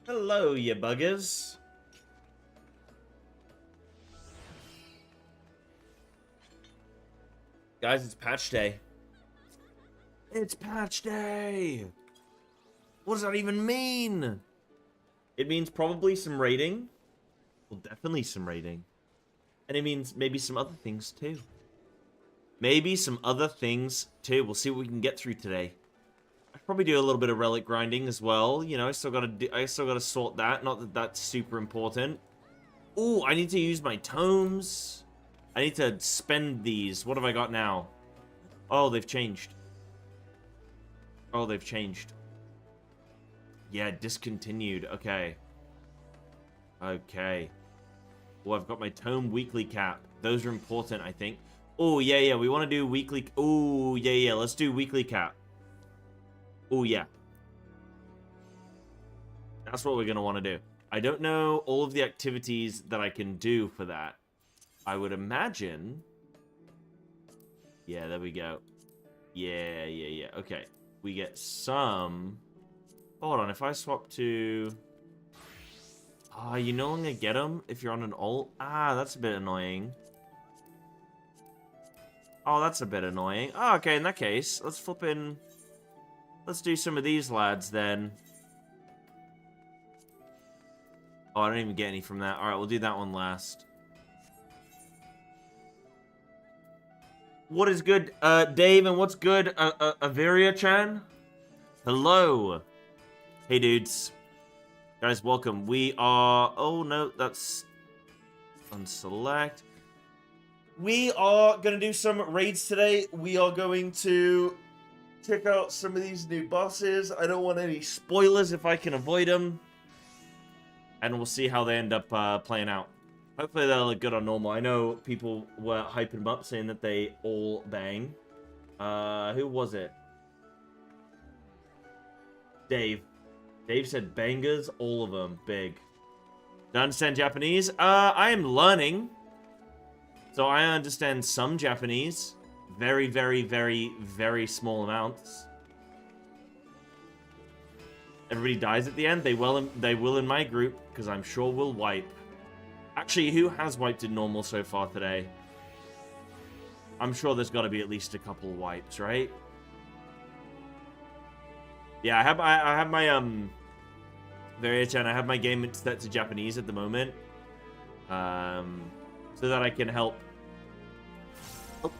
Hello, you buggers. Guys, it's patch day. It's patch day! What does that even mean? It means probably some raiding. Well, definitely some raiding. And it means maybe some other things too. Maybe some other things too. We'll see what we can get through today. I probably do a little bit of relic grinding as well. You know, I still gotta sort that. Not that that's super important. Ooh, I need to use my tomes. I need to spend these. What have I got now? Oh, they've changed. Oh, they've changed. Yeah, discontinued. Okay. Okay. Well, I've got my tome weekly cap. Those are important, I think. Oh, yeah. We want to do weekly. Oh, yeah. Let's do weekly cap. Oh, yeah. That's what we're going to want to do. I don't know all of the activities that I can do for that. I would imagine... Yeah, there we go. Yeah. Okay. We get some... Hold on, if I swap to... you no longer get them if you're on an alt? That's a bit annoying. Oh, that's a bit annoying. Oh, okay, in that case, let's flip in... Let's do some of these lads, then. Oh, I don't even get any from that. Alright, we'll do that one last. What is good, Dave, and what's good, Averia-chan? Hello. Hey, dudes. Guys, welcome. We are... Oh, no, that's... Unselect. We are going to do some raids today. We are going to check out some of these new bosses. I don't want any spoilers if I can avoid them. And we'll see how they end up playing out. Hopefully they'll look good on normal. I know people were hyping them up, saying that they all bang. Who was it? Dave. Dave said bangers, all of them, big. Do I understand Japanese? I am learning. So I understand some Japanese. Very, very, very, very small amounts. Everybody dies at the end. They will in my group, because I'm sure we'll wipe. Actually, who has wiped in normal so far today? I'm sure there's got to be at least a couple wipes, right? Yeah, I have my Variachan, I have my game set to Japanese at the moment. So that I can help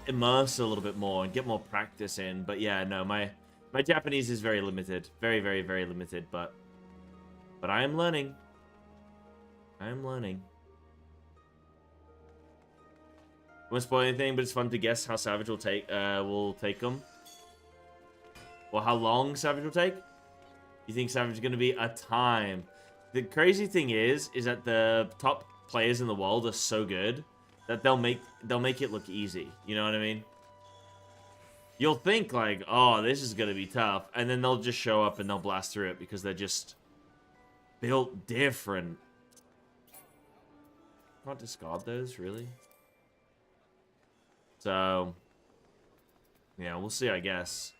immerse a little bit more and get more practice in. But yeah, no, my Japanese is very limited. Very, very, very limited, but I am learning. I am learning. Won't spoil anything, but it's fun to guess how Savage will take them. Or how long Savage will take. You think Savage is going to be a time? The crazy thing is that the top players in the world are so good that they'll make it look easy. You know what I mean? You'll think like, oh, this is going to be tough, and then they'll just show up and they'll blast through it because they're just built different. Can't discard those, really? So, yeah, we'll see, I guess.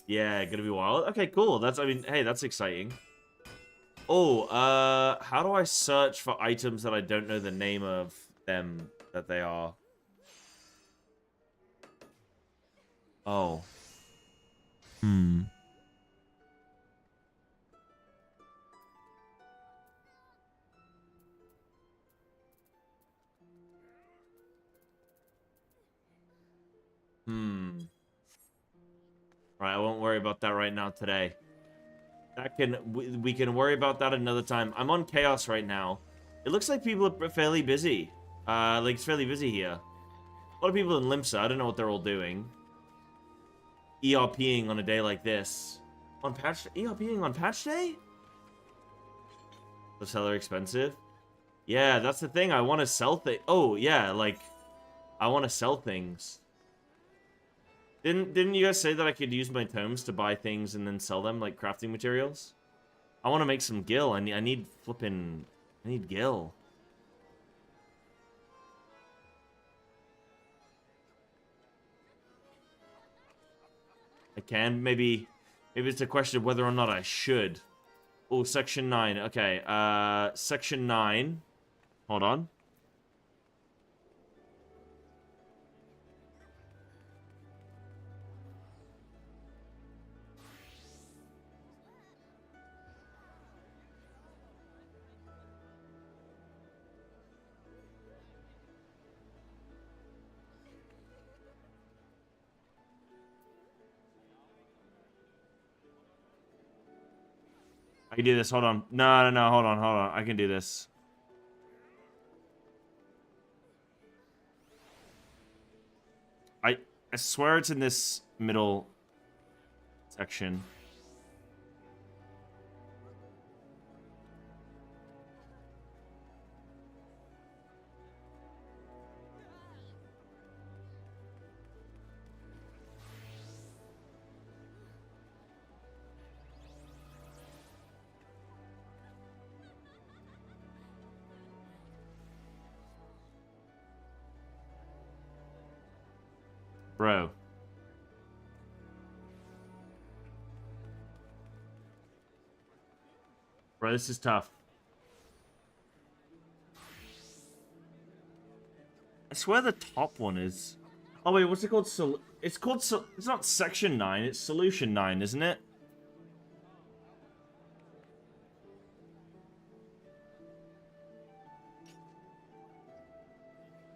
Yeah, gonna be wild. Okay, cool. Hey, that's exciting. Oh, how do I search for items that I don't know the name of them that they are? Oh. Alright, I won't worry about that right now today. We can worry about that another time. I'm on Chaos right now. It looks like people are fairly busy. Like, it's fairly busy here. A lot of people in Limsa. I don't know what they're all doing. ERPing on a day like this. ERPing on patch day? Those hella expensive. Yeah, that's the thing. I want to sell things. Oh, yeah, like, I want to sell things. Didn't you guys say that I could use my tomes to buy things and then sell them, like crafting materials? I want to make some gil. I need gil. I can. Maybe it's a question of whether or not I should. Oh, section 9. Okay, section 9. Hold on. I can do this. Hold on. No. Hold on. I can do this. I swear it's in this middle section. Bro. Bro, this is tough. I swear the top one is... Oh, wait, what's it called? It's called... It's not Section 9, it's Solution 9, isn't it?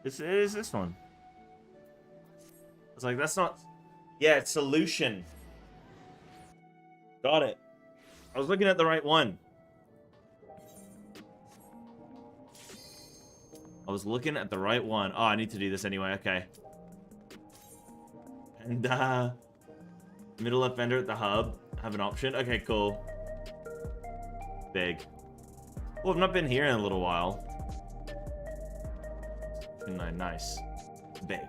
It is this one. I was like, that's not... Yeah, it's Solution. Got it. I was looking at the right one. I was looking at the right one. Oh, I need to do this anyway. Okay. And, middle left vendor at the hub. Have an option. Okay, cool. Big. Well, I've not been here in a little while. Nice. Big.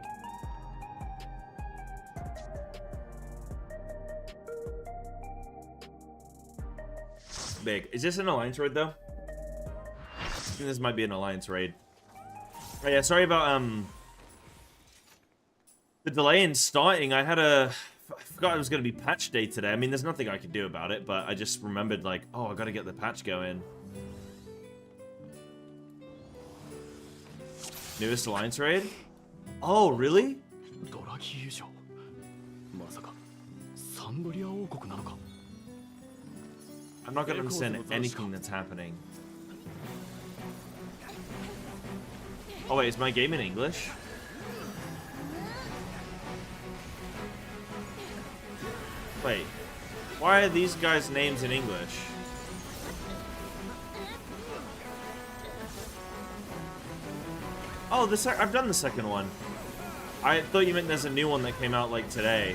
Big. Is this an alliance raid, though? I think this might be an alliance raid. Oh, yeah, sorry about, the delay in starting. I forgot it was going to be patch day today. I mean, there's nothing I could do about it, but I just remembered, like, oh, I got to get the patch going. Newest alliance raid? Oh, really? I'm not going to understand anything that's happening. Oh, wait, is my game in English? Wait, why are these guys' names in English? Oh, I've done the second one. I thought you meant there's a new one that came out, like, today.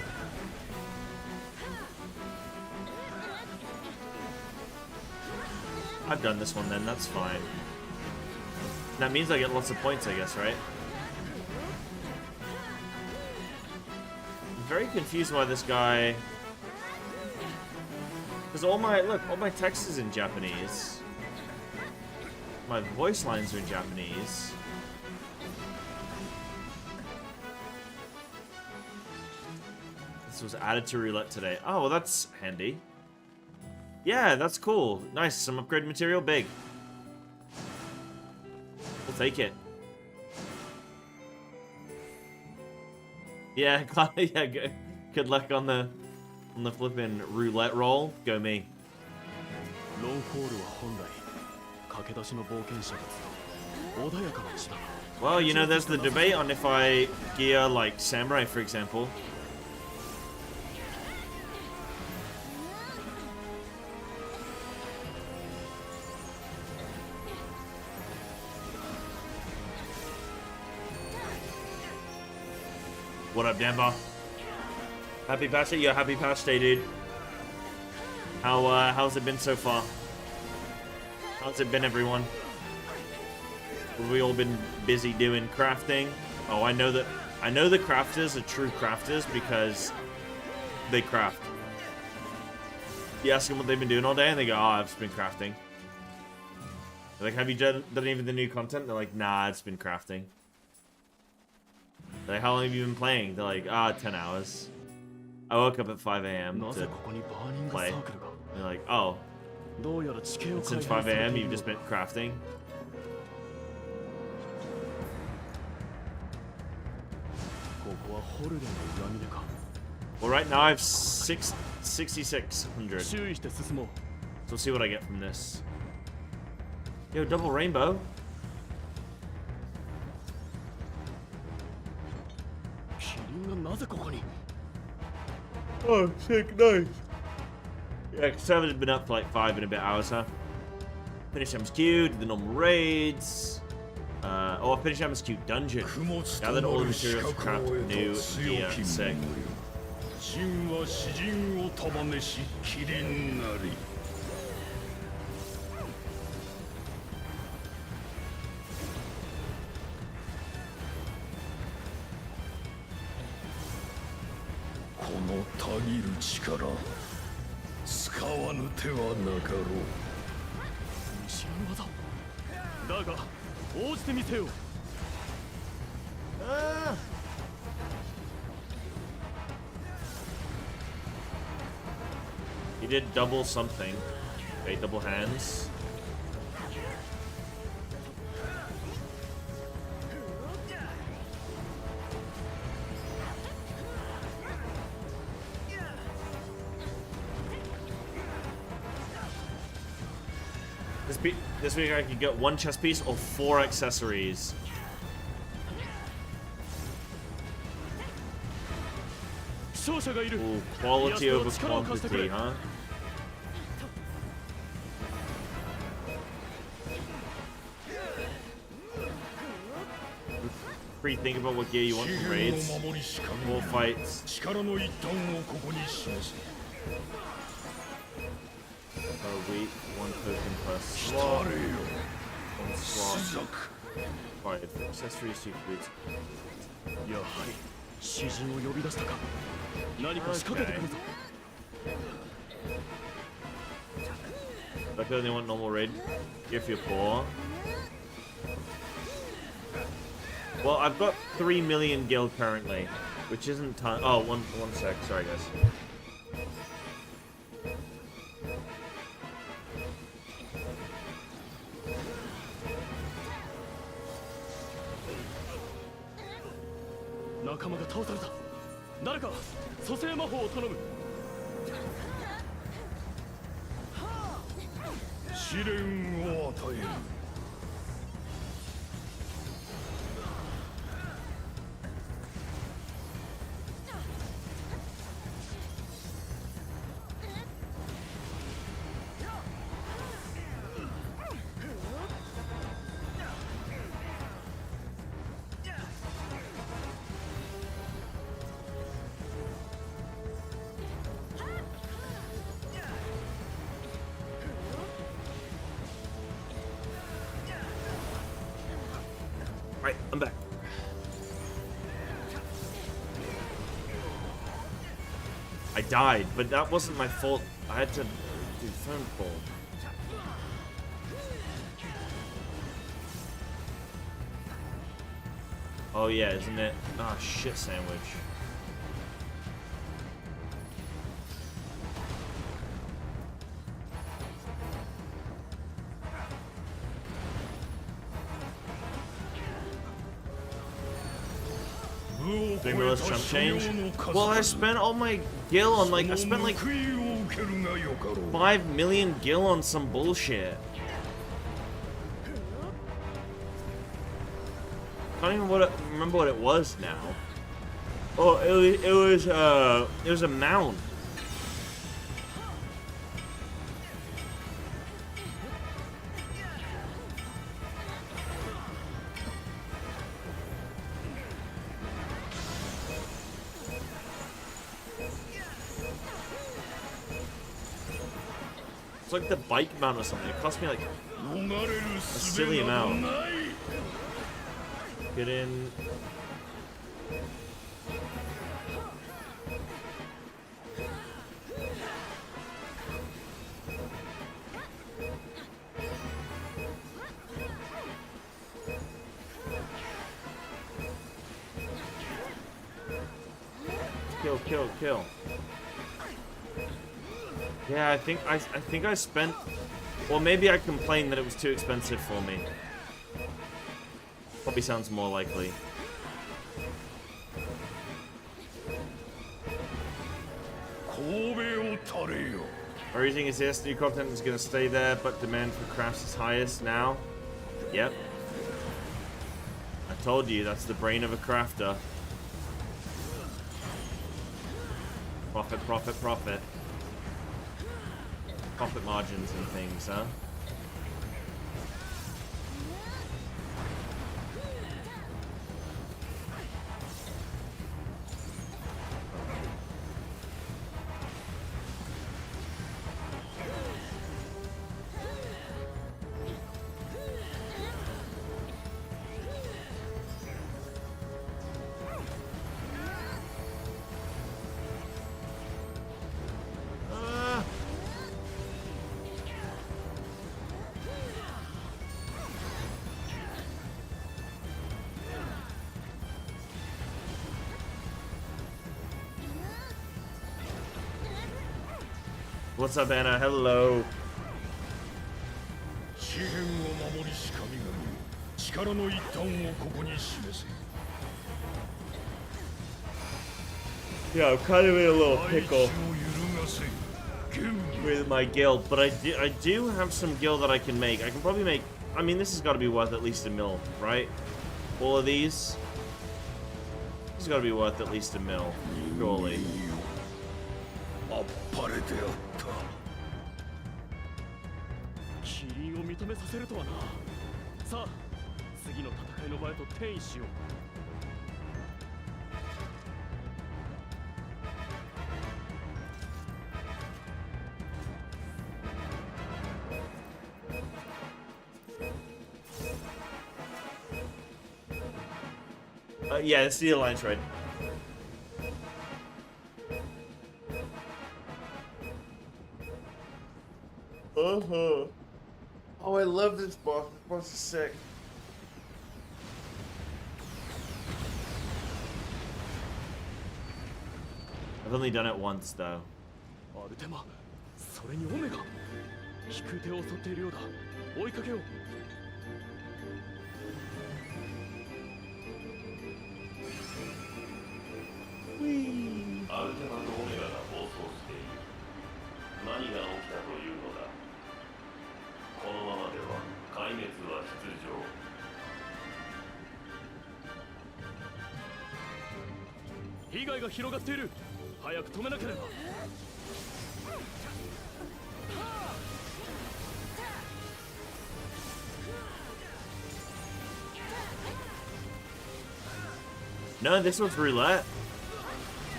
I've done this one then, that's fine. That means I get lots of points, I guess, right? I'm very confused why this guy... Because all my text is in Japanese. My voice lines are in Japanese. This was added to roulette today. Oh, well, that's handy. Yeah, that's cool. Nice, some upgrade material, big. We'll take it. Yeah, yeah. Good luck on the flipping roulette roll. Go me. Well, you know, there's the debate on if I gear like samurai, for example. What up, Danbar? Happy patch day? Yeah, happy patch day, dude. How's it been so far? How's it been, everyone? Have we all been busy doing crafting? Oh, I know the crafters are true crafters because they craft. You ask them what they've been doing all day, and they go, "Oh, I've just been crafting." They're like, "Have you done any of the new content?" They're like, "Nah, it's been crafting." They're like, "How long have you been playing?" They're like, 10 hours. I woke up at 5 a.m. to play. And they're like, "Oh, Since 5 a.m. you've just been crafting. Well, right now I have 6,600. So we'll see what I get from this. Yo, double rainbow. Oh, sick, nice. Yeah, because I haven't been up for like 5 and a bit hours, huh? Finish MSQ, do the normal raids. I finished MSQ dungeon. Gathered all the materials to craft new gear. Sick. 使わぬ手はなかろう。見知らぬ技だが応じてみせよ。He did double something. Okay, double hands. This week I could get 1 chest piece or 4 accessories. Ooh, quality over quantity, huh? Think about what gear you want from raids. More fights. Per week, 1 token per slot. 1 slot. 5 accessories, 2 boots. やはり詩人を呼び出したか。何か仕掛けてくるぞ。I only want normal raid if you're poor. Well, I've got 3 million gil currently, which isn't ton. Oh, one sec. Sorry, guys. Right, I'm back. I died, but that wasn't my fault. I had to do phone call. Oh yeah, isn't it? Ah, shit sandwich. Big Miller's chump change. Well, I spent all my gil on I spent like 5 million gil on some bullshit. I don't even remember what it was now. Oh, it was a mount. It's like the bike mount or something. It cost me like a silly amount. Get in. Kill, kill, kill. Yeah, I think I spent, or maybe I complained that it was too expensive for me. Probably sounds more likely. Are you thinking is new content is going to stay there, but demand for crafts is highest now? Yep. I told you, that's the brain of a crafter. Profit, profit, profit. Profit margins and things, huh? What's up, Anna? Hello. Yeah, I'm kind of in a little pickle with my guild, but I do have some guild that I can make. I can probably make. I mean, this has got to be worth at least $1 mil, right? All of these. This has got to be worth at least $1 mil, surely. Yeah, it's the alliance raid. Oh, I love this boss. This boss is sick. I've only done it once, though. No, this one's roulette.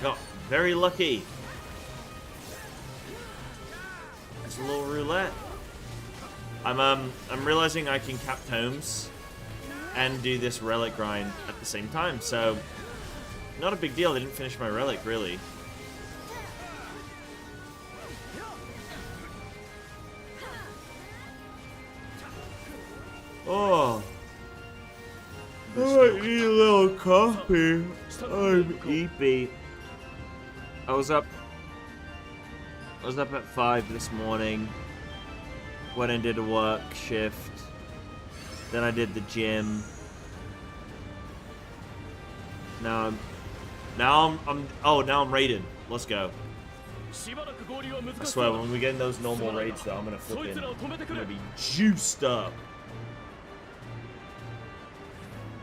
Got very lucky. It's a little roulette. I'm realizing I can cap tomes and do this relic grind at the same time, so not a big deal. I didn't finish my relic, really. Oh. I might need a little coffee. I'm eepy. I was up at 5 this morning. Went and did a work shift. Then I did the gym. Now I'm raided. Let's go. I swear, when we get in those normal raids though, I'm gonna be juiced up.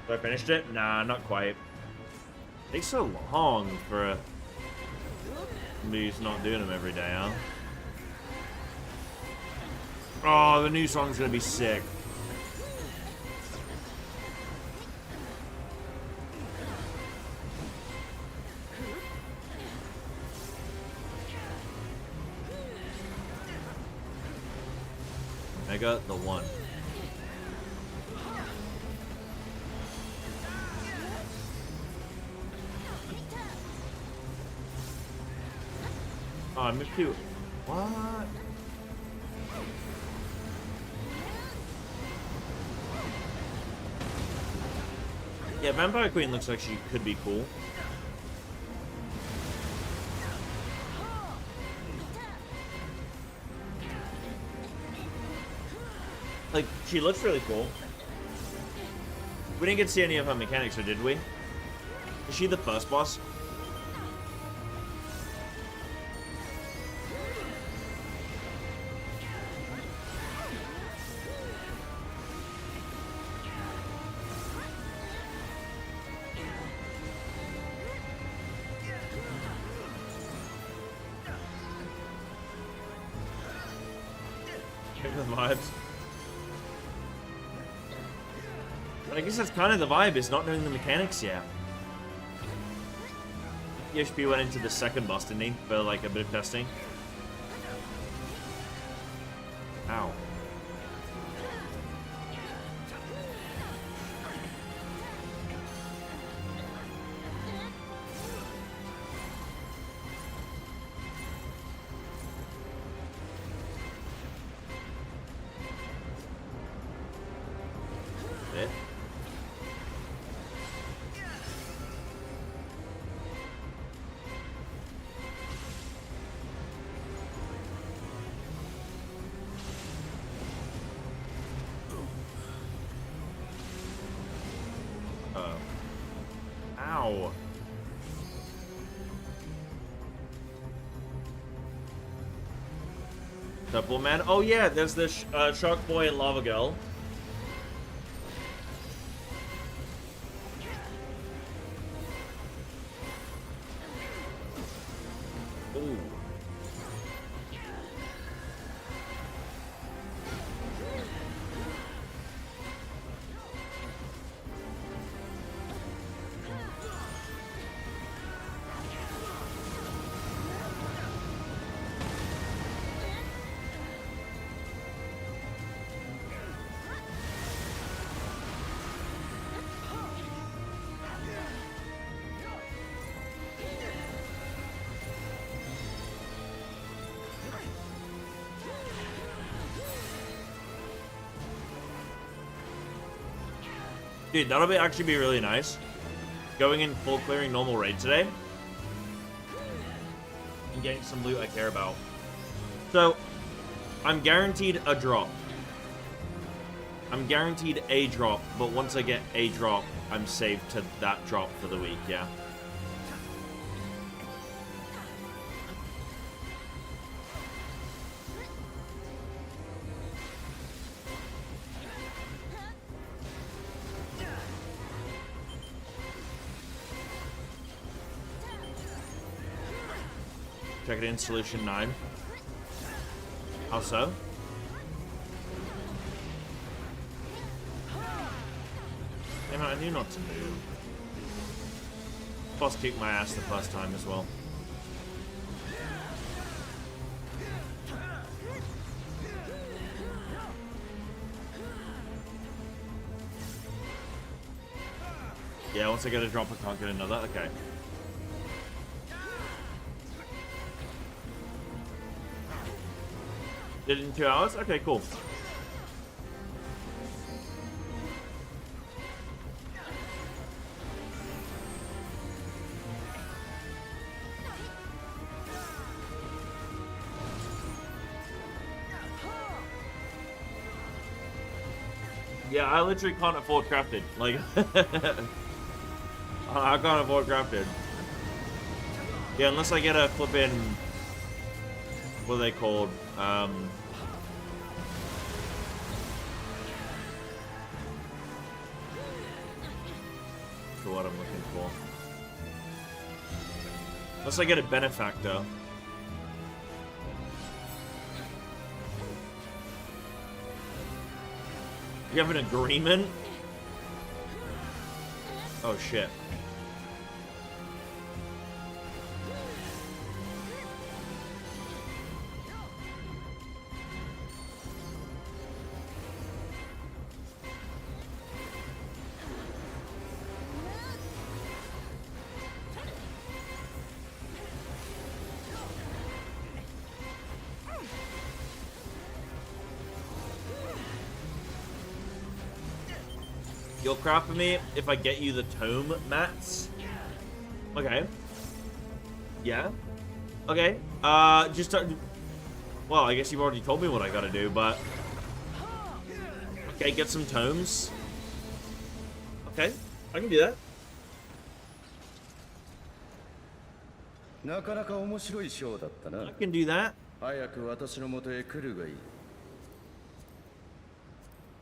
I finished it? Nah, not quite. Takes so long for a me who's not doing them every day, huh? Oh, the new song's gonna be sick. Mega the one. Oh, I missed you. What? Yeah, Vampire Queen looks like she could be cool. Like, she looks really cool. We didn't get to see any of her mechanics, or did we? Is she the first boss? Check the vibes. But I guess that's kind of the vibe, is not knowing the mechanics yet. ESP went into the second boss, didn't he? For like a bit of testing. Ow. Bit. Ow. Double man. Oh yeah, there's this Shark Boy and Lava Girl. Ooh. Dude, that'll actually be really nice. Going in full clearing normal raid today. And getting some loot I care about. So, I'm guaranteed a drop. I'm guaranteed a drop, but once I get a drop, I'm saved to that drop for the week, yeah? Check it in, solution 9. How so? Damn it, I knew not to move. Boss kicked my ass the first time as well. Yeah, once I get a drop, I can't get another. Okay. Did it in 2 hours? Okay, cool. Yeah, I literally can't afford crafted. Like, I can't afford crafted. Yeah, unless I get a flippin', what are they called? For what I'm looking for. Unless I get a benefactor. You have an agreement? Oh shit. You'll craft for me if I get you the tome mats. Okay. Yeah. Okay. Just well, I guess you've already told me what I gotta do, but Okay, get some tomes. Okay, I can do that. なかなか面白いショーだったな。 I can do that. 早く私の元へ来るがいい。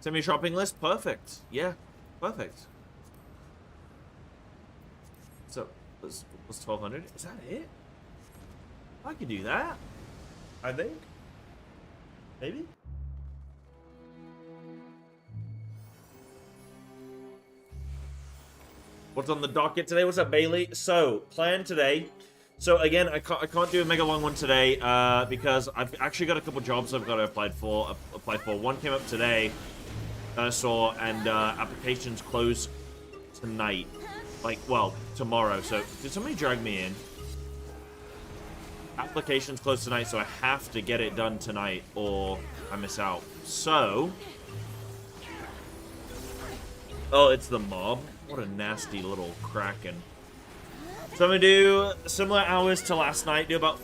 Send me a shopping list. Perfect. Yeah, perfect. So, was 1200? Is that it? I could do that. I think. Maybe. What's on the docket today? What's up, Bailey? So, plan today. So again, I can't do a mega long one today because I've actually got a couple jobs I've got to apply for. One came up today that I saw, and applications close tonight. Like, well, tomorrow. So did somebody drag me in? Applications close tonight, so I have to get it done tonight or I miss out. So, oh, it's the mob. What a nasty little kraken. So I'm gonna do similar hours to last night. Do about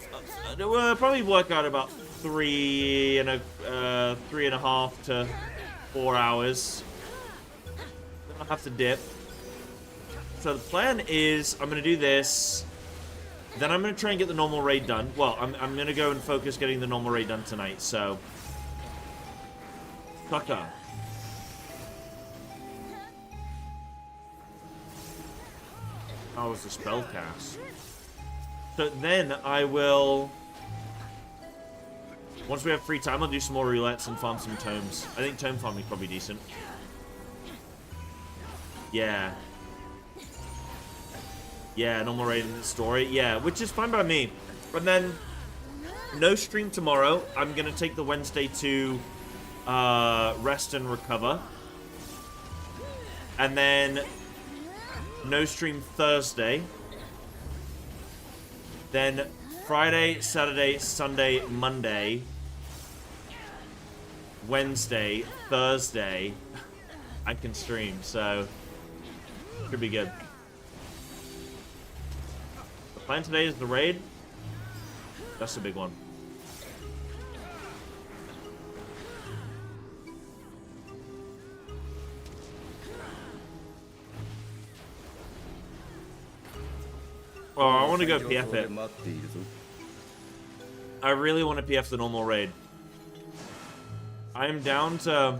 probably work out about 3.5 to 4 hours. Then I'll have to dip. So the plan is I'm gonna do this. Then I'm gonna try and get the normal raid done. Well, I'm gonna go and focus getting the normal raid done tonight. So, Tucker. How was the spell cast? So then I will... Once we have free time, I'll do some more roulettes and farm some tomes. I think tome farming is probably decent. Yeah. Yeah, normal raid in the story. Yeah, which is fine by me. And then, no stream tomorrow. I'm going to take the Wednesday to rest and recover. And then... no stream Thursday. Then Friday, Saturday, Sunday, Monday, Wednesday, Thursday, I can stream, so should be good. The plan today is the raid. That's a big one. Oh, I want to go PF it. I really want to PF the normal raid. I'm down to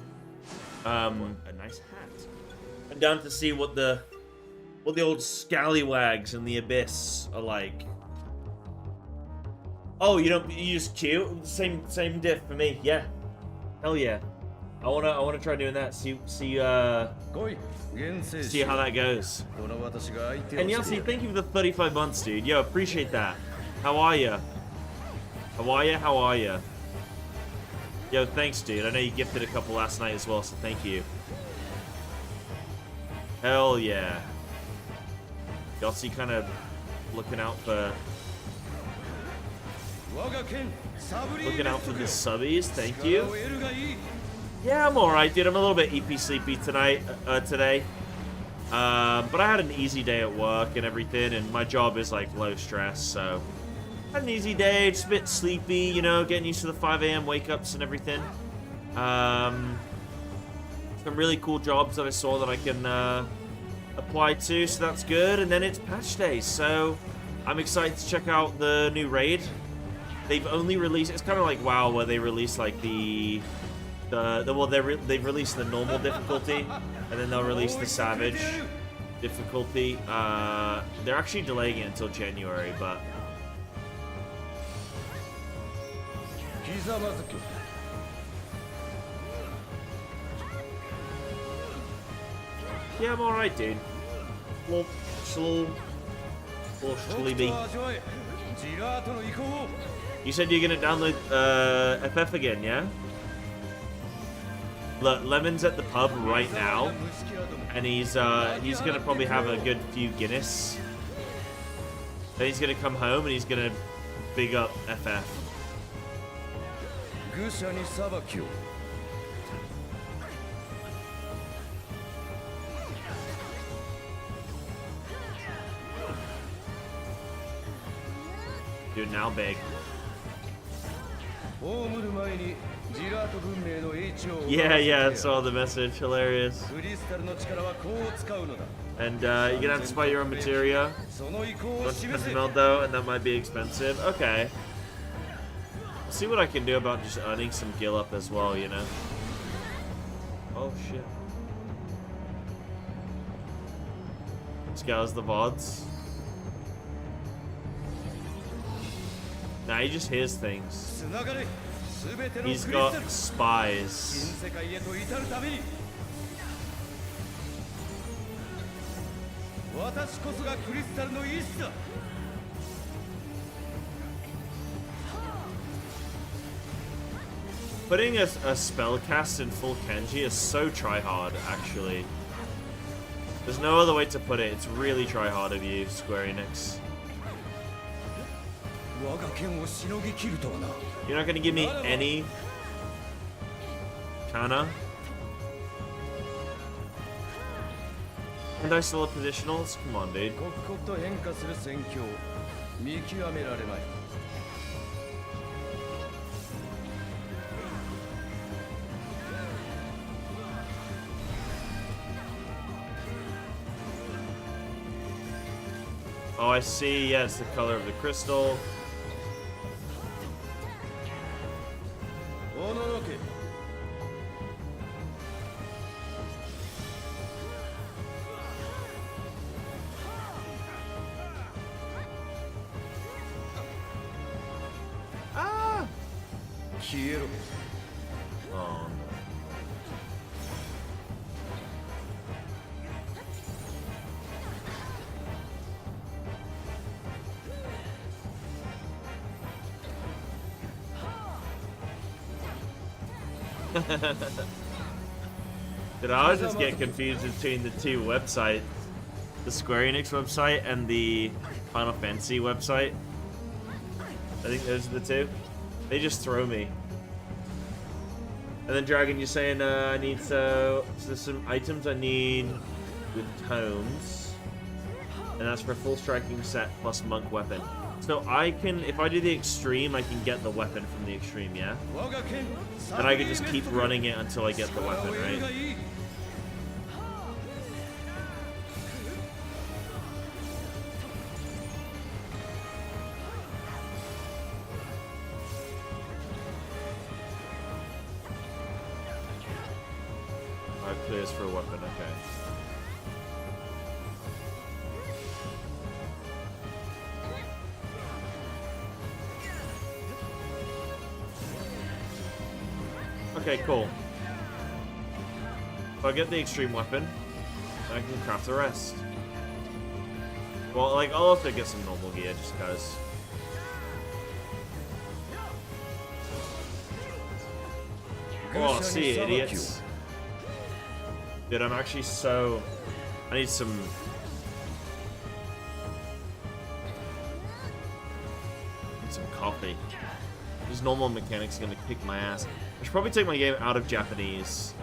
a nice hat. I'm down to see what the old scallywags in the abyss are like. Oh, you just queue? Same diff for me. Yeah. Hell yeah. I wanna try doing that. See how that goes. And Yossi, thank you for the 35 months, dude. Yo, appreciate that. How are ya? How are ya? Yo, thanks, dude. I know you gifted a couple last night as well, so thank you. Hell yeah. Yossi kind of looking out for the subbies. Thank you. Yeah, I'm alright, dude. I'm a little bit EP sleepy today. But I had an easy day at work and everything, and my job is like low stress, so I had an easy day, just a bit sleepy, you know, getting used to the 5 a.m. wake-ups and everything. Some really cool jobs that I saw that I can apply to, so that's good. And then it's patch day, so I'm excited to check out the new raid. They've only released, it's kind of like WoW, where they release like they've released the normal difficulty, and then they'll release the savage difficulty. They're actually delaying it until January, but yeah, I'm alright, dude. Little sleepy. You said you're gonna download FF again, yeah? Look, Lemon's at the pub right now, and he's gonna probably have a good few Guinness. Then he's gonna come home and he's gonna big up FF. Dude, now big. Yeah, I saw the message. Hilarious. And you're gonna have to buy your own materia. Don't spend the meld though, and that might be expensive. Okay. I'll see what I can do about just earning some gil up as well, you know? Oh shit. Scours the VODs. Nah, he just hears things. He's got spies. Putting a spell cast in full Kenji is so try-hard, actually. There's no other way to put it. It's really try-hard of you, Square Enix. You're not gonna give me any Kana? And I still have positionals? Come on, dude. Oh, I see. Yeah, it's the color of the crystal. Ah! Oh, Did I always just get confused between the two websites? The Square Enix website and the Final Fantasy website? I think those are the two. They just throw me. And then Dragon, you're saying I need so there's some items I need with tomes. And that's for a full striking set plus monk weapon. So I can, if I do the extreme, I can get the weapon from the extreme, yeah? And I can just keep running it until I get the weapon, right? Alright, clears for a weapon, okay. Okay, cool. If I get the extreme weapon, I can craft the rest. Well, like, I'll also get some normal gear just because. Oh, see, idiots. Dude, I'm actually so... I need some... coffee. This normal mechanic's gonna kick my ass. I should probably take my game out of Japanese.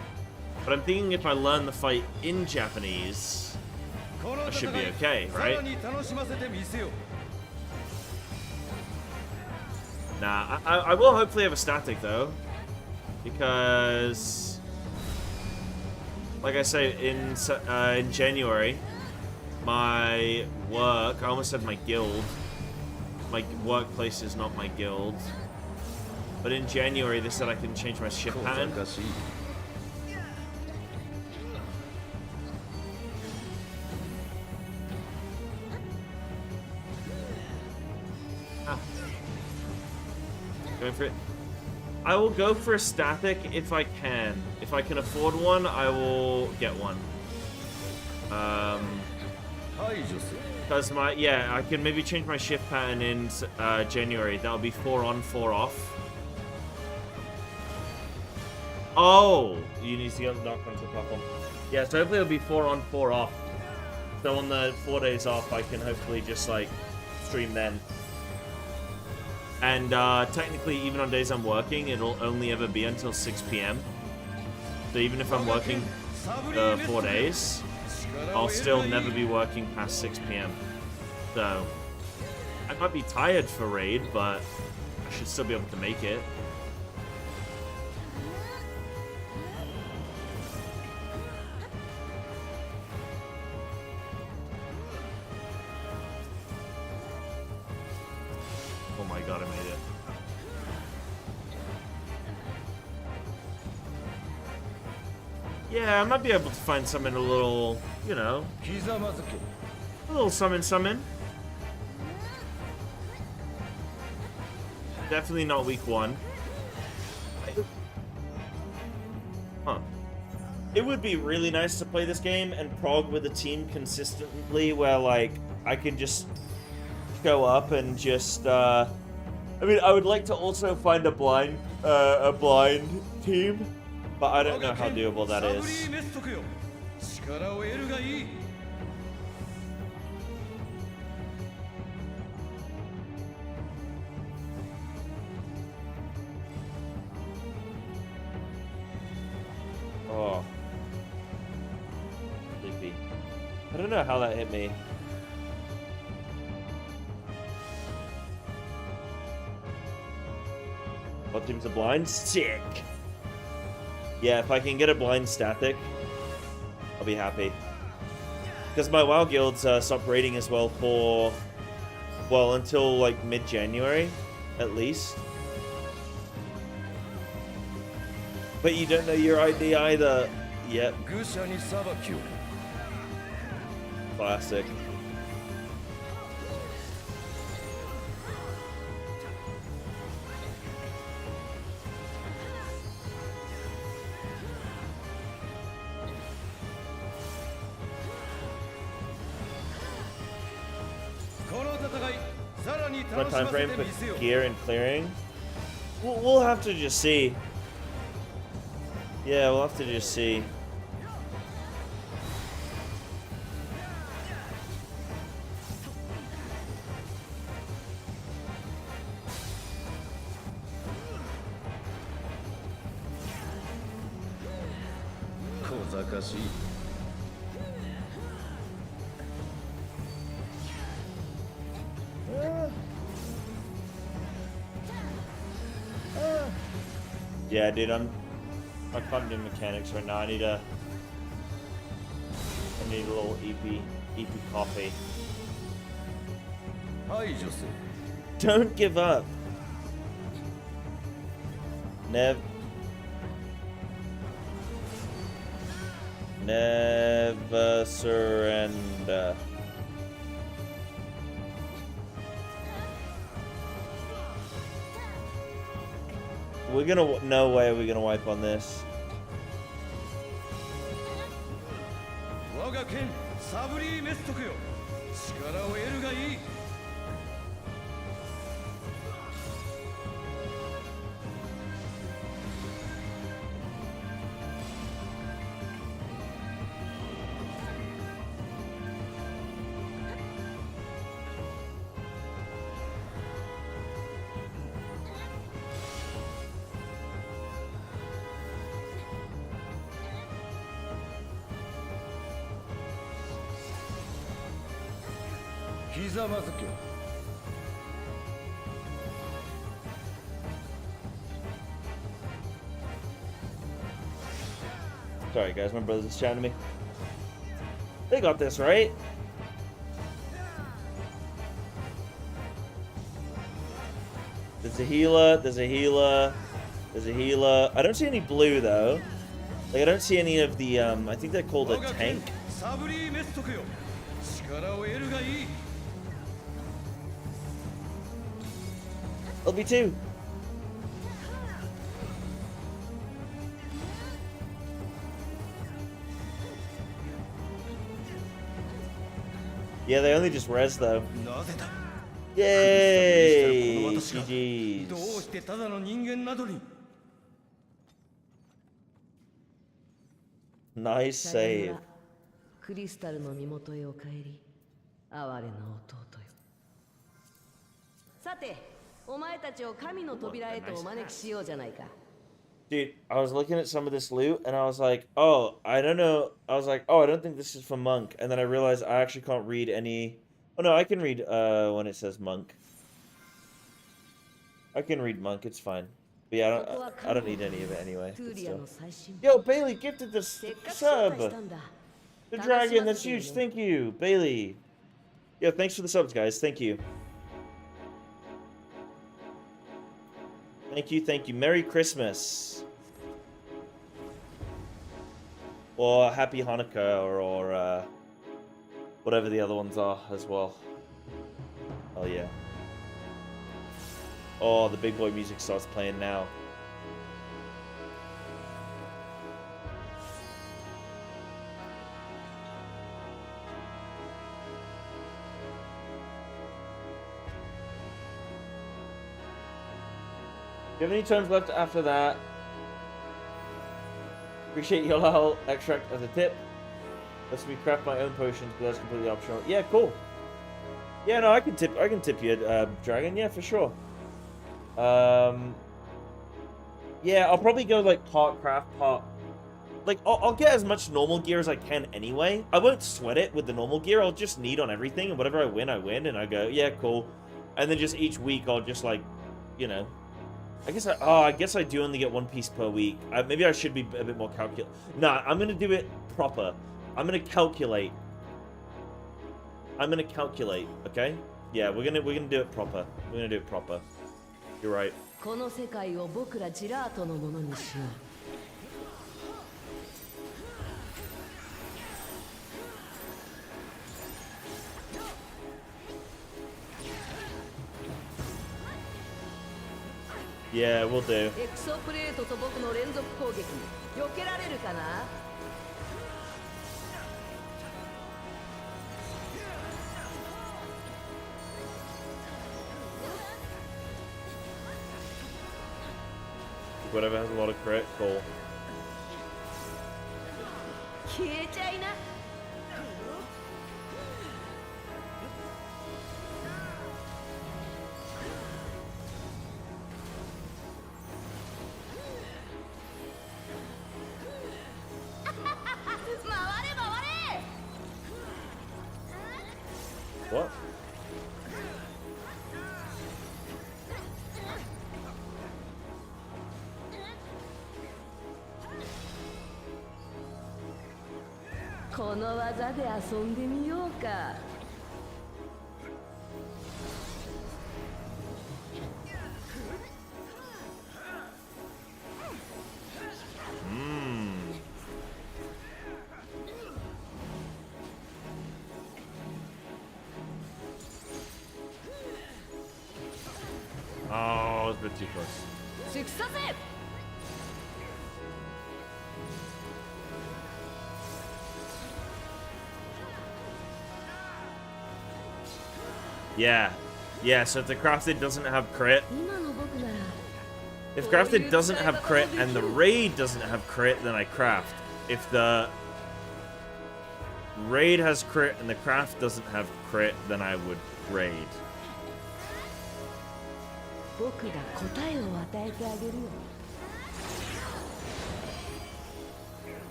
But I'm thinking if I learn the fight in Japanese, I should be okay, right? Nah, I will hopefully have a static though. Because... like I say, in January, my work... I almost said my guild. My workplace is not my guild. But in January, they said I can change my shift pattern. Ah. Going for it. I will go for a static if I can. If I can afford one, I will get one. Because I can maybe change my shift pattern in January. That'll be 4 on, 4 off. Oh, you need to get the knock onto the platform. Yeah, so hopefully it'll be 4 on, 4 off. So on the 4 days off, I can hopefully just like stream then. And technically, even on days I'm working, it'll only ever be until 6 PM. So even if I'm working 4 days, I'll still never be working past 6 PM. So I might be tired for raid, but I should still be able to make it. Yeah, I might be able to find something a little, you know, ひざまずけ a little something. Definitely not week 1. Huh. It would be really nice to play this game and prog with a team consistently where, like, I can just show up and just, I mean, I would like to also find a blind team, but I don't know how doable that サブリ is. ーメストクよ力を得るがいい Oh. Sleepy. I don't know how that hit me. What team's a blind? Sick! Yeah, if I can get a blind static, I'll be happy. Because my WoW guilds stop raiding as well for, well, until like mid-January, at least. But you don't know your ID either. Yep. 愚者に裁きを Classic. My time frame for gear and clearing? We'll have to just see. Yeah, we'll have to just see. Yeah, dude, I can't do mechanics right now. I need a little EP coffee. Don't give up. Never surrender. We're gonna, no way are we gonna wipe on this. Sorry guys, my brother's just chatting to me. They got this, right? There's a healer, there's a healer, there's a healer. I don't see any blue though. Like I don't see any of the I think they're called a tank. LB2. Yeah, they only just res though. Yay! GG's. Nice save. クリスタルの身元へお帰り。哀れな弟よ。さて、お前たちを神の扉へとお招きしようじゃないか。Dude, I was looking at some of this loot and I was like, oh, I don't know. I was like, oh, I don't think this is for monk. And then I realized I actually can't read any. Oh no, I can read when it says monk. I can read monk, it's fine. But yeah, I don't need any of it anyway. Yo, Bailey gifted this sub. The dragon, that's huge. Thank you, Bailey. Yo, thanks for the subs, guys. Thank you. Thank you, thank you. Merry Christmas. Or Happy Hanukkah, or whatever the other ones are as well. Oh yeah. Oh, the big boy music starts playing now. Do you have any turns left after that? Appreciate your little extract as a tip. Lets me craft my own potions, but that's completely optional. Yeah, cool. Yeah, no, I can tip you, Dragon. Yeah, for sure. Yeah, I'll probably go like part craft, part. Like, I'll get as much normal gear as I can anyway. I won't sweat it with the normal gear. I'll just need on everything, and whatever I win, and I go, yeah, cool. And then just each week, I'll just like, you know. I guess I do only get one piece per week. Maybe I should be a bit more calculate. Nah, I'm gonna do it proper. I'm gonna calculate. Okay? Yeah, we're gonna do it proper. We're gonna do it proper. You're right. この世界を僕らジラートのものにしよう。Yeah, we'll do. エクソプレートと僕の連続攻撃避けられるかな。Whatever has a lot of crit, cool. 消えちゃいな。What?「この技で遊んでみようか」Oh, it's a bit too close. 突き刺せ。 Yeah. Yeah, so if the crafted doesn't have crit, 今の僕なら if crafted doesn't have crit and the raid doesn't have crit, then I craft. If the raid has crit and the craft doesn't have crit, then I would raid. 僕が答えを与えてあげるよ。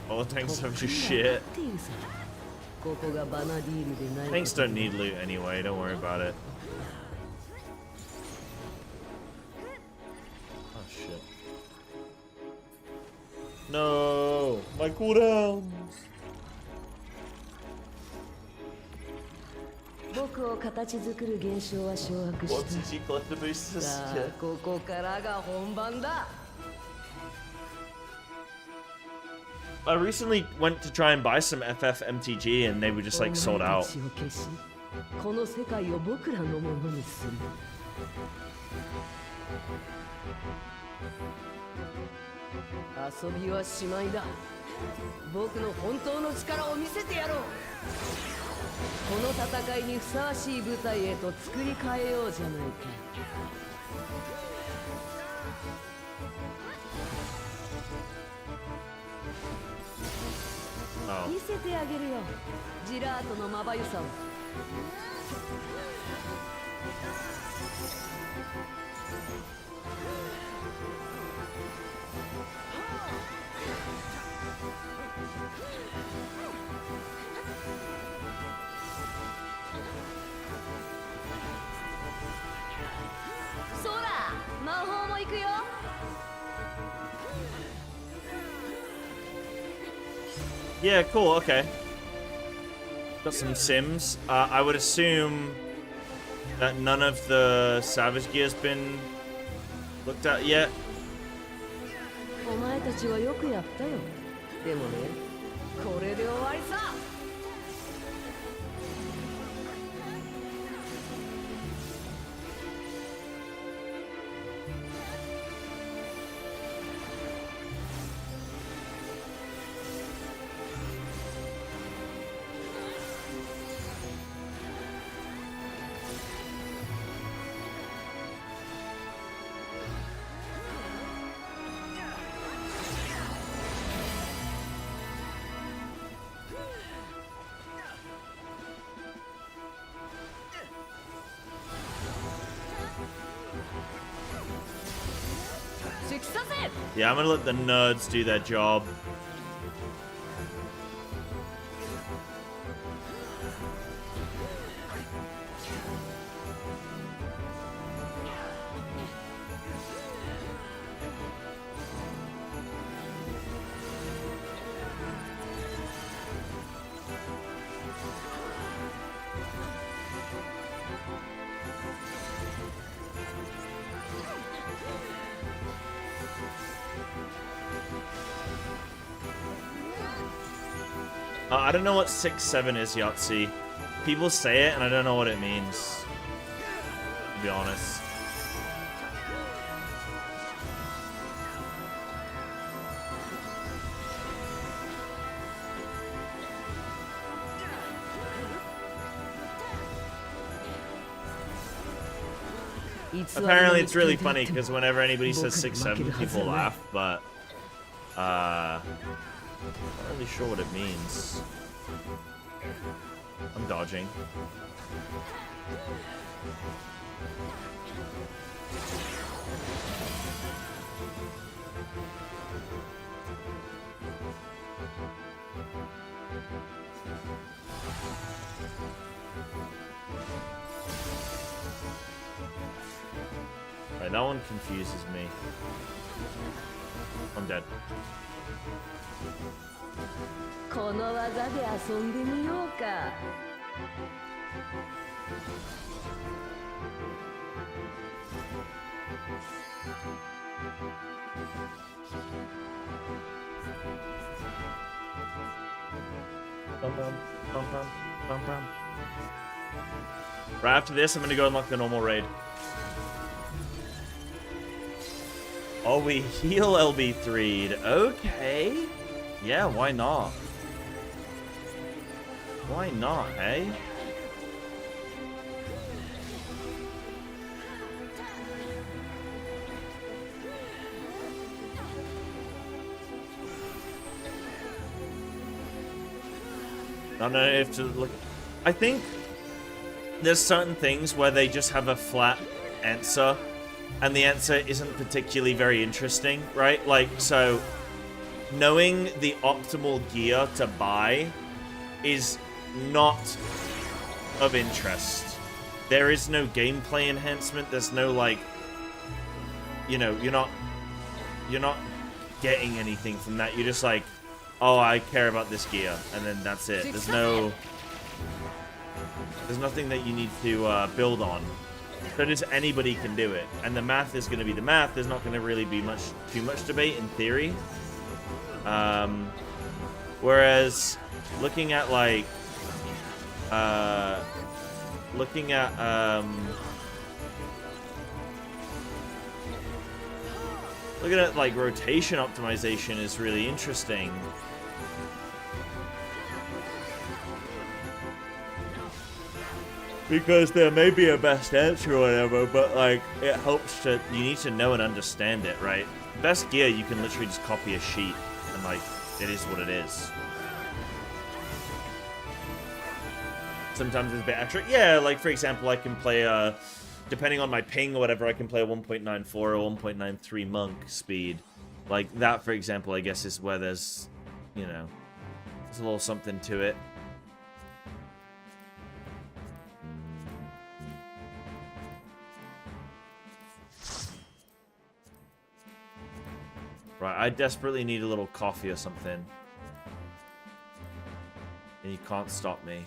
All the tanks have just shit. ここがバナディールでない。 Tanks don't need loot anyway, don't worry about it. Oh shit. No! My cooldowns! 僕を形作る現象は掌握 What し did you collect the boosters? た。さあ、ここからが本番だ。 I recently went to try and buy some FFMTG and they were just like sold out. この世界を僕らのものにする。遊びはしまいだ。僕の本当の力を見せてやろう。この戦いにふさわしい舞台へと作り変えようじゃないか。 Oh. 見せてあげるよ。ジラートのまばゆさを。そうだ、魔法も行くよ。Yeah, cool, okay. Got some sims. I would assume that none of the Savage Gear's been looked at yet. お前たちはよくやったよ。でもね、これで終わりさ。Yeah, I'm gonna let the nerds do their job. I don't know what 6-7 is, Yahtzee. People say it, and I don't know what it means. To be honest. Apparently it's really funny, because whenever anybody says 6-7, people laugh, but... not really sure what it means. I'm dodging. Right, that one confuses me. I'm dead. この技で遊んでみようか。Right after this, I'm gonna go unlock the normal raid. Oh, we heal LB3'd. Okay. Yeah, why not? Why not, hey? I don't know if to look. I think there's certain things where they just have a flat answer, and the answer isn't particularly very interesting, right? Like, so knowing the optimal gear to buy is not of interest. There is no gameplay enhancement. There's no, like, you know, you're not getting anything from that. You're just like, oh, I care about this gear, and then that's it. There's nothing that you need to build on. So just anybody can do it, and the math is going to be the math. There's not going to really be too much debate in theory. Whereas looking at like looking at like rotation optimization is really interesting. Because there may be a best answer or whatever, but like it helps to, you need to know and understand it, right? Best gear, you can literally just copy a sheet and like it is what it is. Sometimes it's a bit extra. Yeah, like for example, I can play depending on my ping or whatever, I can play a 1.94 or 1.93 monk speed. Like that, for example, I guess is where there's, you know, there's a little something to it. Right, I desperately need a little coffee or something. And you can't stop me.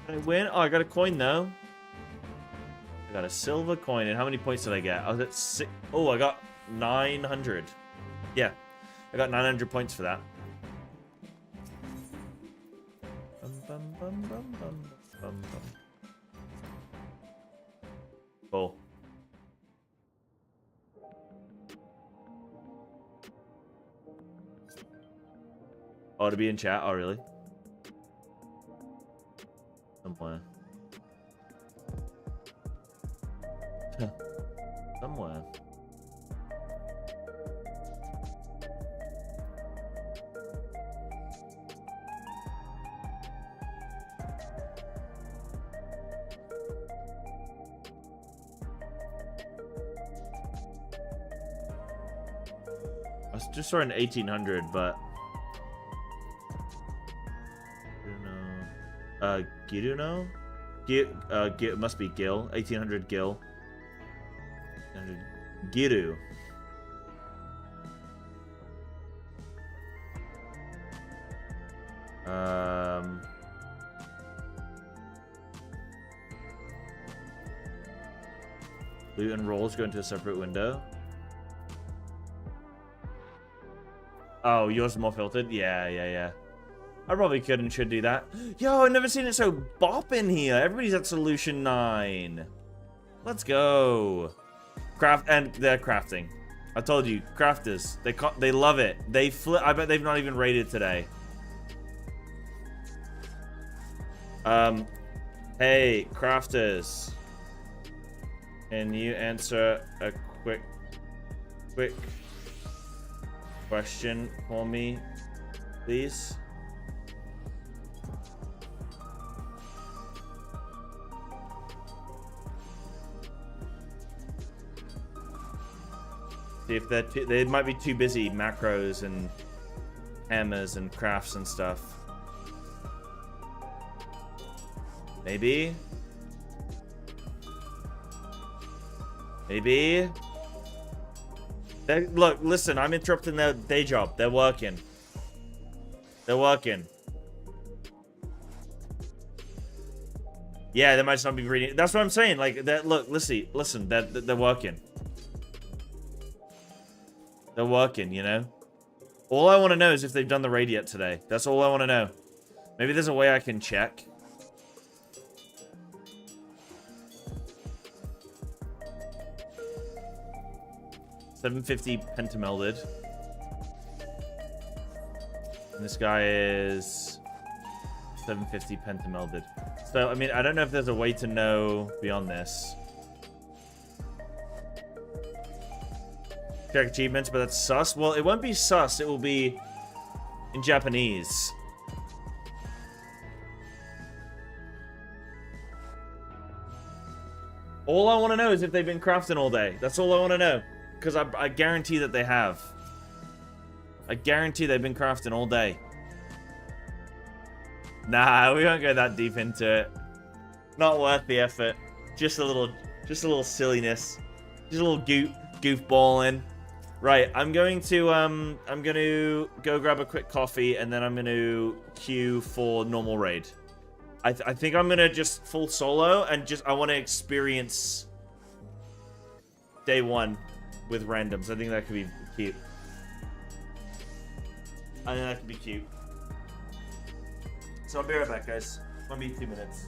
Can I win? Oh, I got a coin though. I got a silver coin. And how many points did I get? I was at 6. Oh, I got 900. Yeah, I got 900 points for that. Cool. Oh, to be in chat? Oh, really? Somewhere. Somewhere. I just saw an 1800, but Giruno? It must be Gil. 1800 Gil. 1800 Giru. Loot and rolls go into a separate window. Oh, yours is more filtered? Yeah. I probably could and should do that. Yo, I've never seen it so bop in here. Everybody's at solution 9. Let's go. Craft, and they're crafting. I told you, crafters. They love it. I bet they've not even raided today. Hey, crafters. Can you answer a quick question for me, please? See if they might be too busy macros and hammers and crafts and stuff. Maybe. Look, listen, I'm interrupting their day job. They're working. Yeah, they might just not be reading. That's what I'm saying. Like, look, listen, they're working. They're working, you know? All I want to know is if they've done the raid yet today. That's all I want to know. Maybe there's a way I can check. $750 pentamelded. And this guy is $750 pentamelded. So, I mean, I don't know if there's a way to know beyond this. Check achievements, but that's sus. Well, it won't be sus. It will be in Japanese. All I want to know is if they've been crafting all day. That's all I want to know. Because I guarantee that they have. I guarantee they've been crafting all day. Nah, we won't go that deep into it. Not worth the effort. Just a little silliness. Just a little goofballing. Right, I'm going to go grab a quick coffee and then I'm going to queue for normal raid. I think I'm going to just full solo and I want to experience day 1 with randoms. I think that could be cute. So I'll be right back, guys. It'll be 2 minutes.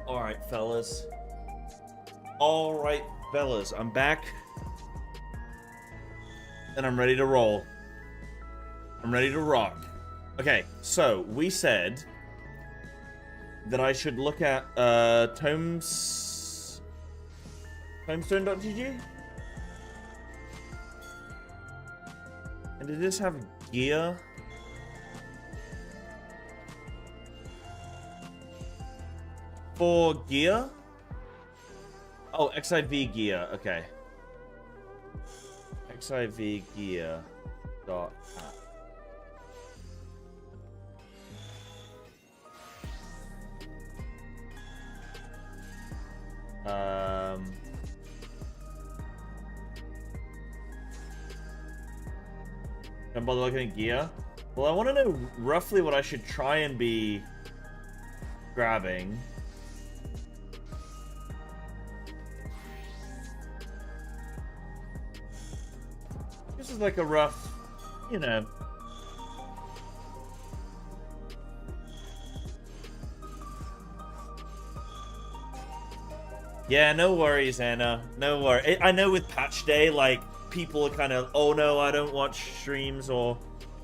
Alright, fellas. Alright, fellas. I'm back. And I'm ready to roll. I'm ready to rock. Okay, so we said that I should look at Tomestone.gg? And did this have gear? For gear? Oh, XIV gear. Okay. XIV gear. Dot app. Don't bother looking at gear. Well, I want to know roughly what I should try and be grabbing. This is like a rough, you know. Yeah, no worries, Anna. No worries. I know with patch day, like, people are kind of, oh no, I don't watch streams, or,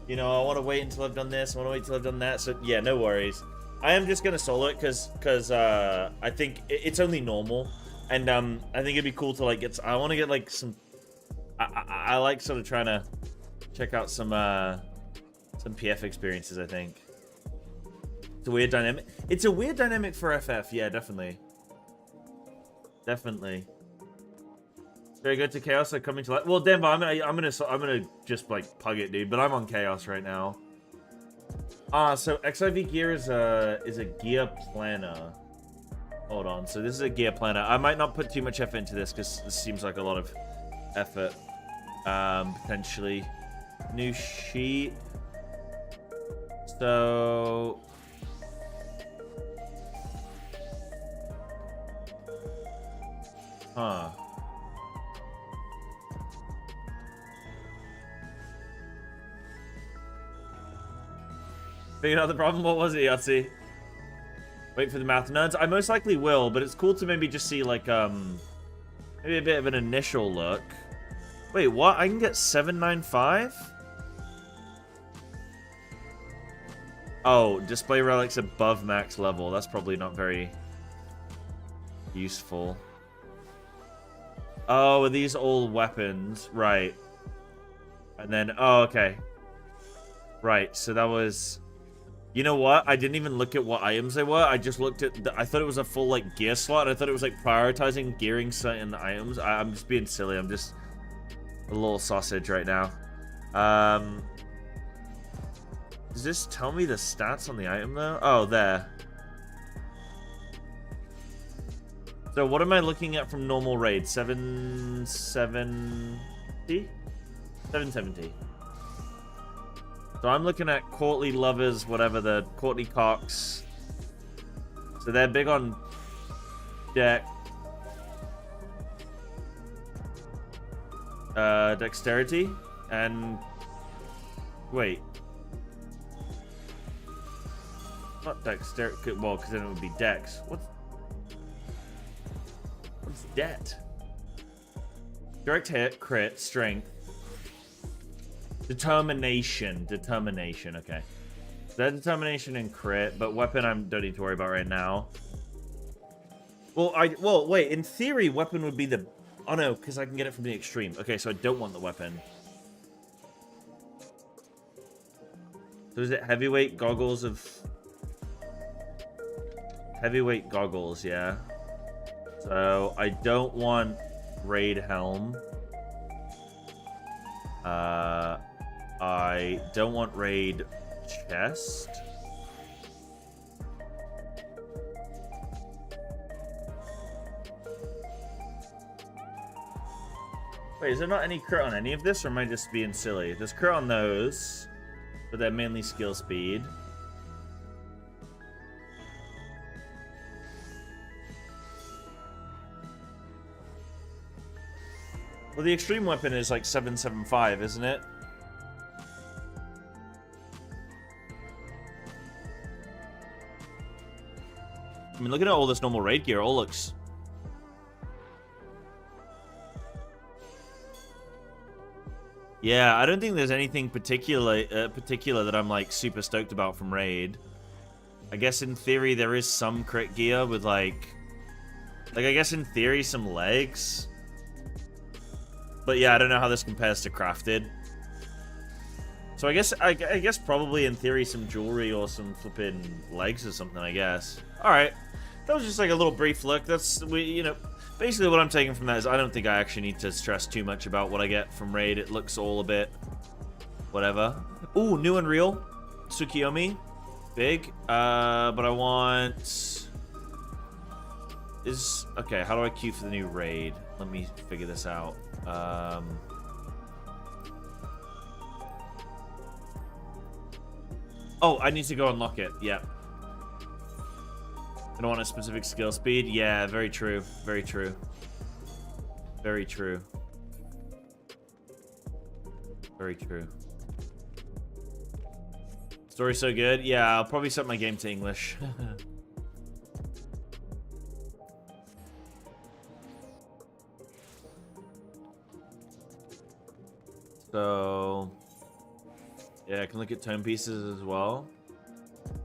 you know, I want to wait until I've done this, I want to wait until I've done that, so yeah, no worries. I am just gonna solo it, because I think it's only normal, and I think it'd be cool to, like, I want to get, like, some, I like sort of trying to check out some PF experiences, I think. It's a weird dynamic. It's a weird dynamic for FF, yeah, definitely. Definitely. Very good to Chaos, like coming to life. Well, Denver, I'm gonna just like pug it, dude. But I'm on Chaos right now. So XIV gear is a gear planner. Hold on. So this is a gear planner. I might not put too much effort into this because this seems like a lot of effort. Potentially. New sheet. So. Huh. Figured out the problem? What was it, Yahtzee? Wait for the math nerds? I most likely will, but it's cool to maybe just see, like, maybe a bit of an initial look. Wait, what? I can get 795? Oh, display relics above max level. That's probably not very Useful. Oh, are these all weapons? Right. And then, oh, okay. Right, so that was... You know what? I didn't even look at what items they were. I just looked at... I thought it was a full, like, gear slot. I thought it was, like, prioritizing gearing certain items. I'm just being silly. I'm just a little sausage right now. Does this tell me the stats on the item, though? Oh, there. So what am I looking at from normal raid? 770? 770. So I'm looking at courtly lovers, whatever, the courtly cocks. So they're big on deck. Dexterity. And... Wait. Not dexterity. Well, because then it would be dex. What's debt? Direct hit, crit, strength. Determination. Determination, okay. So that determination and crit, but weapon I don't need to worry about right now. Well, wait, in theory, weapon would be the... Oh no, because I can get it from the extreme. Okay, so I don't want the weapon. So is it heavyweight goggles of... Heavyweight goggles, yeah. So I don't want raid helm. I don't want raid chest. Wait, is there not any crit on any of this, or am I just being silly? There's crit on those, but they're mainly skill speed. Well, the extreme weapon is like 775, isn't it? I mean, looking at all this normal raid gear, all looks... Yeah, I don't think there's anything particular that I'm like super stoked about from raid. I guess in theory there is some crit gear with like I guess in theory some legs. But yeah, I don't know how this compares to crafted. So I guess probably in theory some jewelry or some flipping legs or something, I guess. Alright. That was just like a little brief look. That's, you know, basically what I'm taking from that is I don't think I actually need to stress too much about what I get from raid. It looks all a bit whatever. Ooh, new Unreal. Tsukiyomi. Big. But I want... Okay, how do I queue for the new raid? Let me figure this out. Oh, I need to go unlock it. Yeah. I don't want a specific skill speed. Yeah, very true. Very true. Very true. Very true. Story's so good. Yeah, I'll probably set my game to English. So, yeah, I can look at tome pieces as well.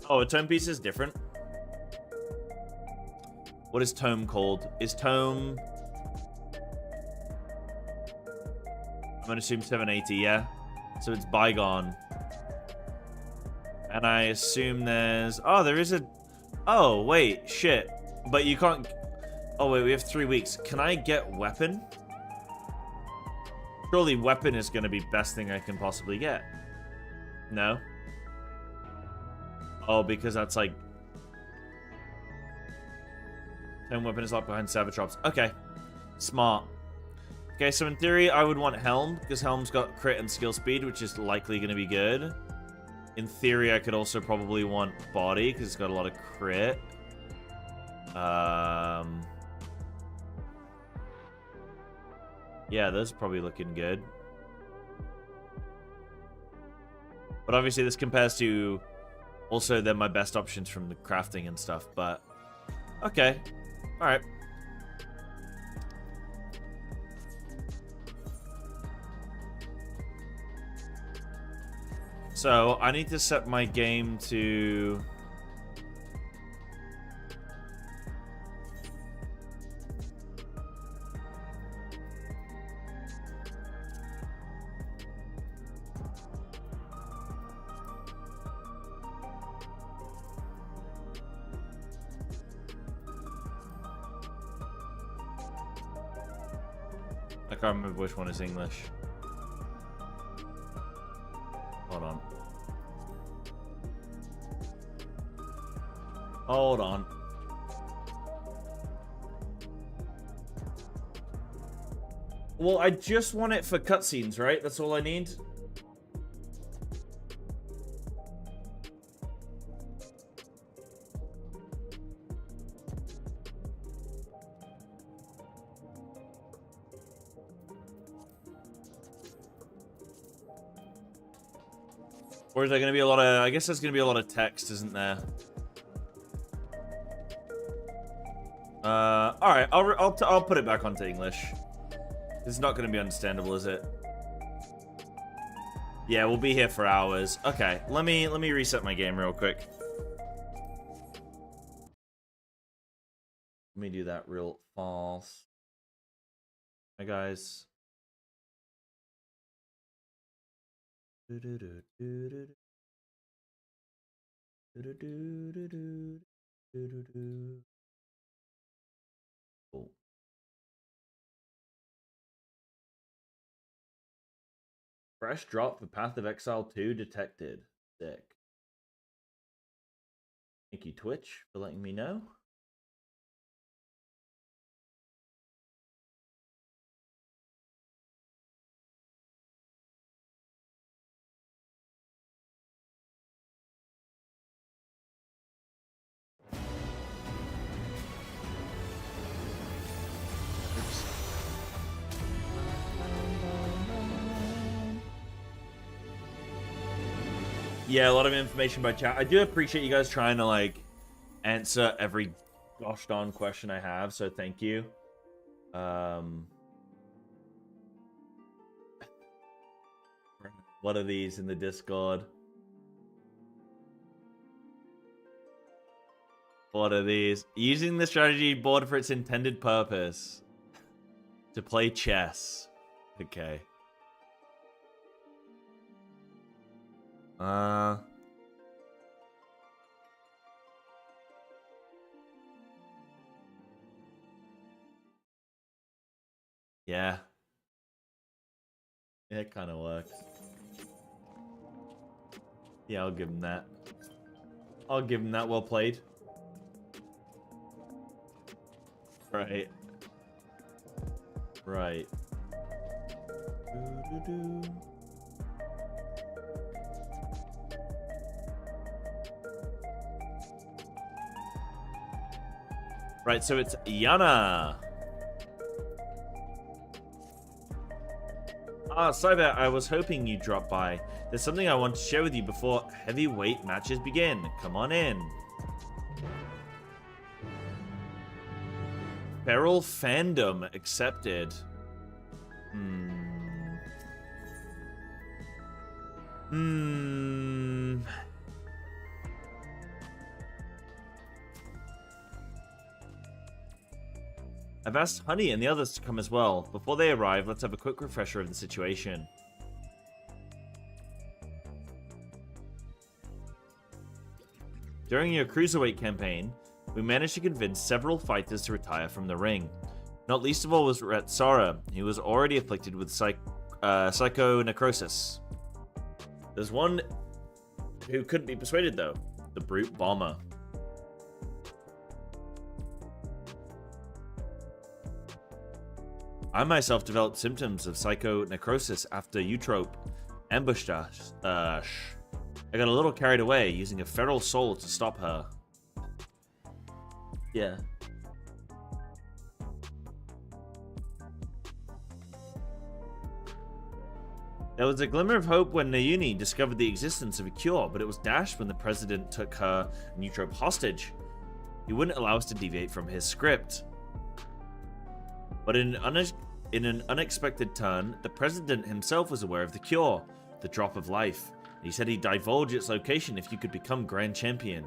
Oh, a tome piece is different. What is tome called? Is tome... I'm gonna assume 780, yeah? So it's bygone. And I assume there's... Oh, there is a... Oh, wait, shit. But you can't... Oh, wait, we have 3 weeks. Can I get weapon? Surely weapon is going to be best thing I can possibly get. No? Oh, because that's like... Home weapon is locked behind server traps. Okay. Smart. Okay, so in theory, I would want Helm, because Helm's got crit and skill speed, which is likely going to be good. In theory, I could also probably want Body, because it's got a lot of crit. Yeah, those are probably looking good. But obviously this compares to... Also, they're my best options from the crafting and stuff, but... Okay. Alright. So, I need to set my game to... I can't remember which one is English. Hold on. Hold on. Well, I just want it for cutscenes, right? That's all I need. Or is there going to be a lot of... I guess there's going to be a lot of text, isn't there? Alright, I'll put it back onto English. It's not going to be understandable, is it? Yeah, we'll be here for hours. Okay, let me reset my game real quick. Let me do that real fast. Hi, guys. Cool. Fresh drop for Path of Exile 2 detected. Sick. Thank you, Twitch, for letting me know. Yeah, a lot of information by chat. I do appreciate you guys trying to, like, answer every gosh darn question I have, so thank you. What are these in the Discord? What are these? Using the strategy board for its intended purpose. To play chess. Okay. Yeah. It kind of works. Yeah, I'll give him that. I'll give him that. Well played. Right. Right. Doo-doo-doo. Right, so it's Yana. Ah, Cyber, I was hoping you'd drop by. There's something I want to share with you before heavyweight matches begin. Come on in. Feral fandom accepted. I've asked Honey and the others to come as well. Before they arrive, let's have a quick refresher of the situation. During your Cruiserweight campaign, we managed to convince several fighters to retire from the ring. Not least of all was Retsara, who was already afflicted with psychonecrosis. There's one who couldn't be persuaded though, the Brute Bomber. I myself developed symptoms of psychonecrosis after Eutrope ambushed us. I got a little carried away using a feral soul to stop her. Yeah. There was a glimmer of hope when Nayuni discovered the existence of a cure, but it was dashed when the president took her and Eutrope hostage. He wouldn't allow us to deviate from his script. But in an unexpected turn, the president himself was aware of the cure, the drop of life. He said he'd divulge its location if you could become Grand Champion.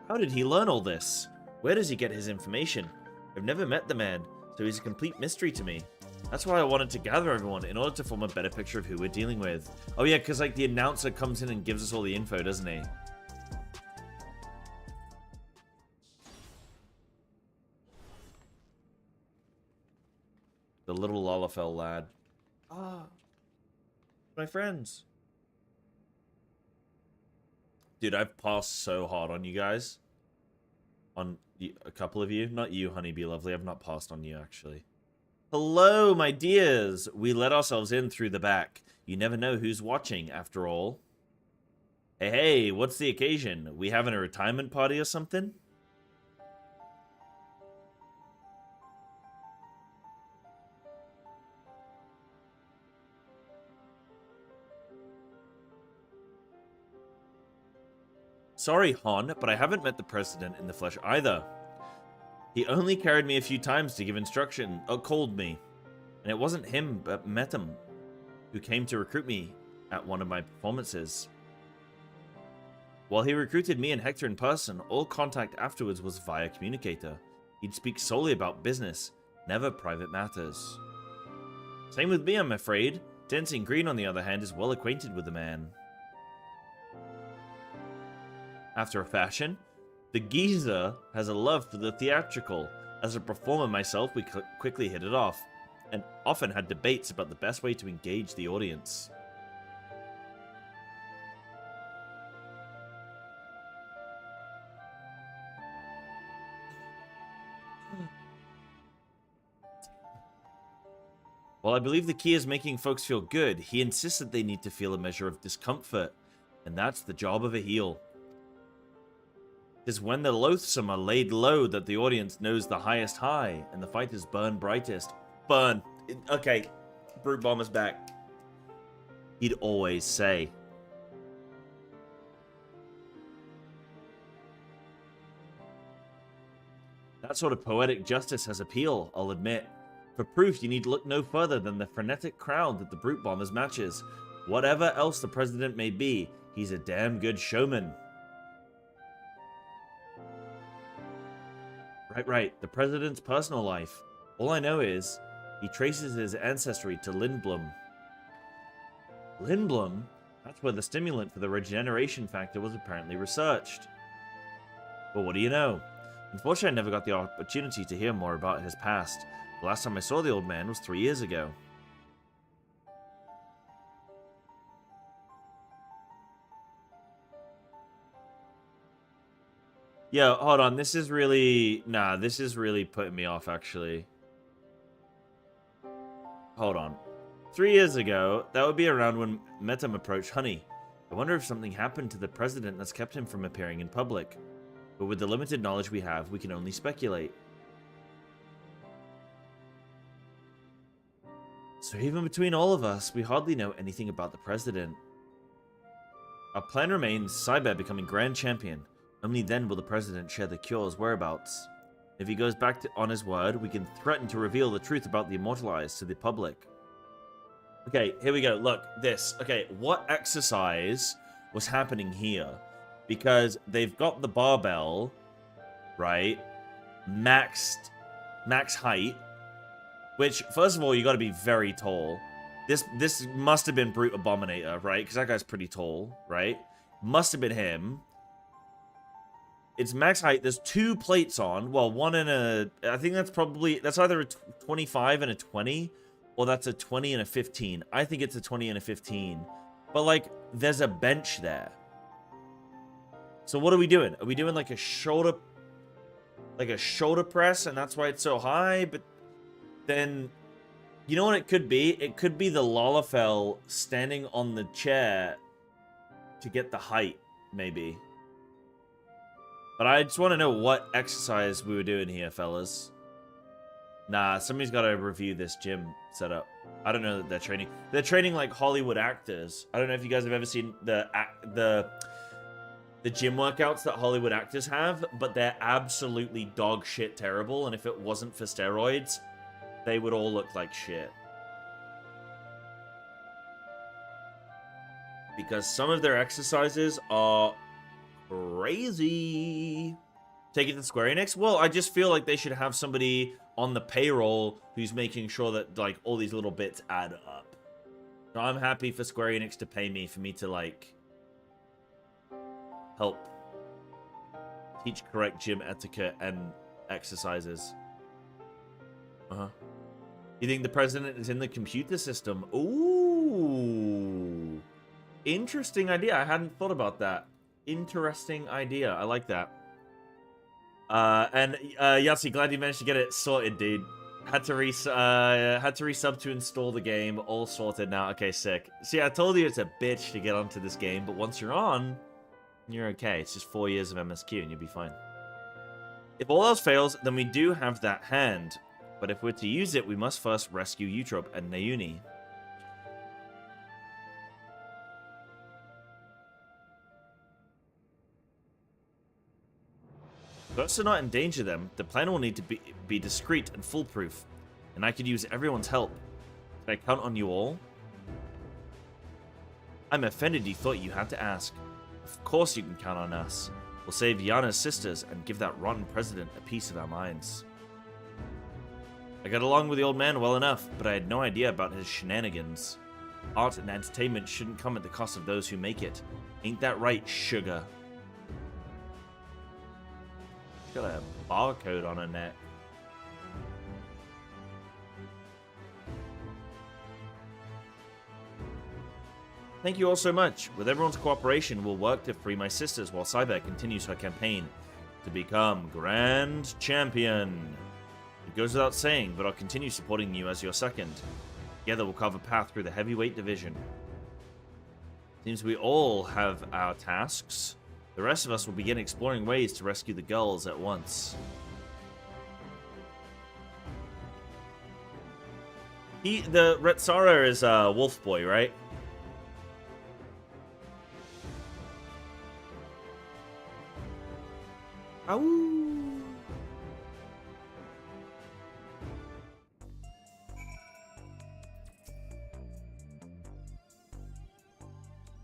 How did he learn all this? Where does he get his information? I've never met the man, so he's a complete mystery to me. That's why I wanted to gather everyone, in order to form a better picture of who we're dealing with. Oh yeah, because like the announcer comes in and gives us all the info, doesn't he? The little Lalafell lad. Ah. My friends. Dude, I've passed so hard on you guys. On a couple of you. Not you, Honeybee Lovely. I've not passed on you, actually. Hello, my dears. We let ourselves in through the back. You never know who's watching, after all. Hey, what's the occasion? We having a retirement party or something? Sorry, Han, but I haven't met the president in the flesh either. He only carried me a few times to give instruction, or called me. And it wasn't him, but Metam, who came to recruit me at one of my performances. While he recruited me and Hector in person, all contact afterwards was via communicator. He'd speak solely about business, never private matters. Same with me, I'm afraid. Dancing Green, on the other hand, is well acquainted with the man. After a fashion, the geezer has a love for the theatrical. As a performer myself, we quickly hit it off, and often had debates about the best way to engage the audience. While I believe the key is making folks feel good, he insists that they need to feel a measure of discomfort, and that's the job of a heel. It is when the loathsome are laid low that the audience knows the highest high, and the fighters burn brightest. Burn. Okay, Brute Bomber's back. He'd always say. That sort of poetic justice has appeal, I'll admit. For proof, you need look no further than the frenetic crowd that the Brute Bombers matches. Whatever else the president may be, he's a damn good showman. Right. The president's personal life. All I know is, he traces his ancestry to Lindblom. Lindblom? That's where the stimulant for the regeneration factor was apparently researched. But what do you know? Unfortunately, I never got the opportunity to hear more about his past. The last time I saw the old man was 3 years ago. Yo, hold on. This is really... Nah, this is really putting me off, actually. Hold on. 3 years ago, that would be around when Metam approached Honey. I wonder if something happened to the president that's kept him from appearing in public. But with the limited knowledge we have, we can only speculate. So even between all of us, we hardly know anything about the president. Our plan remains Cyber becoming Grand Champion. Only then will the president share the cure's whereabouts. If he goes back on his word, we can threaten to reveal the truth about the Immortalized to the public. Okay, here we go. Look, this. Okay, what exercise was happening here? Because they've got the barbell, right? Max height. Which, first of all, you got to be very tall. This must have been Brute Abominator, right? Because that guy's pretty tall, right? Must have been him. It's max height. There's 2 plates on. Well, one and a... I think that's probably... That's either a 25 and a 20, or that's a 20 and a 15. I think it's a 20 and a 15. But, like, there's a bench there. So what are we doing? Are we doing, like, a shoulder... Like, a shoulder press, and that's why it's so high? But then... You know what it could be? It could be the Lalafell standing on the chair to get the height, maybe. But I just want to know what exercise we were doing here, fellas. Nah, somebody's got to review this gym setup. I don't know that they're training. They're training like Hollywood actors. I don't know if you guys have ever seen the gym workouts that Hollywood actors have, but they're absolutely dog shit terrible. And if it wasn't for steroids, they would all look like shit. Because some of their exercises are crazy. Take it to Square Enix? Well, I just feel like they should have somebody on the payroll who's making sure that, like, all these little bits add up. So I'm happy for Square Enix to pay me for me to, like, help teach correct gym etiquette and exercises. Uh-huh. You think the president is in the computer system? Ooh. Interesting idea. I hadn't thought about that. Interesting idea. I like that. And Yahtzee, glad you managed to get it sorted, dude. Had to resub to install the game. All sorted now. Okay, sick. See, I told you it's a bitch to get onto this game, but once you're on, you're okay. It's just 4 years of MSQ and you'll be fine. If all else fails, then we do have that hand. But if we're to use it, we must first rescue Eutrop and Nauni. First to not endanger them, the plan will need to be discreet and foolproof. And I could use everyone's help. Can I count on you all? I'm offended you thought you had to ask. Of course you can count on us. We'll save Yana's sisters and give that rotten president a piece of our minds. I got along with the old man well enough, but I had no idea about his shenanigans. Art and entertainment shouldn't come at the cost of those who make it. Ain't that right, sugar? She's got a barcode on her neck. Thank you all so much. With everyone's cooperation, we'll work to free my sisters while Cyber continues her campaign to become Grand Champion. It goes without saying, but I'll continue supporting you as your second. Together we'll carve a path through the heavyweight division. Seems we all have our tasks. The rest of us will begin exploring ways to rescue the girls at once. The Retsara is Wolf Boy, right? Ow.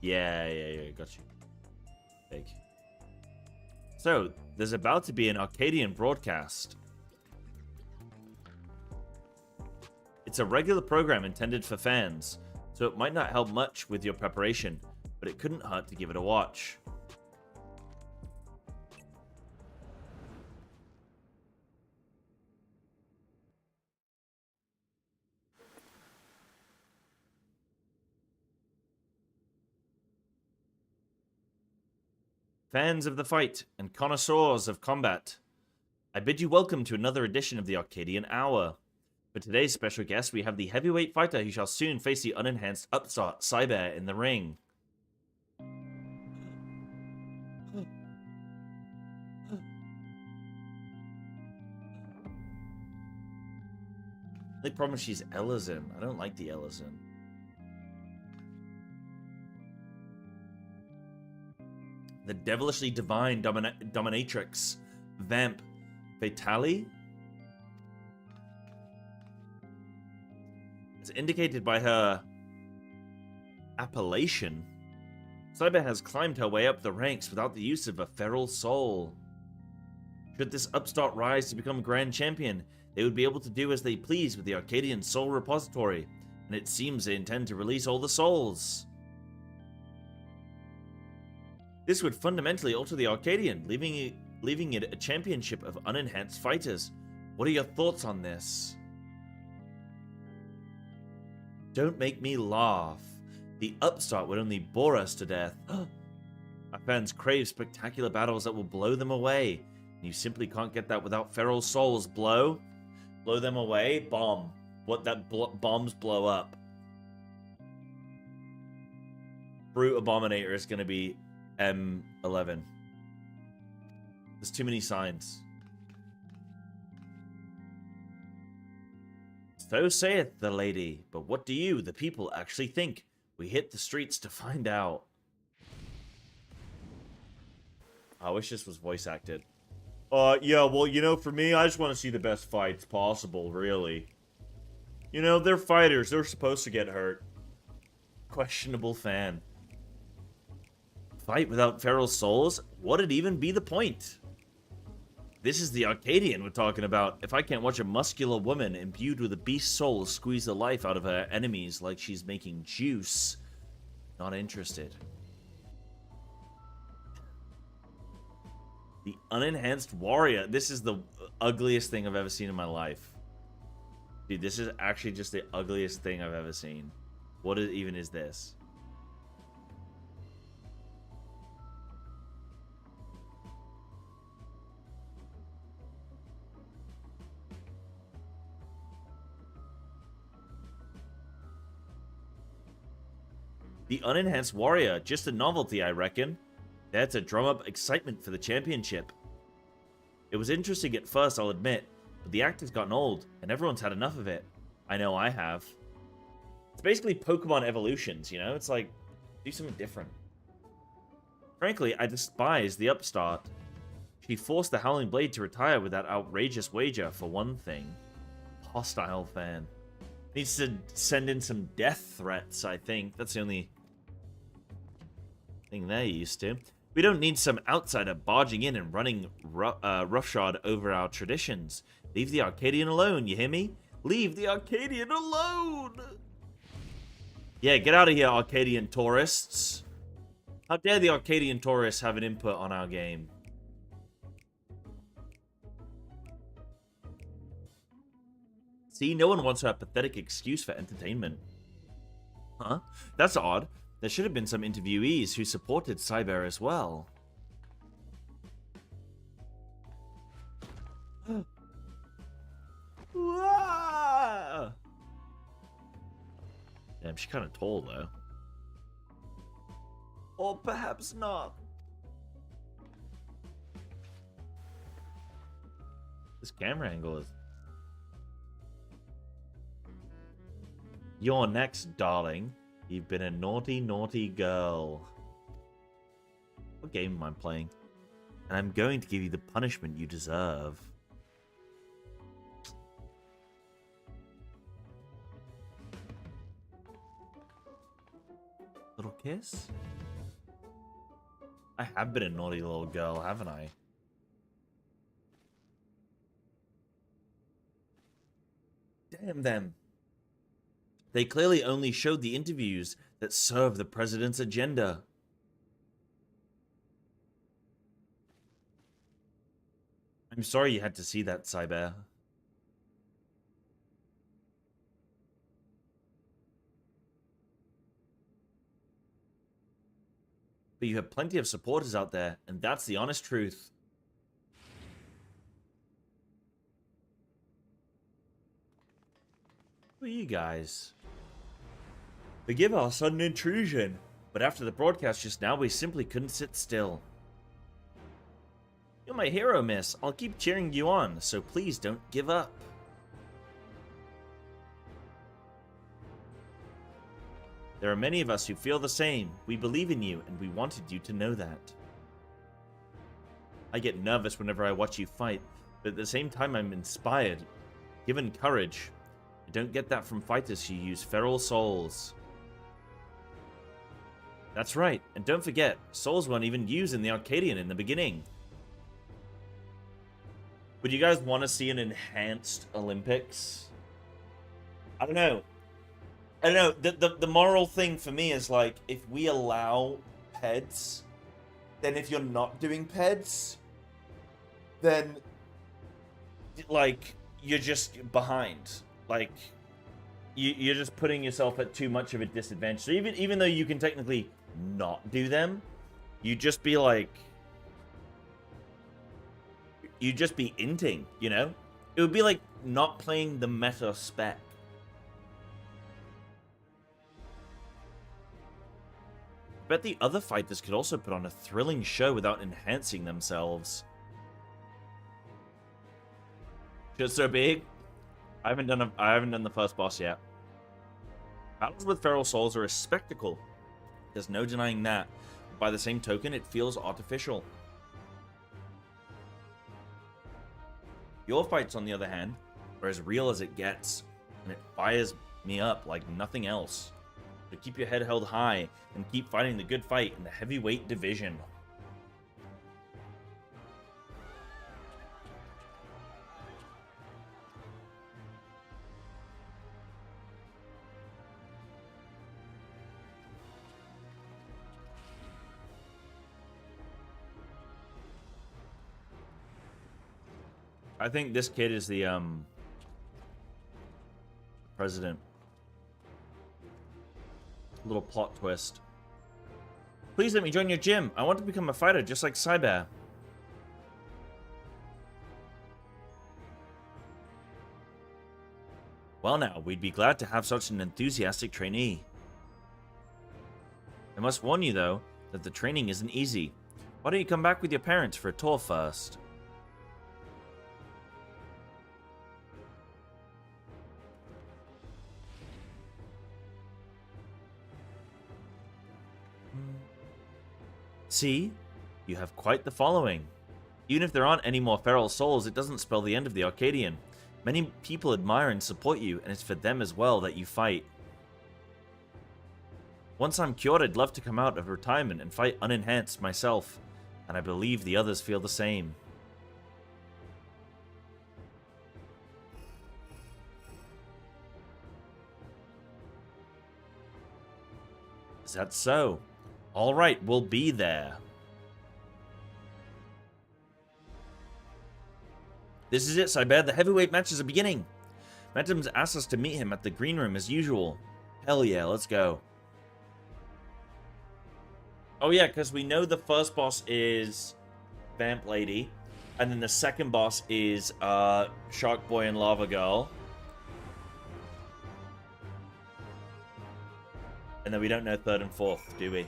Yeah, got you. Big. So, there's about to be an Arcadian broadcast. It's a regular program intended for fans, so it might not help much with your preparation, but it couldn't hurt to give it a watch. Fans of the fight and connoisseurs of combat, I bid you welcome to another edition of the Arcadian Hour. For today's special guest, we have the heavyweight fighter who shall soon face the unenhanced upstart Cyber in the ring. The problem is she's Elizin. I don't like the Elizin. The devilishly divine dominatrix, Vamp Fatali, as indicated by her appellation, Cyber has climbed her way up the ranks without the use of a feral soul. Should this upstart rise to become Grand Champion, they would be able to do as they please with the Arcadian Soul Repository, and it seems they intend to release all the souls. This would fundamentally alter the Arcadian, leaving it a championship of unenhanced fighters. What are your thoughts on this? Don't make me laugh. The upstart would only bore us to death. Our fans crave spectacular battles that will blow them away. You simply can't get that without feral souls. Blow them away. Bomb. What that bombs blow up. Brute Abominator is going to be M11. There's too many signs. So saith the lady, but what do you, the people, actually think? We hit the streets to find out. I wish this was voice acted. Yeah, well, you know, for me, I just want to see the best fights possible, really. You know, they're fighters. They're supposed to get hurt. Questionable fan. Fight without feral souls? What'd even be the point? This is the Arcadian we're talking about. If I can't watch a muscular woman imbued with a beast soul squeeze the life out of her enemies like she's making juice, not interested. The unenhanced warrior. This is the ugliest thing I've ever seen in my life. Dude, this is actually just the ugliest thing I've ever seen. What even is this? The unenhanced warrior, just a novelty, I reckon. There to drum up excitement for the championship. It was interesting at first, I'll admit, but the act has gotten old, and everyone's had enough of it. I know I have. It's basically Pokemon evolutions, you know? It's like, do something different. Frankly, I despise the upstart. She forced the Howling Blade to retire with that outrageous wager, for one thing. Hostile fan. Needs to send in some death threats, I think. That's the only thing they're used to. We don't need some outsider barging in and running roughshod over our traditions. Leave the Arcadian alone, you hear me? Leave the Arcadian alone! Yeah, get out of here, Arcadian tourists. How dare the Arcadian tourists have an input on our game? See, no one wants a pathetic excuse for entertainment. Huh? That's odd. There should have been some interviewees who supported Cyber as well. Damn, she's kind of tall, though. Or perhaps not. This camera angle is... You're next, darling. You've been a naughty, naughty girl. What game am I playing? And I'm going to give you the punishment you deserve. Little kiss? I have been a naughty little girl, haven't I? Damn them. They clearly only showed the interviews that serve the president's agenda. I'm sorry you had to see that, Cyber. But you have plenty of supporters out there, and that's the honest truth. Who are you guys? Forgive our sudden intrusion, but after the broadcast just now, we simply couldn't sit still. You're my hero, miss. I'll keep cheering you on, so please don't give up. There are many of us who feel the same. We believe in you, and we wanted you to know that. I get nervous whenever I watch you fight, but at the same time I'm inspired, given courage. I don't get that from fighters who use feral souls. That's right, and don't forget, souls weren't even used in the Arcadian in the beginning. Would you guys want to see an enhanced Olympics? I don't know. The moral thing for me is like, if we allow PEDs, then if you're not doing PEDs, then like you're just behind. Like you're just putting yourself at too much of a disadvantage. So even though you can technically not do them, you just be like, you just be inting, you know? It would be like not playing the meta spec. Bet the other fighters could also put on a thrilling show without enhancing themselves. Just so big. I haven't done the first boss yet. Battles with feral souls are a spectacle. There's no denying that. By the same token, it feels artificial. Your fights, on the other hand, are as real as it gets, and it fires me up like nothing else. So keep your head held high and keep fighting the good fight in the heavyweight division. I think this kid is the president. A little plot twist. Please let me join your gym. I want to become a fighter just like Cyber. Well now, we'd be glad to have such an enthusiastic trainee. I must warn you though, that the training isn't easy. Why don't you come back with your parents for a tour first? See? You have quite the following. Even if there aren't any more feral souls, it doesn't spell the end of the Arcadian. Many people admire and support you, and it's for them as well that you fight. Once I'm cured, I'd love to come out of retirement and fight unenhanced myself, and I believe the others feel the same. Is that so? Alright, we'll be there. This is it, Cyber. The heavyweight matches are beginning. Metam's asked us to meet him at the green room as usual. Hell yeah, let's go. Oh yeah, because we know the first boss is Vamp Lady, and then the second boss is Shark Boy and Lava Girl. And then we don't know third and fourth, do we?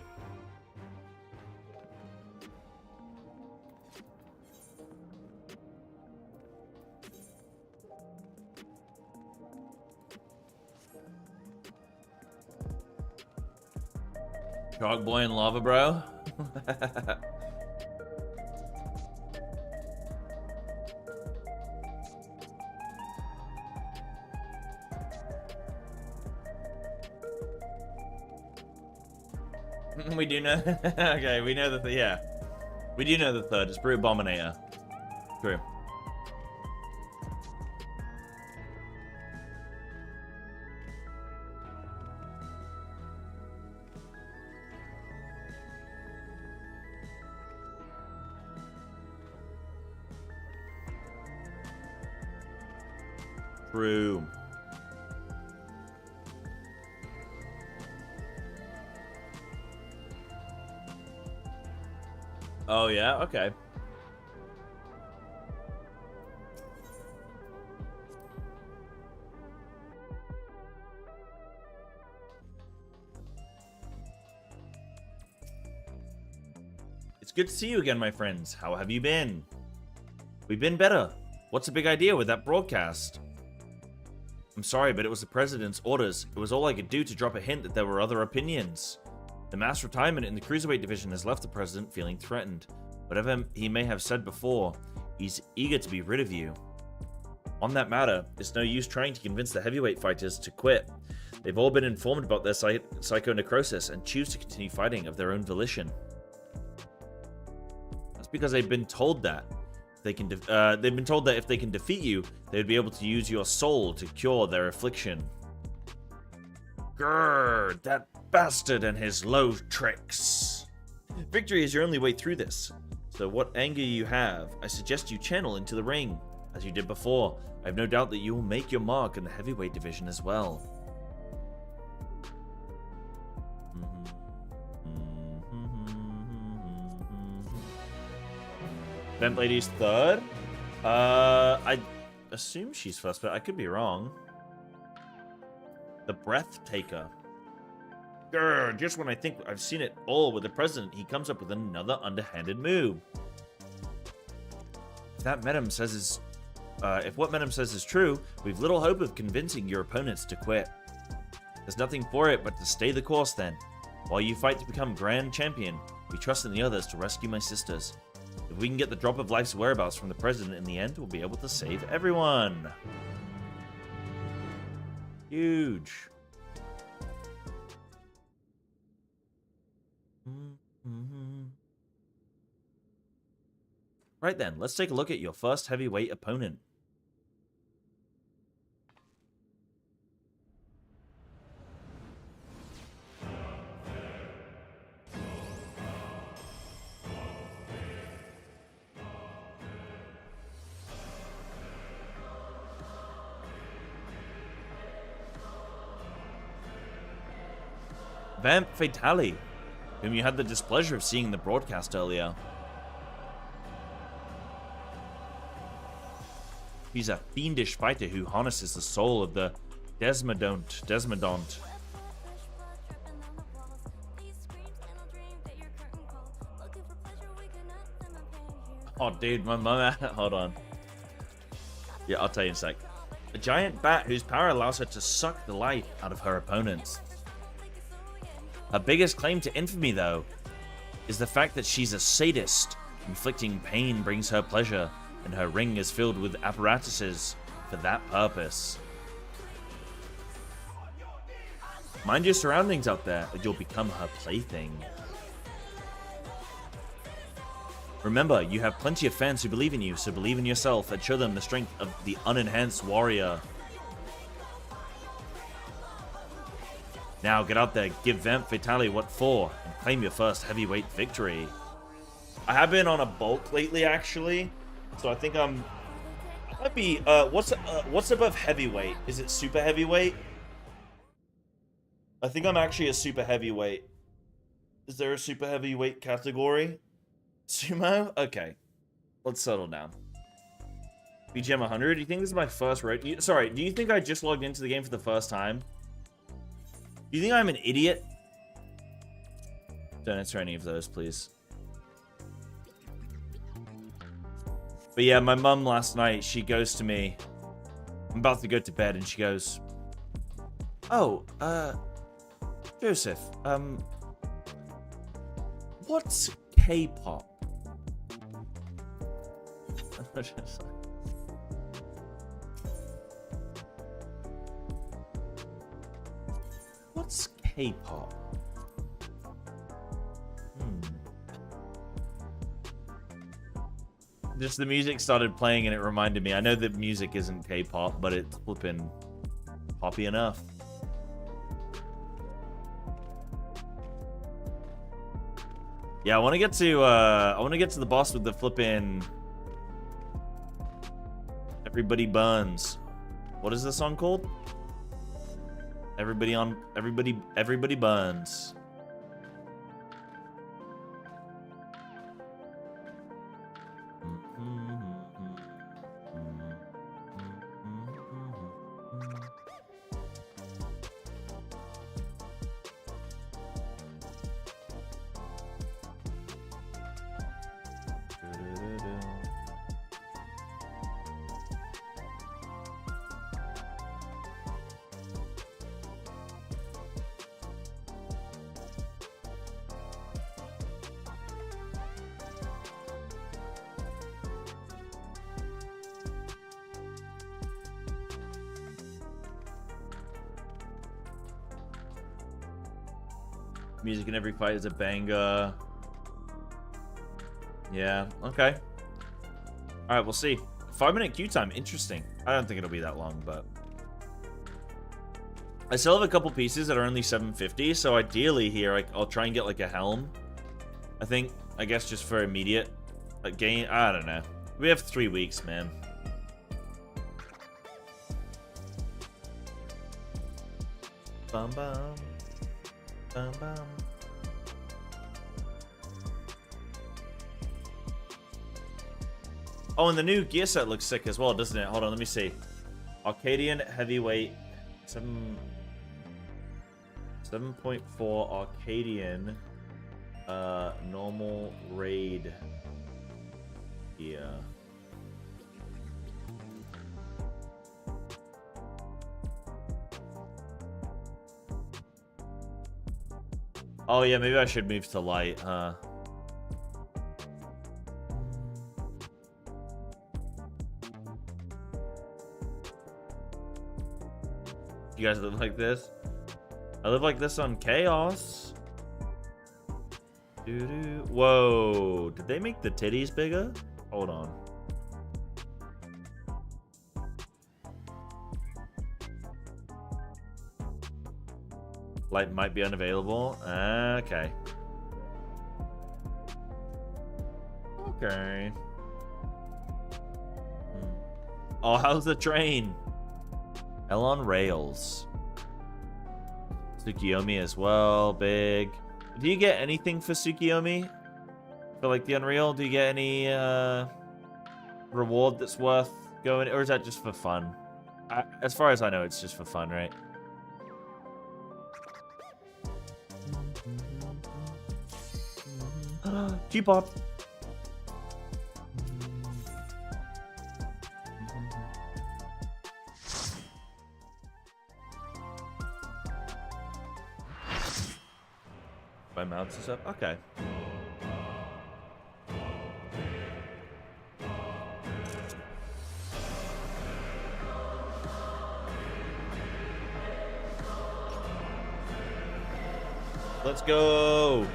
Shark Boy and Lava Bro. We do know. Okay, we know that. Yeah, we do know the third. It's Brew Abominator. True. True. Oh, yeah? Okay. It's good to see you again, my friends. How have you been? We've been better. What's the big idea with that broadcast? I'm sorry, but it was the president's orders. It was all I could do to drop a hint that there were other opinions. The mass retirement in the Cruiserweight division has left the president feeling threatened. Whatever he may have said before, he's eager to be rid of you. On that matter, it's no use trying to convince the heavyweight fighters to quit. They've all been informed about their psychonecrosis and choose to continue fighting of their own volition. That's because they've been told that. They've been told that if they can defeat you, they would be able to use your soul to cure their affliction. Grrr, that bastard and his low tricks. Victory is your only way through this. So what anger you have, I suggest you channel into the ring. As you did before, I have no doubt that you will make your mark in the heavyweight division as well. Vamp Lady's third? I assume she's first, but I could be wrong. The Breath Taker. Grr, just when I think I've seen it all with the president, he comes up with another underhanded move. If what Metam says is true, we've little hope of convincing your opponents to quit. There's nothing for it but to stay the course then. While you fight to become Grand Champion, we trust in the others to rescue my sisters. If we can get the drop of life's whereabouts from the president in the end, we'll be able to save everyone. Huge. Right then, let's take a look at your first heavyweight opponent. Vamp Fatale, whom you had the displeasure of seeing in the broadcast earlier. He's a fiendish fighter who harnesses the soul of the Desmodont. Oh, dude, my mom... Hold on. Yeah, I'll tell you in a sec. A giant bat whose power allows her to suck the life out of her opponents. Her biggest claim to infamy, though, is the fact that she's a sadist. Inflicting pain brings her pleasure, and her ring is filled with apparatuses for that purpose. Mind your surroundings out there, or you'll become her plaything. Remember, you have plenty of fans who believe in you, so believe in yourself and show them the strength of the unenhanced warrior. Now get out there, give Vamp Fatale what for, and claim your first heavyweight victory. I have been on a bulk lately, actually, so I think I might be. What's above heavyweight? Is it super heavyweight? I think I'm actually a super heavyweight. Is there a super heavyweight category? Sumo? Okay. Let's settle down. BGM 100? Do you think this is my first road? Sorry, do you think I just logged into the game for the first time? Do you think I'm an idiot? Don't answer any of those, please. But yeah, my mum last night, she goes to me. I'm about to go to bed, and she goes, "Oh, Joseph, what's K-pop?" What's K-pop? Just the music started playing and it reminded me. I know that music isn't K-pop, but it's flipping poppy enough. Yeah, I want to get to the boss with the flipping Everybody Burns. What is this song called? Everybody Burns. Music in every fight is a banger. Yeah, okay. Alright, we'll see. 5-minute queue time, interesting. I don't think it'll be that long, but... I still have a couple pieces that are only 750, so ideally here, I'll try and get like a helm. I guess just for immediate gain. I don't know. We have 3 weeks, man. Bum bum. Bum bum. Oh, and the new gear set looks sick as well, doesn't it? Hold on, let me see. Arcadian heavyweight 7.4 Arcadian normal raid gear. Oh yeah, maybe I should move to light, huh? You guys live like this? I live like this on Chaos. Doo-doo. Whoa, did they make the titties bigger? Hold on. Light might be unavailable. Okay. Okay. Oh, how's the train? Hell on rails. Tsukiyomi as well, big. Do you get anything for Tsukiyomi? For like the Unreal? Do you get any reward that's worth going, or is that just for fun? As far as I know, it's just for fun, right? G-pop. My mouse is up. Okay. Let's go.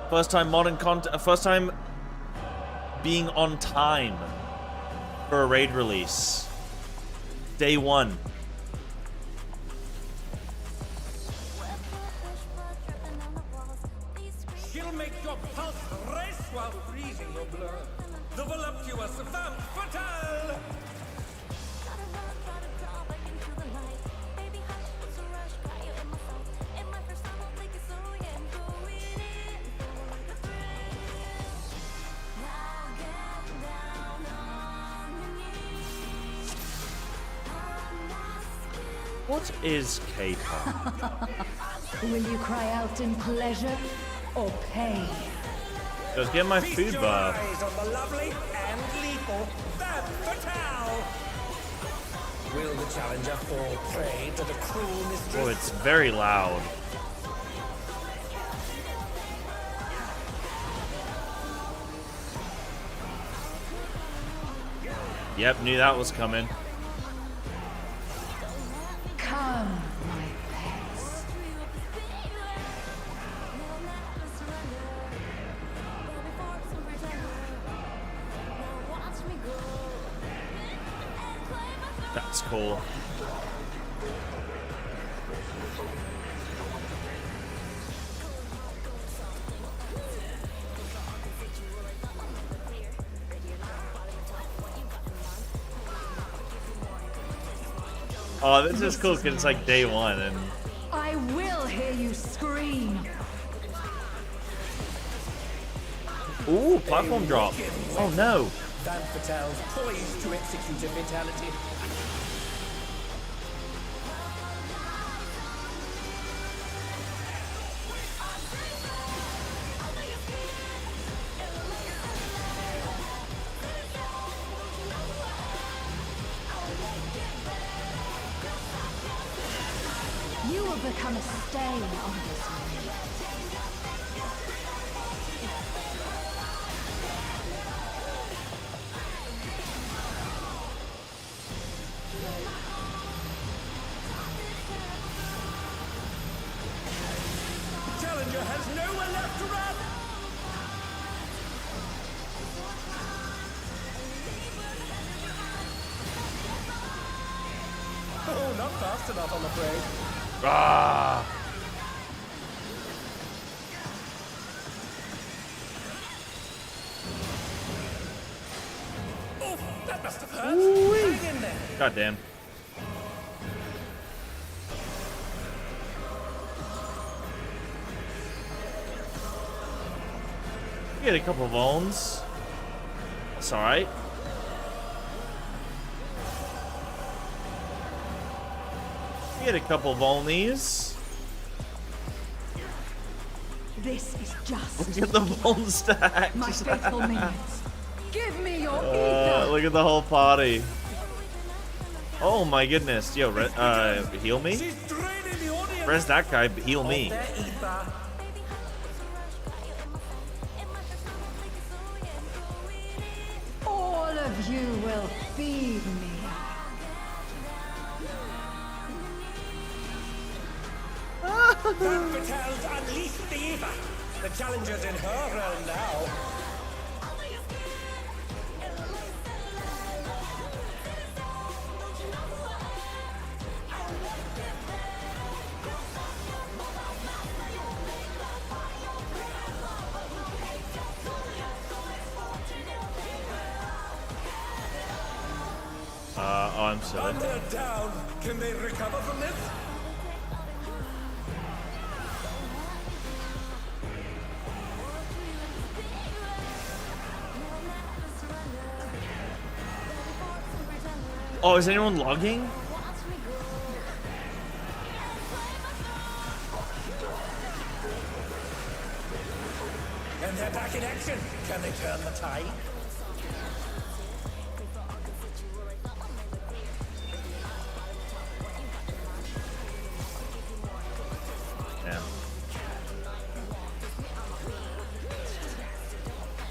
First time modern content. First time being on time for a raid release. Day one. She'll make your pulse race while freezing your blood. The voluptuous femme fatale. What is K-pop? Will you cry out in pleasure or pain? Just get my Feast food your buff. eyes on the lovely and lethal femme fatale. Will the challenger fall prey to the cruel mistress? Oh, it's very loud. Yep, knew that was coming. Come, my pets. That's cool. Oh, this is cool because it's like day one and I will hear you scream. ooh, platform drop. Oh no. Femme fatale's poised to execute a fatality. You will become a stain on this world. Challenger has nowhere left to run. Oh, not fast enough, I'm afraid. Ah. Oh, that must have hurt. Hang in there. God damn. Get a couple of owns. It's alright. Get a couple of onlys. This is just Look at the bone stack. my faithful minions. Give me your ether. Look at the whole party. Oh my goodness. Yo, heal me? She's draining the audience. Res that guy, but heal me. Their ether. All of you will feed me. Femme fatale's unleashed the ether. The challenger's in her realm now. Oh, I'm silly. Under down. Can they recover from this? Oh, is anyone logging? And they're back in action. Can they turn the tide? Damn.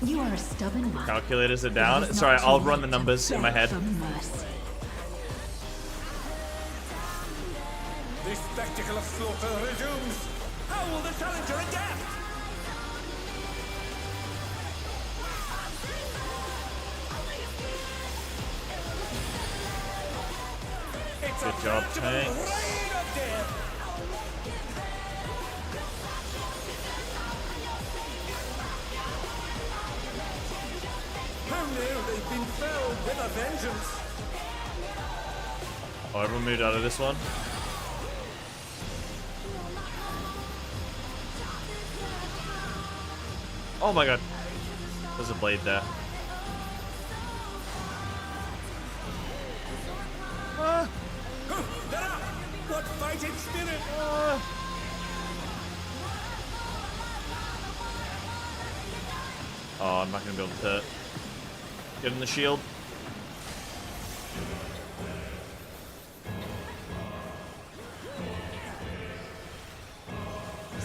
You are a stubborn one. Calculators are But down. it is Sorry, not I'll too run the late to numbers in my beg head. for mercy. The spectacle of slaughter resumes. How will the challenger adapt? It's Good a job, veritable Tanks. reign of death. Oh no, they've been felled with a vengeance. Oh, everyone moved out of this one. Oh my god. There's a blade there. Ah, They're up! What fighting spirit! ah. Oh, I'm not gonna be able to get in the shield.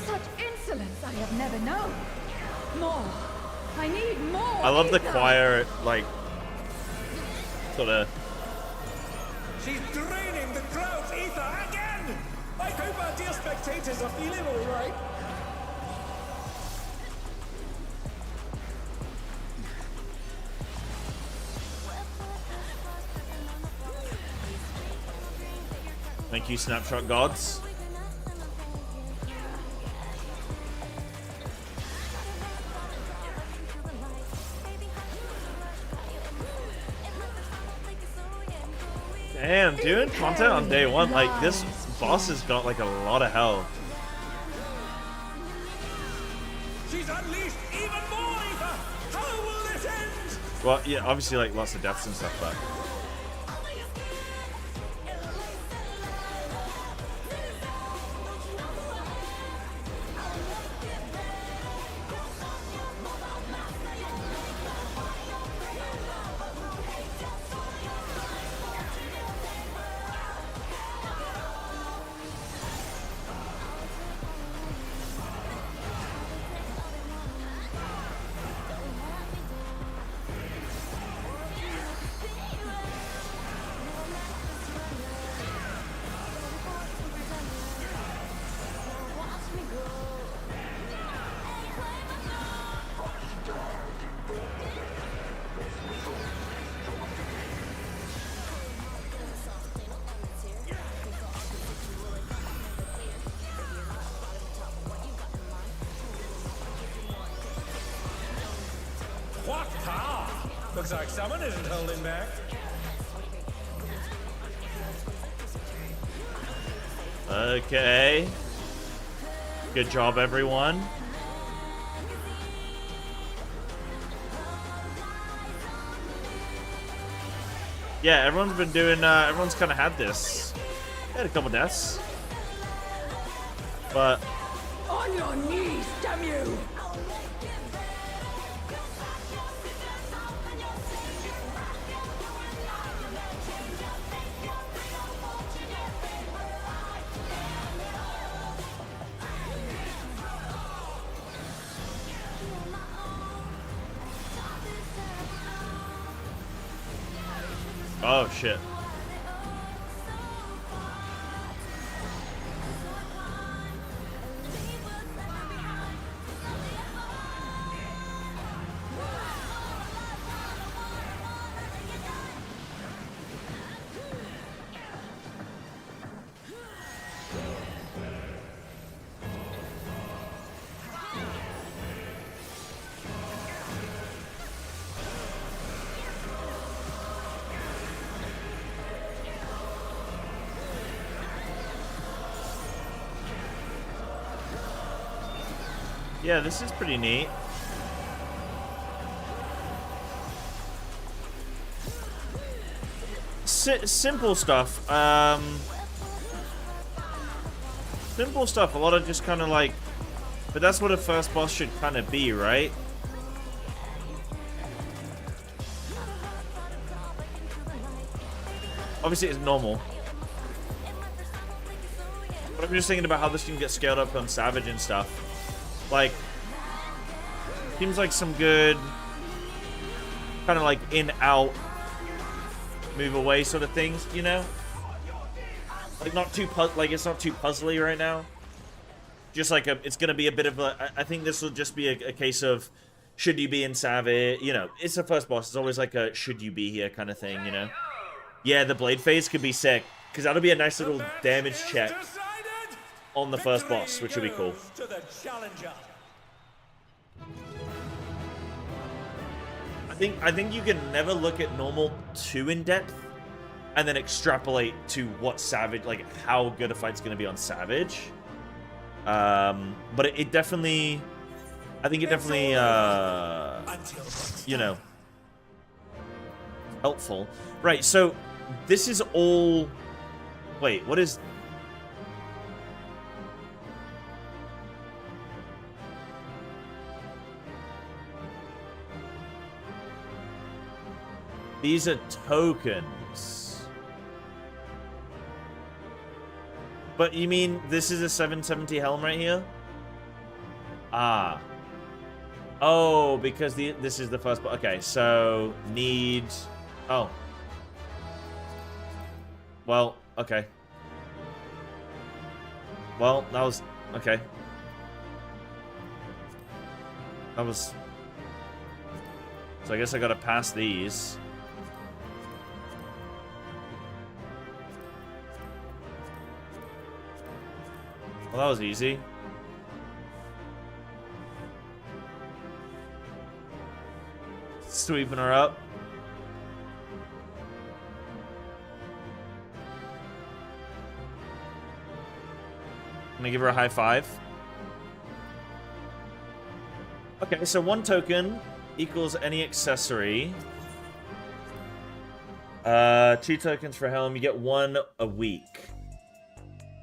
Such insolence I have never known. More. I need more. I love the ether. choir, like, sort of. She's draining the crowd's ether again! I hope our dear spectators are feeling alright. Thank you, Snapshot Gods. Damn, doing content on day one, like, this boss has got, like, a lot of health. She's unleashed even more ether! How will this end? Well, yeah, obviously, like, lots of deaths and stuff, but... What power! Looks like someone isn't holding back. Okay. Good job, everyone. Yeah, everyone's been doing, everyone's kind of had this. Had a couple deaths. But, On your knees, damn you! oh shit. Yeah, this is pretty neat. simple stuff. Simple stuff. A lot of just kind of like, but that's what a first boss should kind of be, right? Obviously, it's normal. But I'm just thinking about how this can get scaled up on Savage and stuff. Like, seems like some good kind of like in, out, move away sort of things, you know? Like not too like it's not too puzzly right now. Just like it's gonna be a bit of a. I think this will just be a case of should you be in Savage? You know, it's the first boss. It's always like a should you be here kind of thing, you know? Yeah, the blade phase could be sick because that'll be a nice little damage check on the first boss, which would be cool. I think you can never look at normal too in depth and then extrapolate to what Savage, like how good a fight's going to be on Savage. But it definitely, I think it definitely, you know, helpful. Right, so this is all, wait, what is, these are tokens. But you mean this is a 770 helm right here? Ah. Oh, because this is the first... Okay, so need... Oh. Well, okay. Well, that was... Okay. That was... So I guess I gotta pass these. Well, that was easy. Sweeping her up. I'm gonna give her a high five. Okay, so 1 token equals any accessory. 2 tokens for helm. You get 1 a week.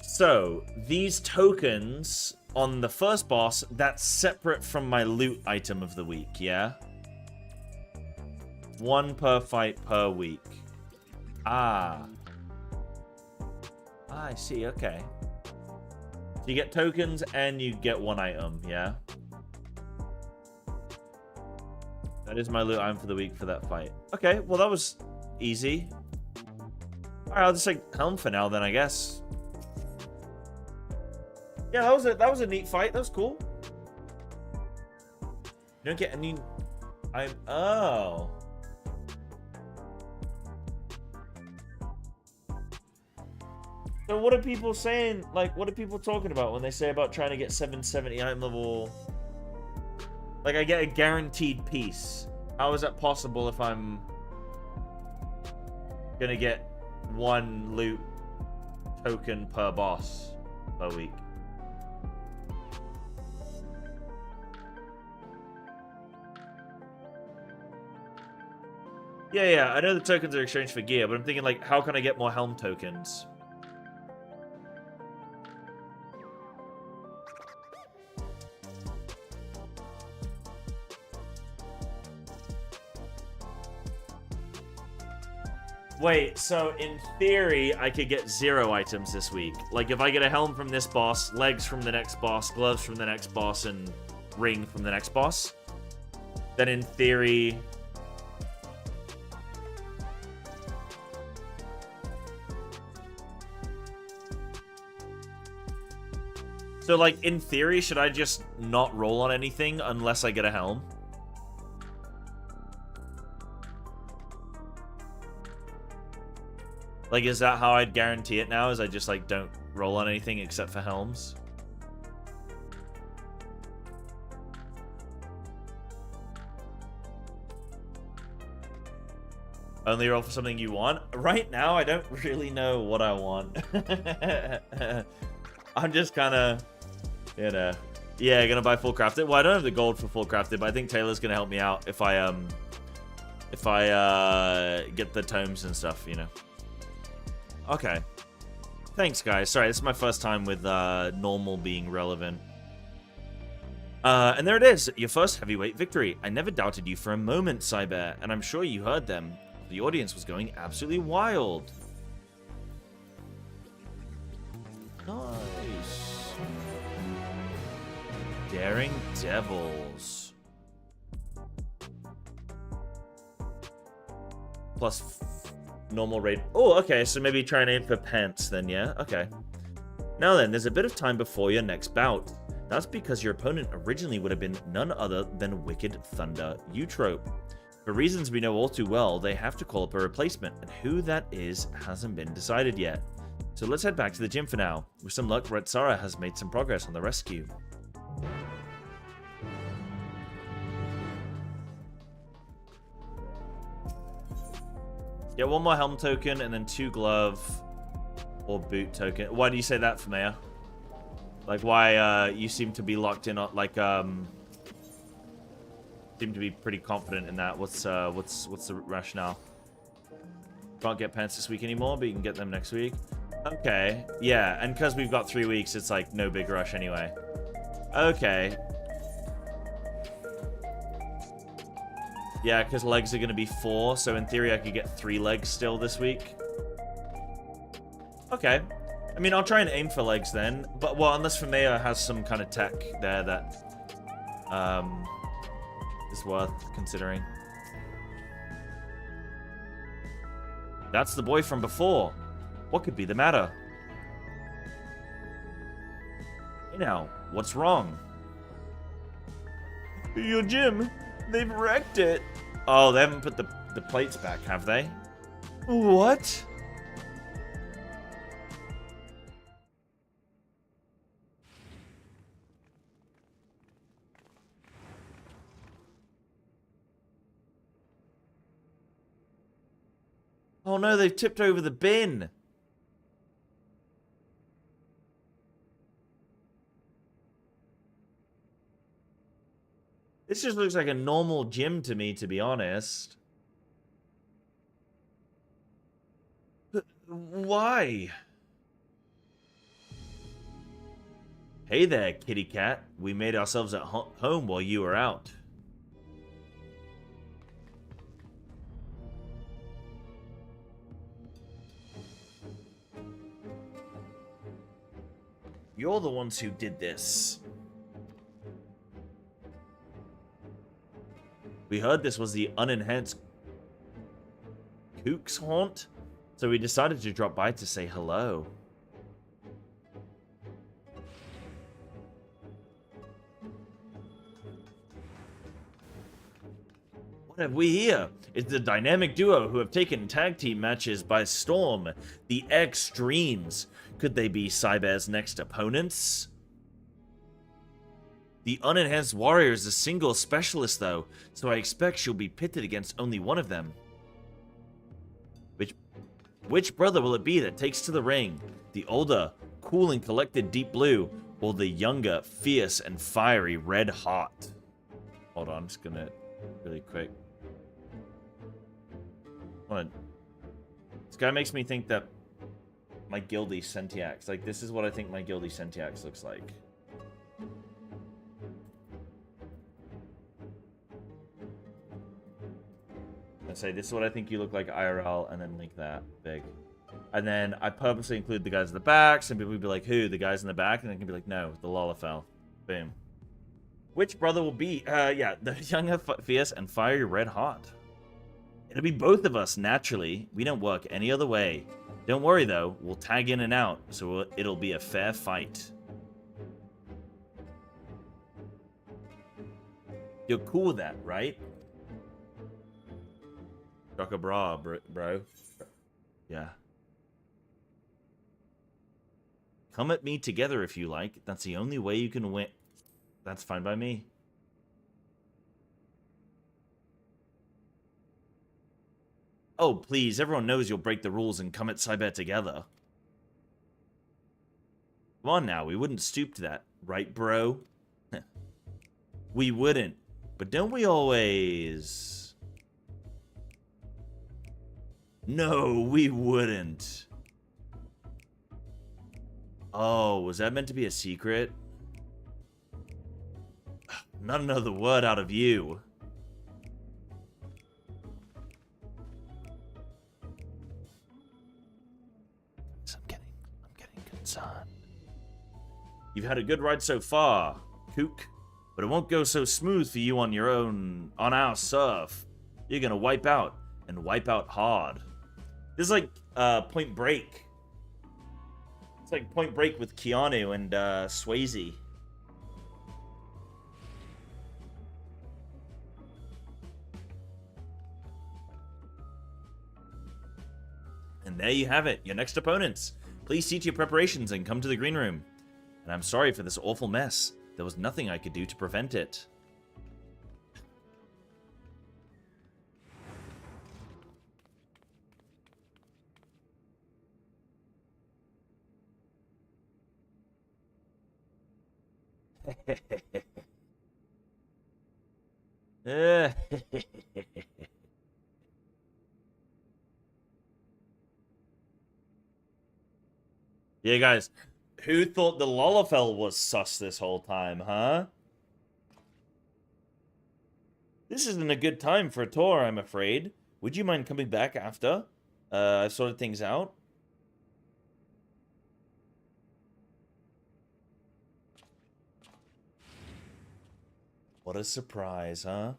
So, these tokens on the first boss, that's separate from my loot item of the week, yeah? 1 per fight per week. Ah. I see, okay. So you get tokens and you get 1 item, yeah? That is my loot item for the week for that fight. Okay, well that was easy. Alright, I'll just take helm for now then, I guess. Yeah, that was a neat fight. That was cool. You don't get any... Oh. So what are people saying? Like, what are people talking about when they say about trying to get 770 item level? Like, I get a guaranteed piece. How is that possible if I'm gonna get 1 loot token per boss per week? Yeah, I know the tokens are exchanged for gear, but I'm thinking, like, how can I get more helm tokens? Wait, so in theory, I could get 0 items this week. Like, if I get a helm from this boss, legs from the next boss, gloves from the next boss, and ring from the next boss, then in theory... So, like, in theory, should I just not roll on anything unless I get a helm? Like, is that how I'd guarantee it now? Is I just, like, don't roll on anything except for helms? Only roll for something you want? Right now, I don't really know what I want. I'm just kind of, you know, yeah, gonna buy full crafted. Well, I don't have the gold for full crafted, but I think Taylor's gonna help me out if I get the tomes and stuff, you know. Okay. Thanks, guys. Sorry, this is my first time with normal being relevant. And there it is, your first heavyweight victory. I never doubted you for a moment, Cyber, and I'm sure you heard them. The audience was going absolutely wild. Nice. Daring Devils. Plus normal rate. Oh, okay, so maybe try and aim for pence then, yeah? Okay. Now then, there's a bit of time before your next bout. That's because your opponent originally would have been none other than Wicked Thunder Eutrope. For reasons we know all too well, they have to call up a replacement, and who that is hasn't been decided yet. So let's head back to the gym for now. With some luck, Red Sara has made some progress on the rescue. Get one more helm token and then 2 glove or boot token. Why do you say that, Famea? Like, why, you seem to be locked in on, like, seem to be pretty confident in that. What's the rationale? Can't get pants this week anymore, but you can get them next week. Okay, yeah, and because we've got 3 weeks, it's like no big rush anyway. Okay. Yeah, because legs are going to be 4, so in theory I could get 3 legs still this week. Okay. I mean, I'll try and aim for legs then, but, well, unless Famea has some kind of tech there that is worth considering. That's the boy from before. What could be the matter? Hey now, what's wrong? Your gym, they've wrecked it. Oh, they haven't put the plates back, have they? What? Oh no, they've tipped over the bin. This just looks like a normal gym to me, to be honest. But why? Hey there, kitty cat. We made ourselves at home while you were out. You're the ones who did this. We heard this was the unenhanced Kook's haunt, so we decided to drop by to say hello. What have we here? It's the dynamic duo who have taken tag team matches by storm, the Extremes. Could they be Cyber's next opponents? The unenhanced warrior is a single specialist, though, so I expect she'll be pitted against only one of them. Which brother will it be that takes to the ring? The older, cool and collected Deep Blue, or the younger, fierce and fiery Red Hot? Hold on, I'm just gonna really quick. This guy makes me think that my Guildy Sentiax, like, this is what I think my Guildy Sentiax looks like. I'd say this is what I think you look like IRL, and then link that big. And then I purposely include the guys in the back, so people would be like, who? The guys in the back? And they can be like, no, the Lalafell. Boom. Which brother will be? Yeah, the younger, fierce, and fiery Red Hot. It'll be both of us, naturally. We don't work any other way. Don't worry, though. We'll tag in and out, so it'll be a fair fight. You're cool with that, right? Chaka bra, bro. Yeah. Come at me together if you like. That's the only way you can win. That's fine by me. Oh, please. Everyone knows you'll break the rules and come at Cyber together. Come on now. We wouldn't stoop to that. Right, bro? We wouldn't. But don't we always... No, we wouldn't. Oh, was that meant to be a secret? Not another word out of you. I'm getting concerned. You've had a good ride so far, Kook, but it won't go so smooth for you on your own, on our surf. You're gonna wipe out, and wipe out hard. This is like Point Break. It's like Point Break with Keanu and Swayze. And there you have it, your next opponents. Please see to your preparations and come to the green room. And I'm sorry for this awful mess. There was nothing I could do to prevent it. Yeah, guys. Who thought the Lalafell was sus this whole time, huh? This isn't a good time for a tour, I'm afraid. Would you mind coming back after I've sorted things out? What a surprise, huh?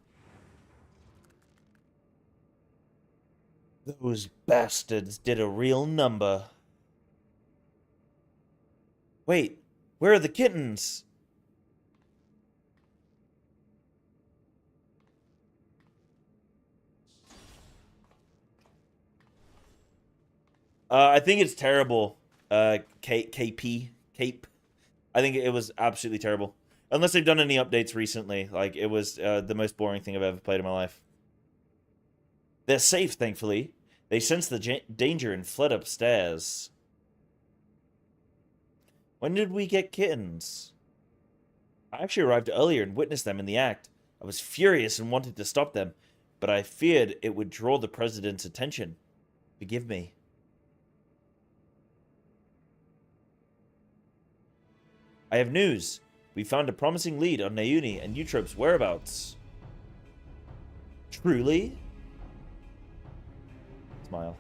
Those bastards did a real number. Wait, where are the kittens? I think it's terrible. KP. Cape. I think it was absolutely terrible. Unless they've done any updates recently. Like, it was the most boring thing I've ever played in my life. They're safe, thankfully. They sensed the danger and fled upstairs. When did we get kittens? I actually arrived earlier and witnessed them in the act. I was furious and wanted to stop them, but I feared it would draw the president's attention. Forgive me. I have news. We found a promising lead on Nayuni and Eutrope's whereabouts. Truly? Smile.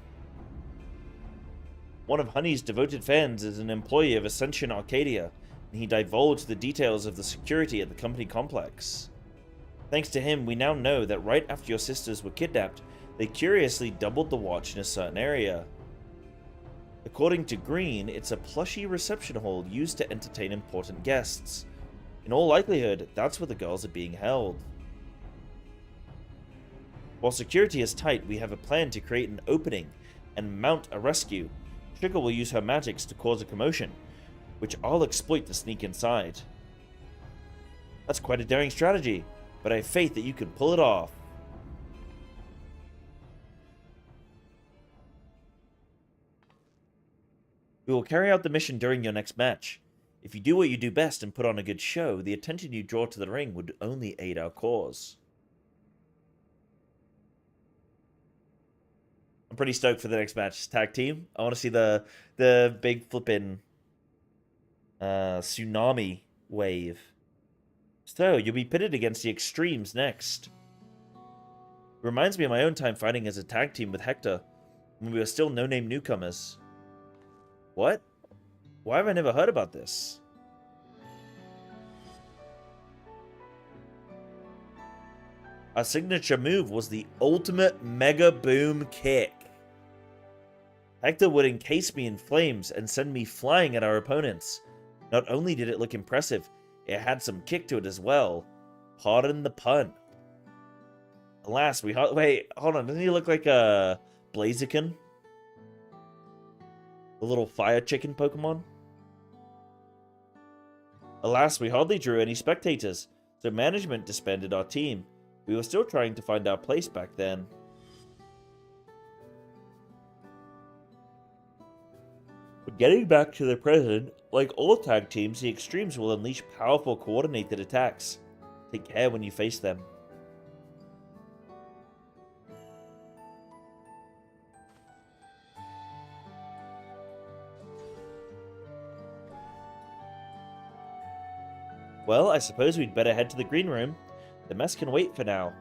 One of Honey's devoted fans is an employee of Ascension Arcadia, and he divulged the details of the security at the company complex. Thanks to him, we now know that right after your sisters were kidnapped, they curiously doubled the watch in a certain area. According to Green, it's a plushy reception hall used to entertain important guests. In all likelihood, that's where the girls are being held. While security is tight, we have a plan to create an opening and mount a rescue. Sugar will use her magics to cause a commotion, which I'll exploit to sneak inside. That's quite a daring strategy, but I have faith that you can pull it off. We will carry out the mission during your next match. If you do what you do best and put on a good show, the attention you draw to the ring would only aid our cause. I'm pretty stoked for the next match. Tag team. I want to see the big flippin' tsunami wave. So, you'll be pitted against the Extremes next. It reminds me of my own time fighting as a tag team with Hector, when we were still no-name newcomers. What? Why have I never heard about this? Our signature move was the ultimate mega boom kick. Hector would encase me in flames and send me flying at our opponents. Not only did it look impressive, it had some kick to it as well. Pardon the pun. Alas, wait, hold on, doesn't he look like a Blaziken? The little fire chicken Pokemon? Alas, we hardly drew any spectators, so management disbanded our team. We were still trying to find our place back then. But getting back to the present, like all tag teams, the Extremes will unleash powerful coordinated attacks. Take care when you face them. Well, I suppose we'd better head to the green room. The mess can wait for now.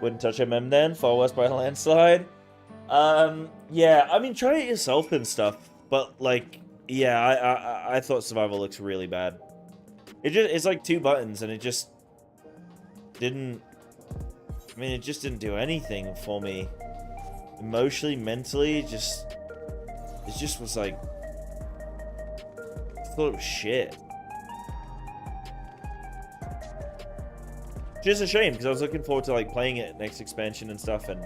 Wouldn't touch MM then, far worse by a landslide. Yeah, I mean, try it yourself and stuff, but like, yeah, I thought survival looks really bad. It's like 2 buttons, and it just didn't. I mean, it just didn't do anything for me. Emotionally, mentally, it just was like, I thought it was shit. Which is a shame, because I was looking forward to like playing it next expansion and stuff, and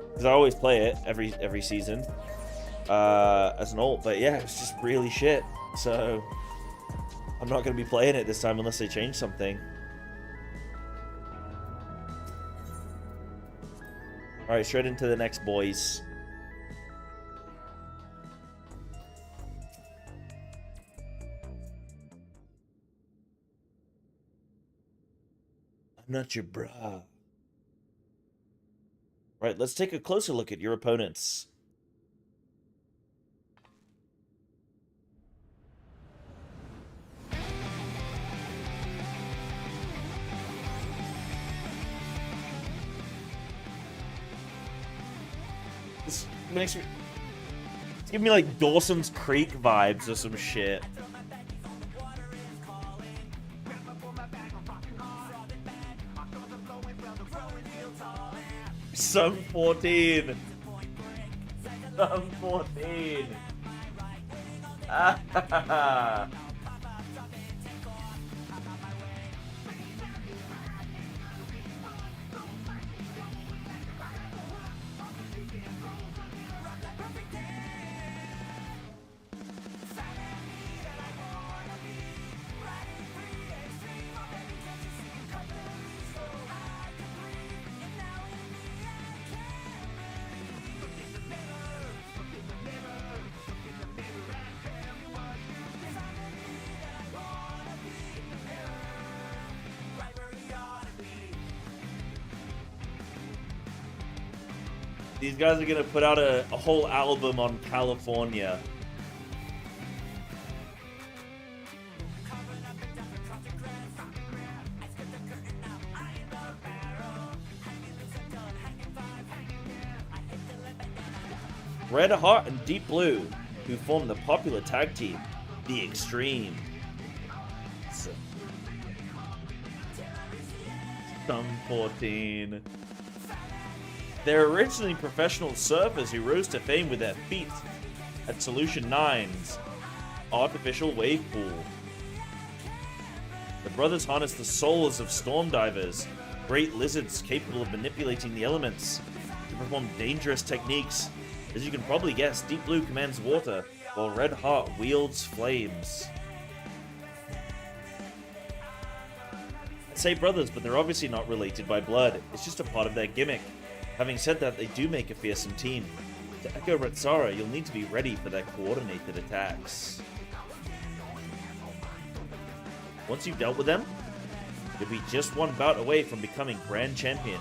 because I always play it every season as an alt, but yeah, it's just really shit. So I'm not going to be playing it this time unless they change something. Alright, straight into the next, boys. I'm not your bra. Right, let's take a closer look at your opponents. This makes me... It's giving me like Dawson's Creek vibes or some shit. Sum 14. Sum 14. Ah. These guys are gonna put out a whole album on California. Red Heart and Deep Blue, who form the popular tag team, The Extreme. Sum 14. They're originally professional surfers who rose to fame with their feat at Solution 9's artificial wave pool. The brothers harness the souls of storm divers, great lizards capable of manipulating the elements, to perform dangerous techniques. As you can probably guess, Deep Blue commands water, while Red Heart wields flames. I say brothers, but they're obviously not related by blood. It's just a part of their gimmick. Having said that, they do make a fearsome team. To echo Retsara, you'll need to be ready for their coordinated attacks. Once you've dealt with them, you'll be just one bout away from becoming Grand Champion.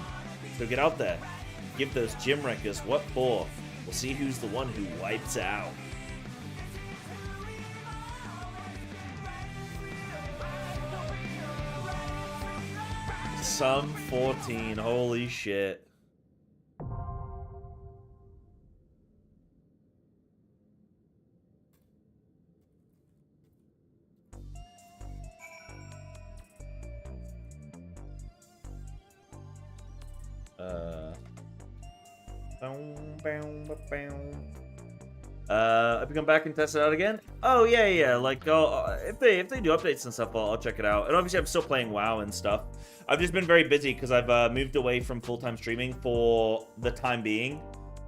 So get out there, and give those gym wreckers what for. We'll see who's the one who wipes out. Sum 14, holy shit. Have you come back and test it out again? Oh yeah. Like, if they do updates and stuff, I'll check it out. And obviously, I'm still playing WoW and stuff. I've just been very busy because I've moved away from full-time streaming for the time being.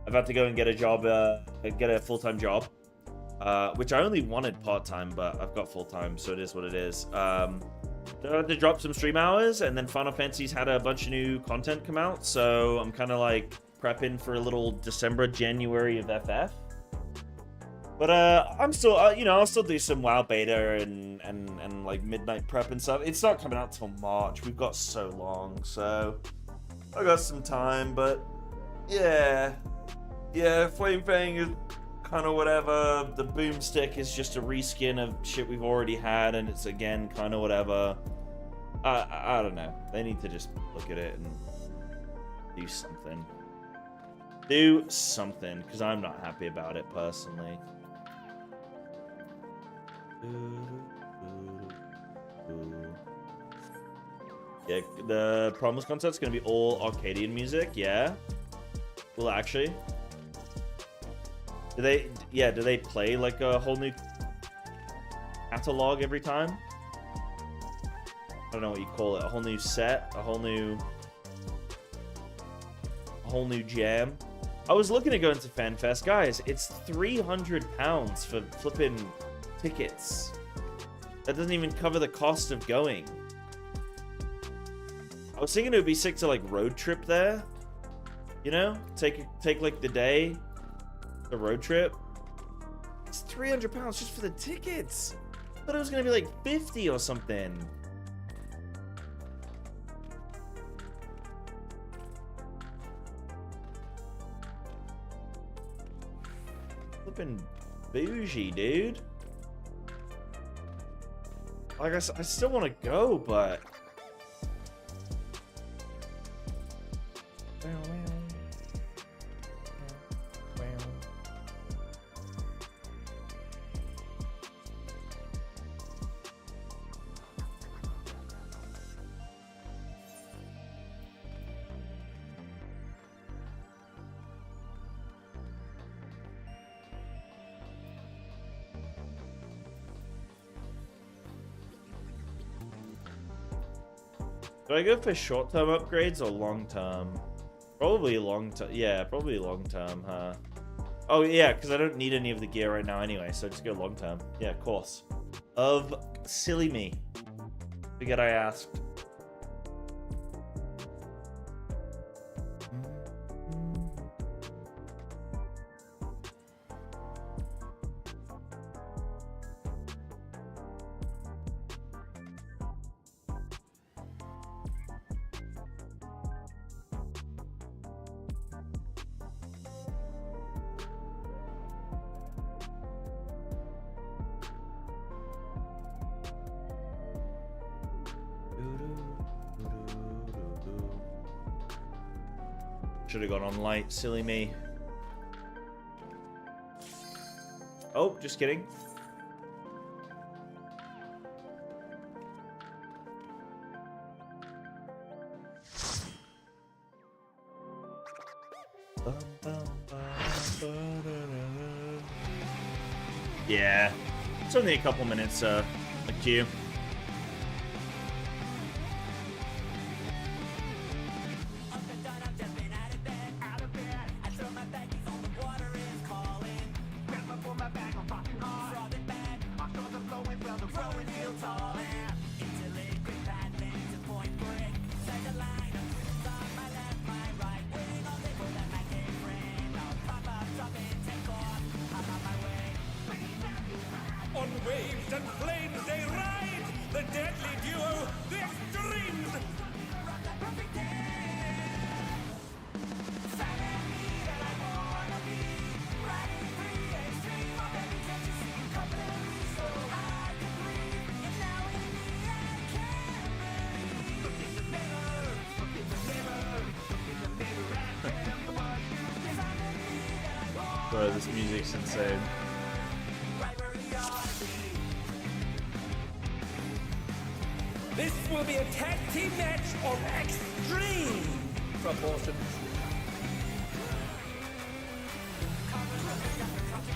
I've had to go and get a job, get a full-time job, which I only wanted part-time, but I've got full-time, so it is what it is. I had to drop some stream hours, and then Final Fantasy's had a bunch of new content come out, so I'm kind of like prepping for a little December, January of FF. But I'm still, I'll still do some WoW beta and like midnight prep and stuff. It's not coming out till March. We've got so long, so I got some time, but yeah. Yeah, Flame Fang is kind of whatever. The Boomstick is just a reskin of shit we've already had, and it's again kind of whatever. I don't know. They need to just look at it and do something. Do something, because I'm not happy about it personally. Yeah, the Promise concert's gonna be all Arcadian music, yeah. Well, actually. Do they play like a whole new catalog every time? I don't know what you call it. A whole new set, a whole new jam. I was looking at going to FanFest, guys. It's £300 for flipping tickets. That doesn't even cover the cost of going. I was thinking it would be sick to like road trip there. You know, take like the day, the road trip. It's £300 just for the tickets. I thought it was gonna be like 50 or something. Flipping bougie, dude. Like I still want to go, but. Do I go for short-term upgrades or long-term? Probably long-term. Yeah, probably long-term, huh? Oh, yeah, because I don't need any of the gear right now anyway, so just go long-term. Yeah, of course. Of silly me. Forget I asked. Should have gone on light, silly me. Oh, just kidding. Yeah, it's only a couple minutes, a queue. On waves and flames they ride, the deadly duo, the extremes. Bro, this music's insane. This will be a tag team match of extreme proportions.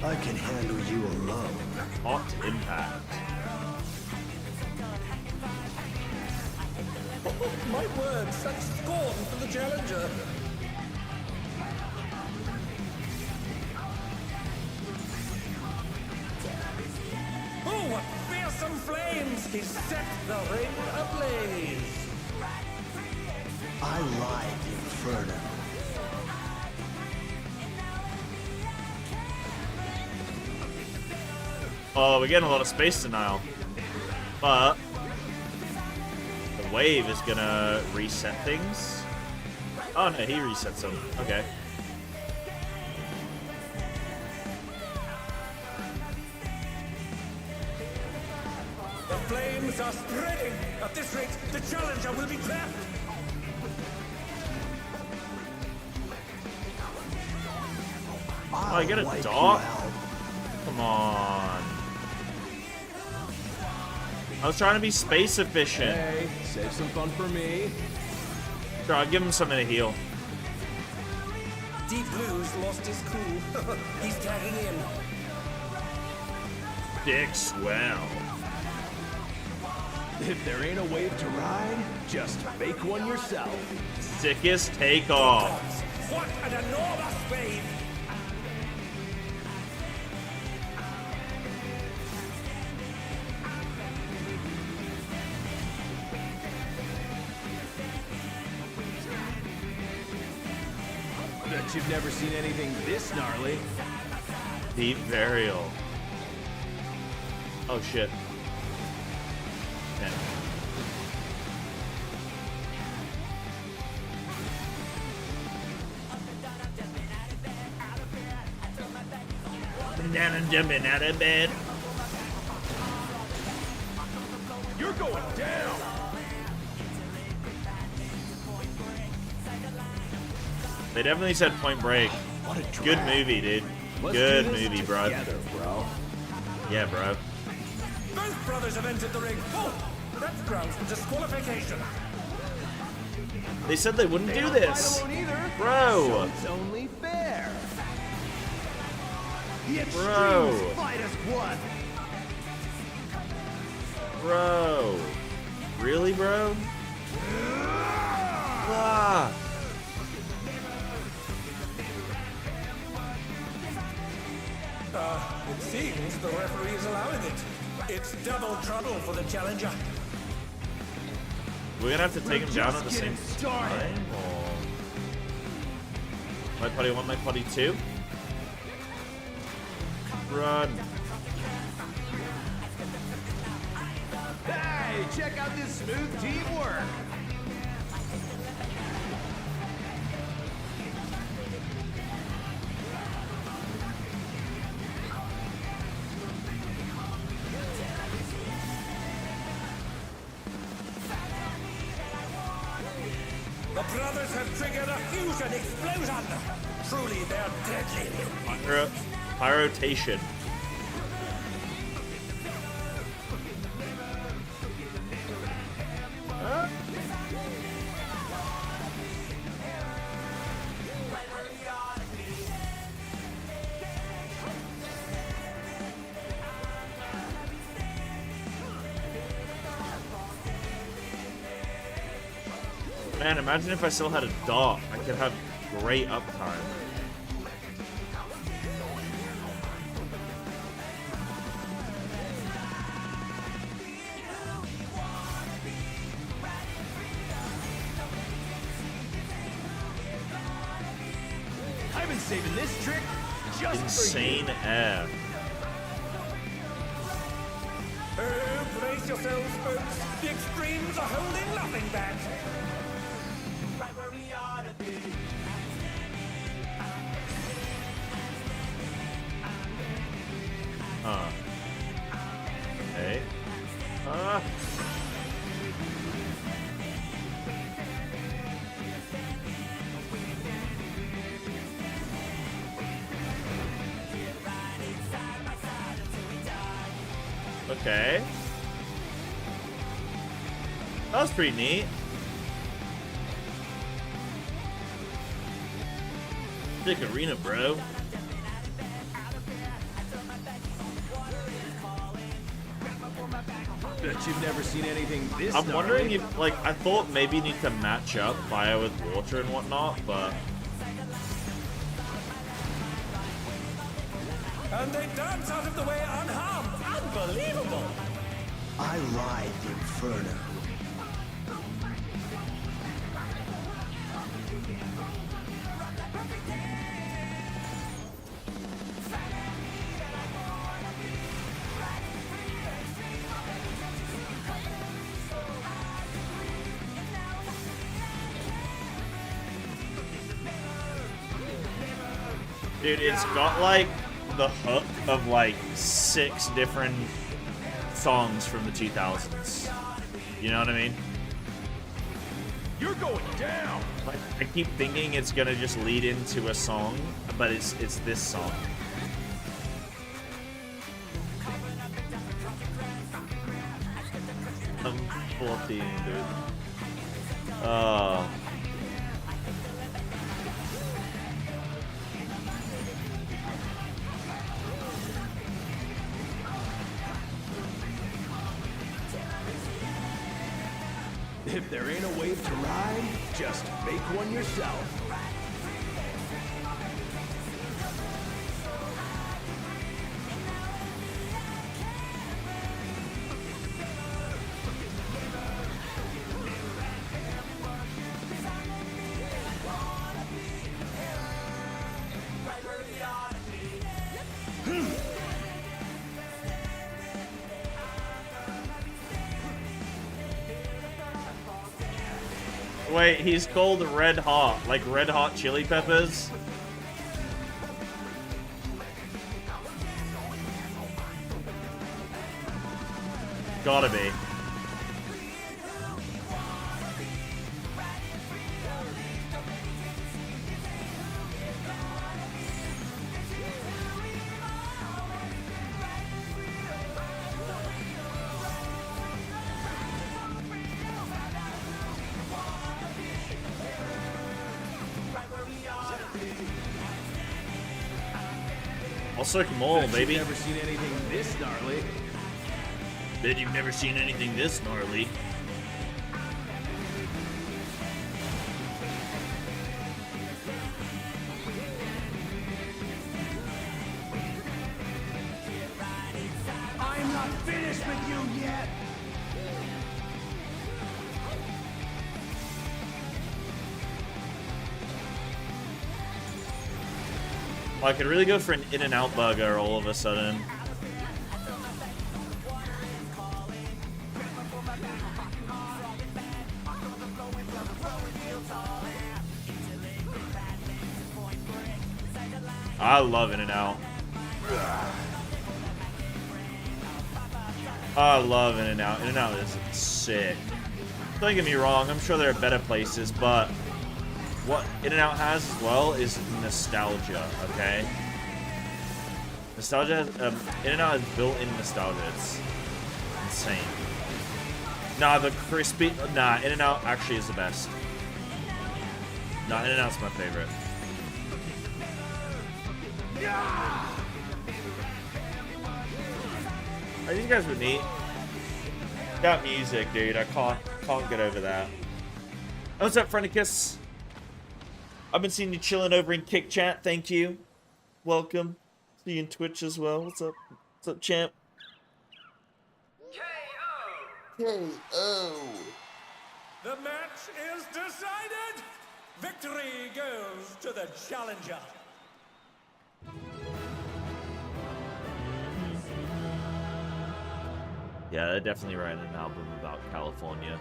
I can handle you alone. Hot impact. Oh, my word, such scorn for the challenger. Oh, what fearsome flames! He set the ring ablaze. I ride the inferno. Oh, we're getting a lot of space denial. But the wave is gonna reset things. Oh no, he resets them. Okay. The flames are spreading. At this rate, the challenger will be trapped. Oh, I get a Wipe you dog? out. Come on. I was trying to be space efficient. Hey, save some fun for me. Sure, I'll give him something to heal. Deep Blue's lost his cool. He's tagging in. Dick swell. If there ain't a wave to ride, just make one yourself. Sickest takeoff. What an enormous wave! Bet you've never seen anything this gnarly. Deep burial. Oh shit. Yeah. Banana jumping out of bed. You're going down. They definitely said Point Break. What a Good drag. movie, dude. Let's Good do this movie, bro. together, bro. Yeah, bro. Both brothers have entered the ring. Oh, that's grounds for disqualification. They said they wouldn't They do don't this. fight alone either, Bro. so it's only fair. The Bro. extremes fight as one. Bro. Really, bro? Ah. It seems the referee is allowing it. It's double trouble for the challenger. We're gonna have to take him down at the same Just getting started. time. Or... My party 1, my party 2. Run. Hey, check out this smooth teamwork. The brothers have triggered a fusion explosion. Truly, they're deadly. Pyrotation. Man, imagine if I still had a dart. I could have great uptime. I've been saving this trick just Insane air. Oh, brace yourselves, folks. The extremes are holding nothing back. Huh. Okay. Okay. That was pretty neat. Big arena, bro. Bet you've never seen anything this I'm wondering gnarly. if, like, I thought maybe you need to match up fire with water and whatnot, but And they dance out of the way unharmed. Unbelievable. I ride the inferno. Dude, it's got like the hook of like 6 different songs from the 2000s. You know what I mean? You're going down. Like, I keep thinking it's gonna just lead into a song, but it's this song. I'm 14, dude. Oh. If there ain't a wave to ride, just make one yourself. Wait, he's called Red Hot, like Red Hot Chili Peppers? Gotta be. I'll soak them all, baby. You've never seen anything this gnarly. Bet you've never seen anything this gnarly. I'm not finished with you yet. I could really go for an In-N-Out burger all of a sudden. I love In-N-Out. I love In-N-Out. In-N-Out is sick. Don't get me wrong, I'm sure there are better places, but what In-N-Out has as well is nostalgia, okay? Nostalgia has, In-N-Out has built-in nostalgia. It's insane. Nah, the crispy, nah, In-N-Out actually is the best. Nah, In-N-Out's my favorite. These guys were neat. That music, dude, I can't get over that. Oh, what's up, Frenicus? I've been seeing you chilling over in Kick Chat. Thank you. Welcome. See you in Twitch as well. What's up? What's up, champ? K.O. The match is decided. Victory goes to the challenger. Yeah, they're definitely writing an album about California.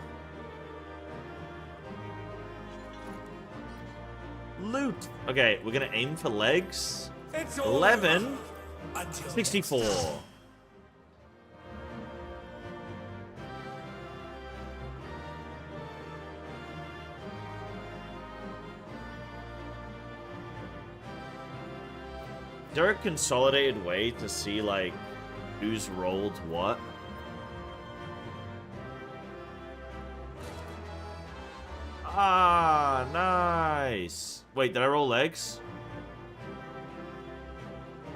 Loot. Okay, we're gonna aim for legs. It's all 11. until 64. Is there a consolidated way to see, like, who's rolled what? Ah, nice. Wait, did I roll legs?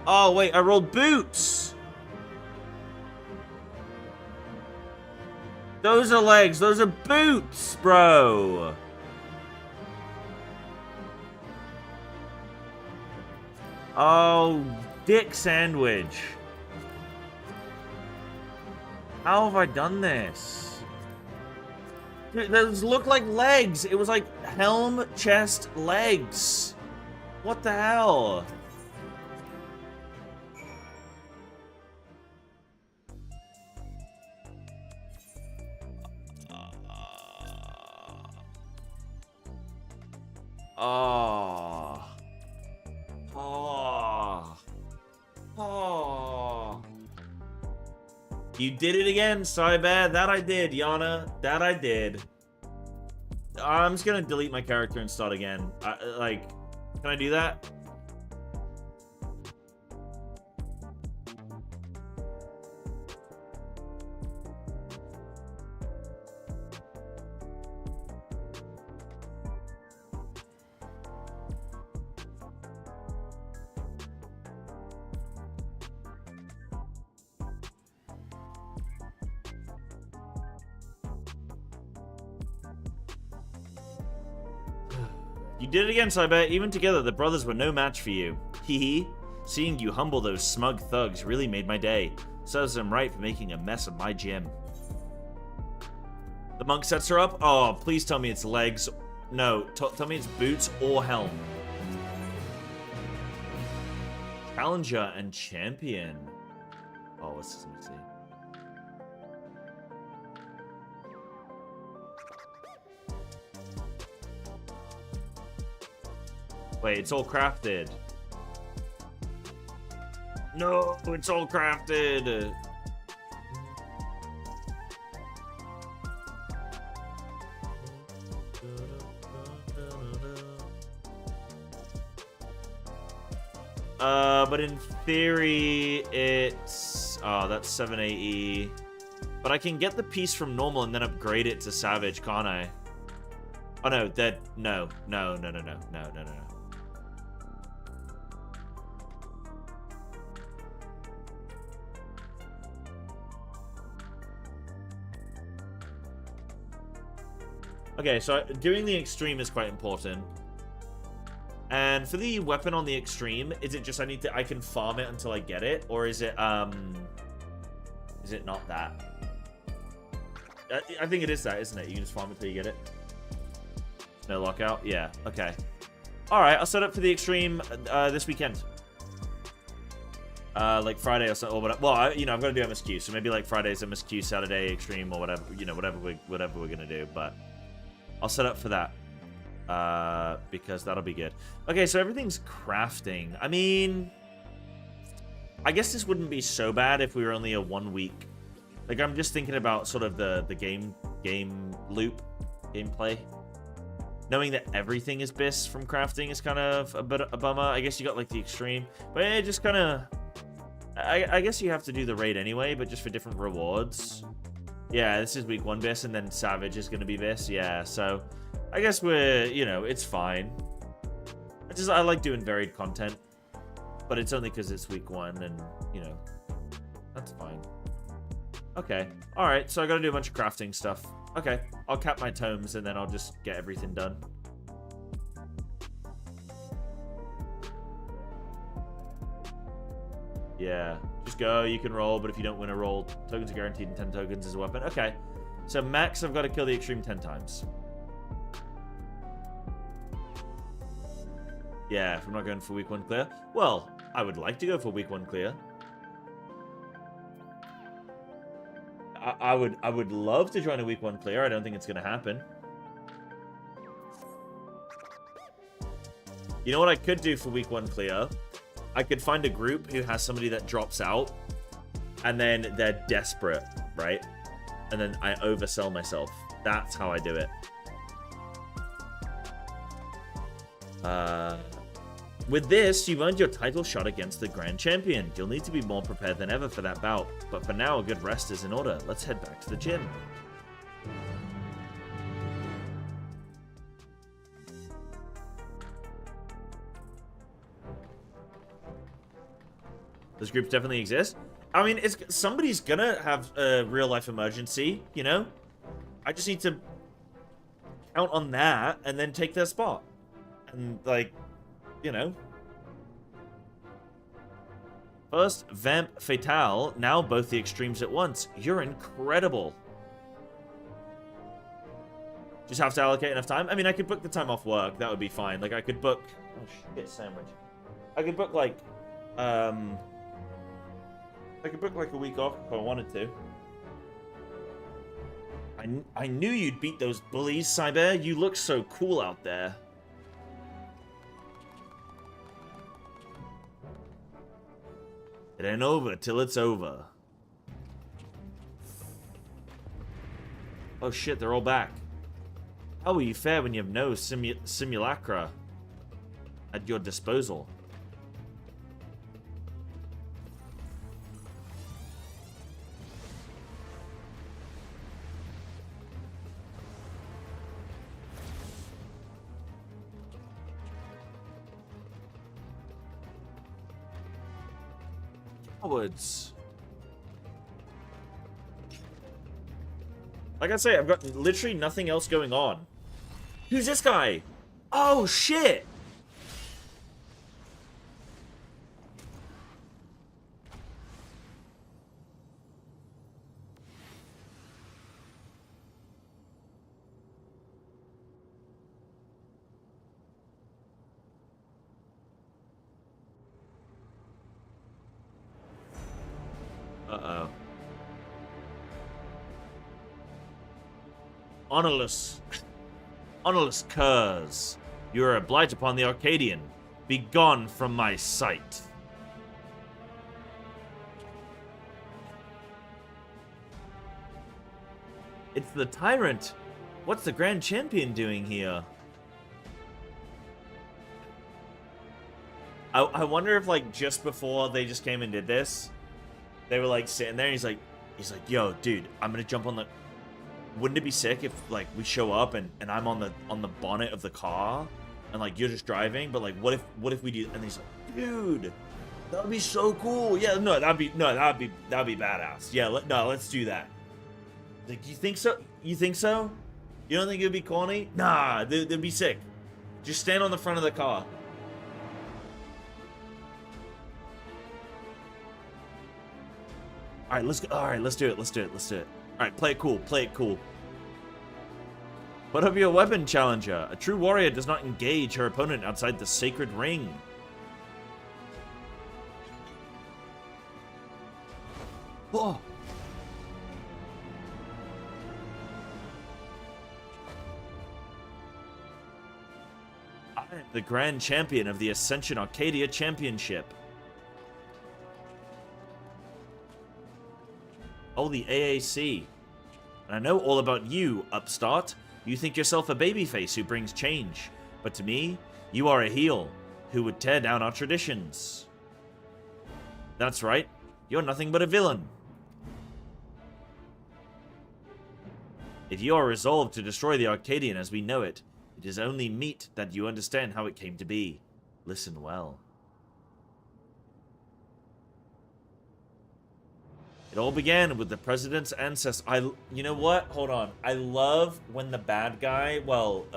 Oh, wait, I rolled boots. Those are legs. Those are boots, bro. Oh, dick sandwich. How have I done this? Dude, those look like legs. It was like helm, chest, legs. What the hell? Oh. Oh. You did it again, Cyber. That I did, Yana. That I did. I'm just gonna delete my character and start again. Can I do that? You did it again, Cyber. Even together, the brothers were no match for you. Hee hee. Seeing you humble those smug thugs really made my day. Serves them right for making a mess of my gym. The monk sets her up. Oh, please tell me it's legs. No, tell me it's boots or helm. Challenger and champion. Oh, let me see. Wait, it's all crafted. No, it's all crafted. But in theory, it's... Oh, that's 780. But I can get the piece from normal and then upgrade it to savage, can't I? Oh, no, that... No. Okay, so doing the extreme is quite important. And for the weapon on the extreme, is it just I can farm it until I get it? Or is it not that? I think it is that, isn't it? You can just farm it till you get it. No lockout? Yeah, okay. Alright, I'll set up for the extreme this weekend. Like Friday or something, or whatever. Well, I've got to do MSQ, so maybe like Friday's MSQ, Saturday extreme, or whatever, whatever we're gonna do, but I'll set up for that. Because that'll be good. Okay, so everything's crafting. I mean, I guess this wouldn't be so bad if we were only a 1 week. Like, I'm just thinking about sort of the game loop, gameplay. Knowing that everything is BIS from crafting is kind of a bit a bummer. I guess you got like the extreme, but it just kind of. I guess you have to do the raid anyway, but just for different rewards. Yeah, this is week 1 BIS, and then Savage is going to be BIS. Yeah, so I guess we're, it's fine. I like doing varied content, but it's only because it's week 1, and, that's fine. Okay, alright, so I got to do a bunch of crafting stuff. Okay, I'll cap my tomes, and then I'll just get everything done. Yeah, just go, you can roll, but if you don't win a roll, tokens are guaranteed and 10 tokens is a weapon. Okay, so max I've got to kill the extreme 10 times. Yeah, if I'm not going for week 1 clear. Well, I would like to go for week 1 clear. I would love to join a week 1 clear. I don't think it's going to happen. You know what I could do for week 1 clear? I could find a group who has somebody that drops out, and then they're desperate, right? And then I oversell myself. That's how I do it. With this, you've earned your title shot against the Grand Champion. You'll need to be more prepared than ever for that bout. But for now, a good rest is in order. Let's head back to the gym. Those groups definitely exist. I mean, somebody's gonna have a real-life emergency, I just need to count on that and then take their spot. And, like, First, Vamp Fatale, now both the extremes at once. You're incredible. Just have to allocate enough time. I mean, I could book the time off work. That would be fine. Like, I could book... Oh, shit, sandwich. I could book, like, I could book, like, a week off if I wanted to. I knew you'd beat those bullies, Cyber. You look so cool out there. It ain't over till it's over. Oh shit, they're all back. How will you fare when you have no simulacra at your disposal? Cowards. Like I say, I've got literally nothing else going on. Who's this guy? Oh, shit! Uh-oh. Honorless curs, you are a blight upon the Arcadian. Be gone from my sight. It's the tyrant. What's the Grand Champion doing here? I wonder if, like, just before they just came and did this, they were, like, sitting there, and he's like, yo, dude, I'm gonna jump on the... Wouldn't it be sick if, like, we show up and I'm on the bonnet of the car and, like, you're just driving, but, like, what if we do... And he's like, dude, that would be so cool. Yeah, that'd be badass. Yeah, let's do that. Like, you think so? You think so? You don't think it'd be corny? Nah, they'd be sick. Just stand on the front of the car. All right, let's go. All right, let's do it. All right, play it cool. Put up your weapon, challenger. A true warrior does not engage her opponent outside the sacred ring. Oh. I am the Grand Champion of the Ascension Arcadia Championship. Oh, the AAC. And I know all about you, upstart. You think yourself a babyface who brings change. But to me, you are a heel who would tear down our traditions. That's right. You're nothing but a villain. If you are resolved to destroy the Arcadian as we know it, it is only meet that you understand how it came to be. Listen well. It all began with the president's ancestor. You know what? Hold on. I love when the bad guy... Well,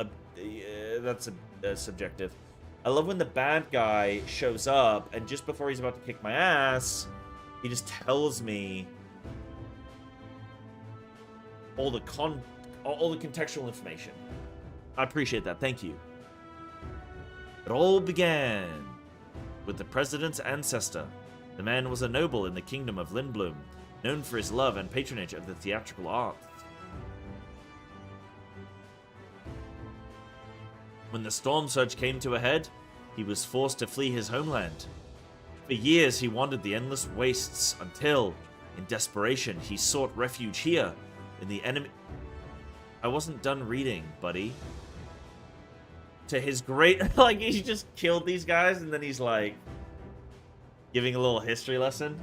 that's subjective. I love when the bad guy shows up, and just before he's about to kick my ass, he just tells me all the contextual information. I appreciate that. Thank you. It all began with the president's ancestor. The man was a noble in the kingdom of Lindblum, known for his love and patronage of the theatrical arts. When the storm surge came to a head, he was forced to flee his homeland. For years he wandered the endless wastes until, in desperation, he sought refuge here, in the enemy... I wasn't done reading, buddy. To his great... Like, he just killed these guys, and then he's like... giving a little history lesson.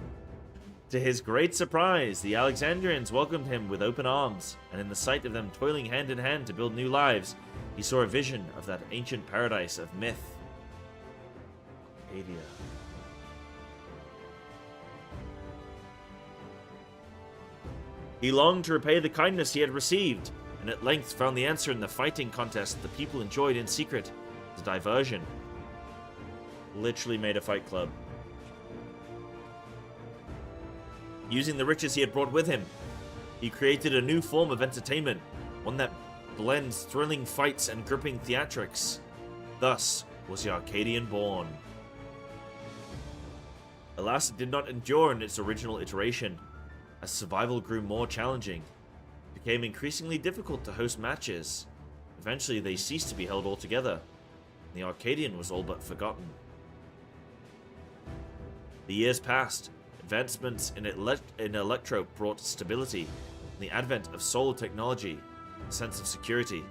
To his great surprise, the Alexandrians welcomed him with open arms, and in the sight of them toiling hand in hand to build new lives, he saw a vision of that ancient paradise of myth. Arcadia. He longed to repay the kindness he had received, and at length found the answer in the fighting contest the people enjoyed in secret. The diversion. Literally made a fight club. Using the riches he had brought with him, he created a new form of entertainment, one that blends thrilling fights and gripping theatrics. Thus was the Arcadian born. Alas, it did not endure in its original iteration. As survival grew more challenging, it became increasingly difficult to host matches. Eventually, they ceased to be held altogether, and the Arcadian was all but forgotten. The years passed. Advancements in electro brought stability, and the advent of solar technology a sense of security.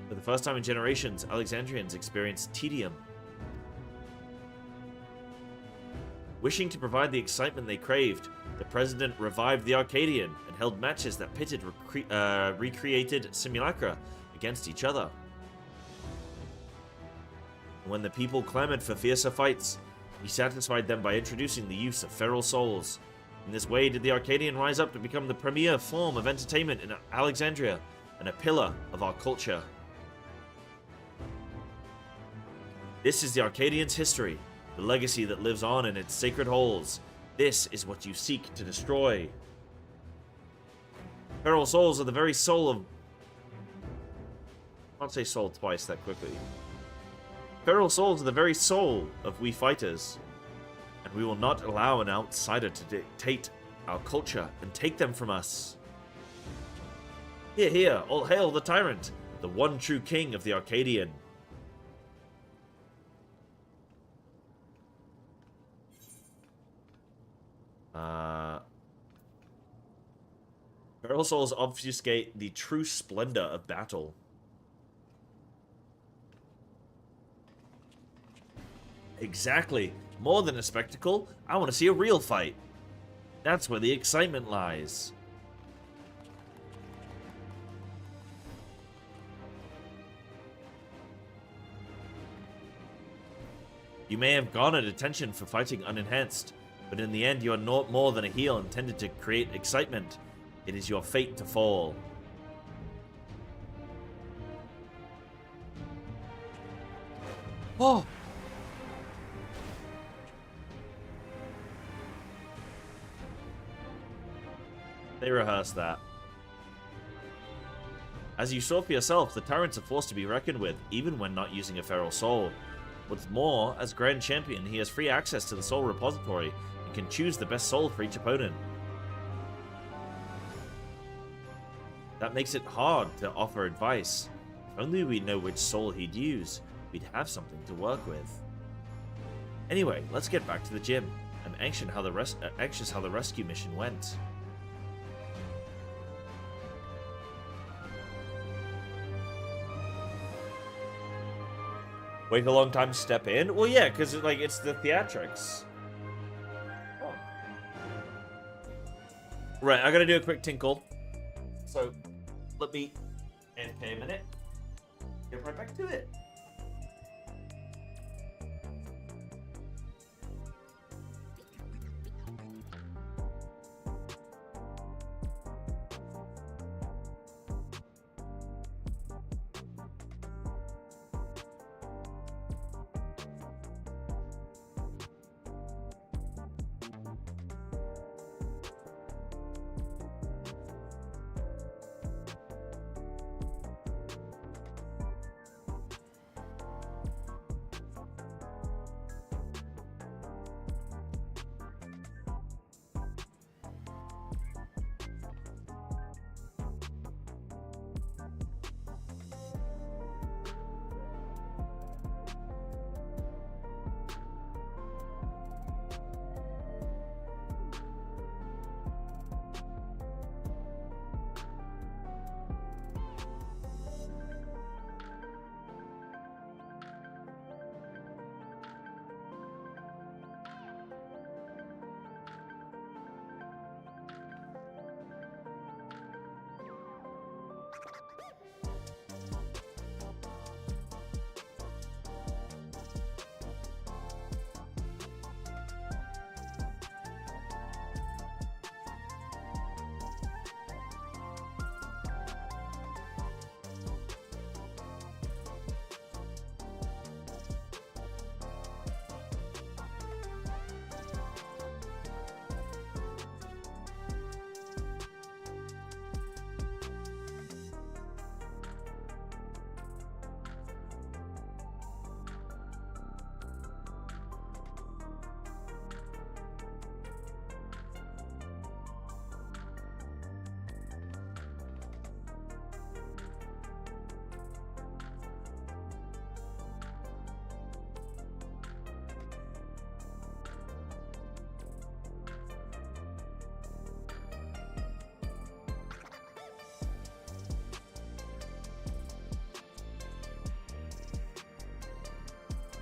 For the first time in generations, Alexandrians experienced tedium. Wishing to provide the excitement they craved, the president revived the Arcadian and held matches that pitted recreated simulacra against each other. When the people clamored for fiercer fights, he satisfied them by introducing the use of feral souls. In this way did the Arcadian rise up to become the premier form of entertainment in Alexandria and a pillar of our culture. This is the Arcadian's history, the legacy that lives on in its sacred halls. This is what you seek to destroy. Feral souls are the very soul of... I can't say soul twice that quickly. Feral souls are the very soul of we fighters, and we will not allow an outsider to dictate our culture and take them from us. Hear, hear, all hail the tyrant, the one true king of the Arcadian. Feral souls obfuscate the true splendor of battle. Exactly. More than a spectacle, I want to see a real fight. That's where the excitement lies. You may have garnered attention for fighting unenhanced, but in the end you are not more than a heel intended to create excitement. It is your fate to fall. Oh! They rehearsed that. As you saw for yourself, the tyrants are forced to be reckoned with, even when not using a feral soul. What's more, as Grand Champion, he has free access to the soul repository and can choose the best soul for each opponent. That makes it hard to offer advice. If only we know which soul he'd use, we'd have something to work with. Anyway, let's get back to the gym. I'm anxious how the rescue mission went. Wait a long time to step in? Well, yeah, because like it's the theatrics. Oh. Right, I gotta do a quick tinkle. So, let me AFK a minute. Get right back to it.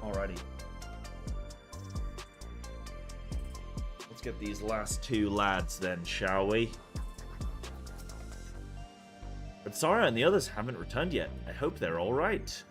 Alrighty. Let's get these last two lads then, shall we? But Sara and the others haven't returned yet. I hope they're alright.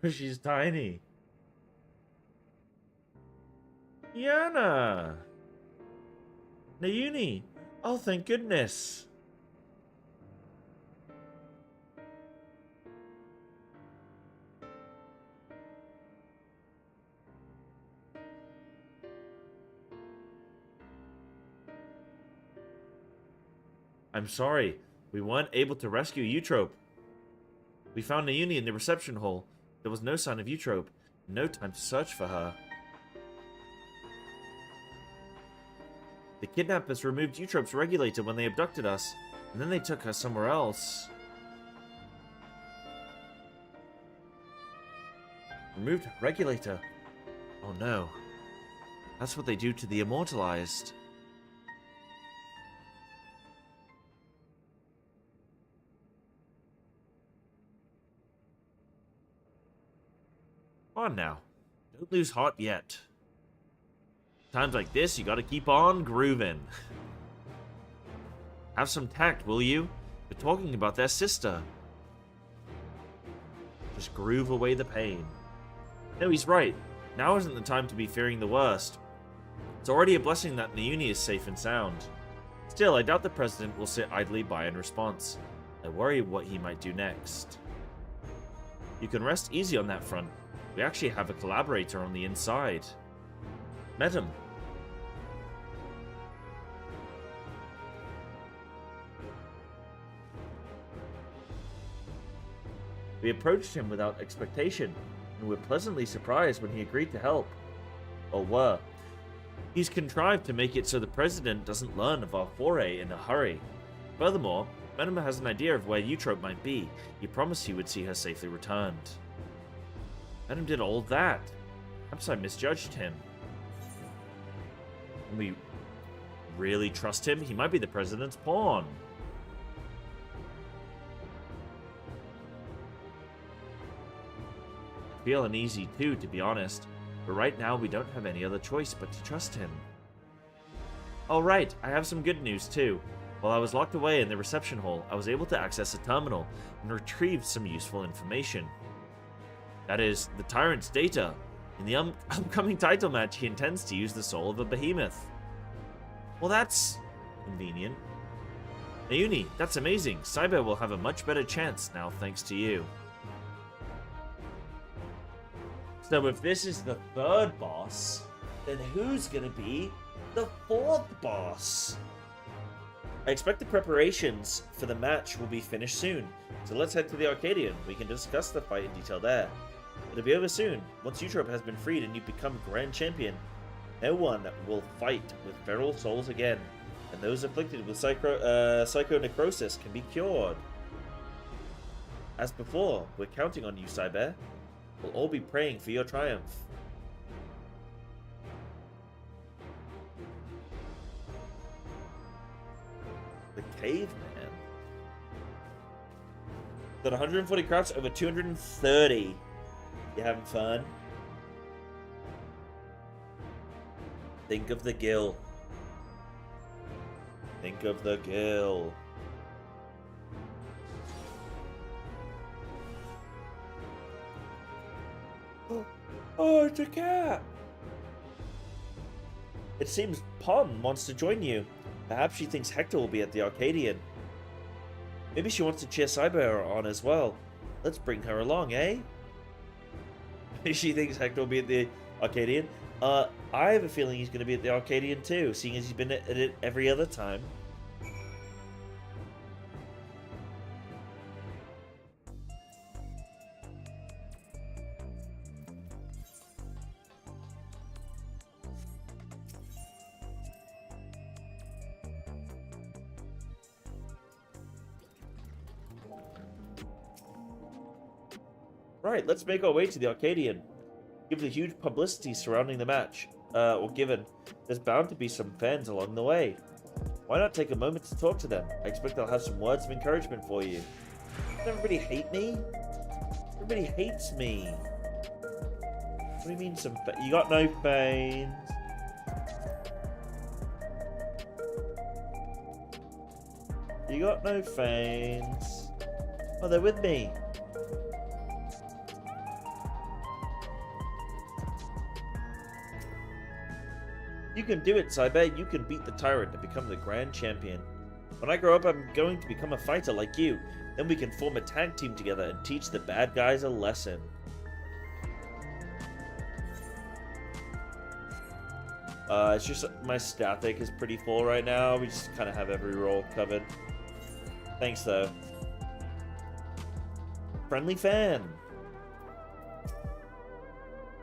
She's tiny. Yana! Nayuni! Oh, thank goodness! I'm sorry. We weren't able to rescue Eutrope. We found Nayuni in the reception hall. There was no sign of Eutrope. No time to search for her. The kidnappers removed Eutrope's regulator when they abducted us, and then they took her somewhere else. Removed her regulator? Oh no. That's what they do to the immortalized. Come on now. Don't lose heart yet. Times like this, you gotta keep on grooving. Have some tact, will you? We're talking about their sister. Just groove away the pain. No, he's right. Now isn't the time to be fearing the worst. It's already a blessing that Nayuni is safe and sound. Still, I doubt the president will sit idly by in response. I worry what he might do next. You can rest easy on that front. We actually have a collaborator on the inside. Met him. We approached him without expectation, and were pleasantly surprised when he agreed to help. Or were. He's contrived to make it so the president doesn't learn of our foray in a hurry. Furthermore, Menema has an idea of where Eutrope might be. He promised he would see her safely returned. Venom did all that. Perhaps I misjudged him. Can we really trust him? He might be the president's pawn. I feel uneasy too, to be honest. But right now we don't have any other choice but to trust him. Alright, I have some good news too. While I was locked away in the reception hall, I was able to access a terminal and retrieve some useful information. That is, the Tyrant's data. In the upcoming title match, he intends to use the soul of a behemoth. Well, that's convenient. Nayuni, that's amazing. Cyber will have a much better chance now thanks to you. So if this is the third boss, then who's gonna be the fourth boss? I expect the preparations for the match will be finished soon, so let's head to the Arcadian. We can discuss the fight in detail there. It'll be over soon. Once Eutrope has been freed and you become Grand Champion, no one will fight with feral souls again, and those afflicted with psychonecrosis can be cured. As before, we're counting on you, Cyber. We'll all be praying for your triumph. The Caveman. Got 140 crafts over 230. You having fun? Think of the gill. Think of the gill. Oh, it's a cat! It seems Pom wants to join you. Perhaps she thinks Hector will be at the Arcadian. Maybe she wants to cheer Cyber on as well. Let's bring her along, eh? She thinks Hector will be at the Arcadian. I have a feeling he's going to be at the Arcadian too, seeing as he's been at it every other time. Right, let's make our way to the Arcadian. Given the huge publicity surrounding the match, given, there's bound to be some fans along the way. Why not take a moment to talk to them? I expect they'll have some words of encouragement for you. Doesn't everybody hate me? Everybody hates me. What do you mean some you got no fans? You got no fans. Oh, they're with me. You can do it, Cyber. You can beat the tyrant and become the grand champion. When I grow up, I'm going to become a fighter like you. Then we can form a tag team together and teach the bad guys a lesson. It's just my static is pretty full right now. We just kind of have every role covered. Thanks, though. Friendly fan.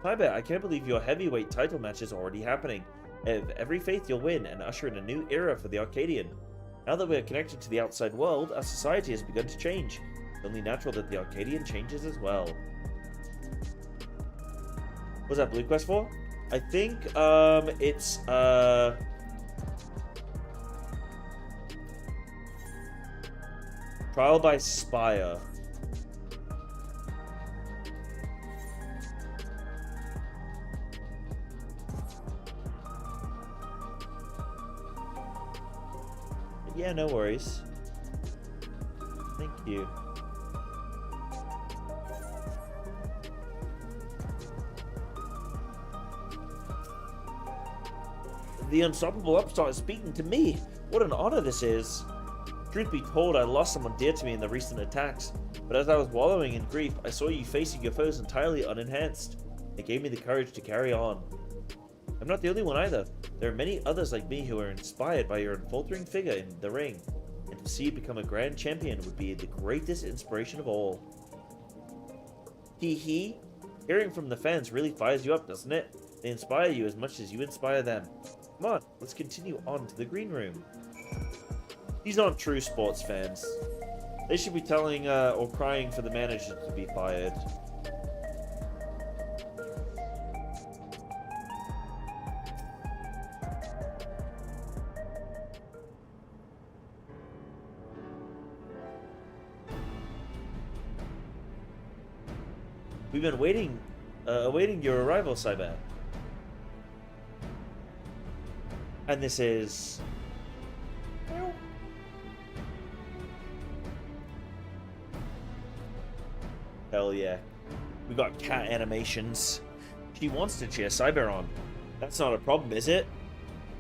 Cyber, I can't believe your heavyweight title match is already happening. I have every faith you'll win and usher in a new era for the Arcadian. Now that we're connected to the outside world, our society has begun to change. It's only natural that the Arcadian changes as well. What's that blue quest for? I think, it's, Trial by Spire. Yeah, no worries. Thank you. The unstoppable upstart is speaking to me. What an honor this is. Truth be told, I lost someone dear to me in the recent attacks. But as I was wallowing in grief, I saw you facing your foes entirely unenhanced. It gave me the courage to carry on. I'm not the only one either. There are many others like me who are inspired by your unfaltering figure in the ring, and to see you become a grand champion would be the greatest inspiration of all. Hee hee. Hearing from the fans really fires you up, doesn't it? They inspire you as much as you inspire them. Come on, let's continue on to the green room. These aren't true sports fans. They should be telling or crying for the manager to be fired. We've been waiting, awaiting your arrival, Cyber. And this is... Hell yeah. We got cat animations. She wants to cheer Cyber on. That's not a problem, is it?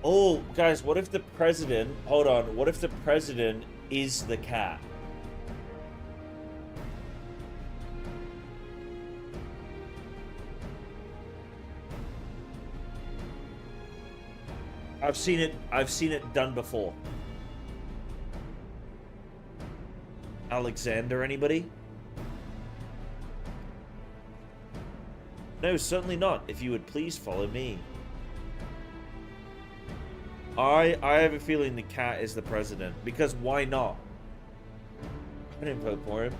Oh, guys, what if the president... Hold on. What if the president is the cat? I've seen it done before. Alexander, anybody? No, certainly not. If you would please follow me. I have a feeling the cat is the president. Because why not? I didn't vote for him.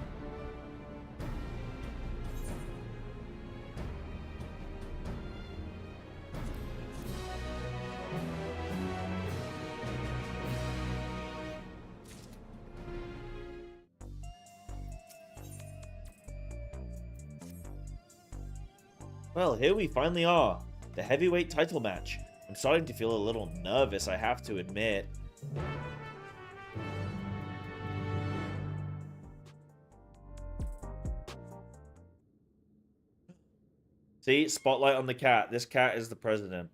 Well, here we finally are. The heavyweight title match. I'm starting to feel a little nervous, I have to admit. See? Spotlight on the cat. This cat is the president.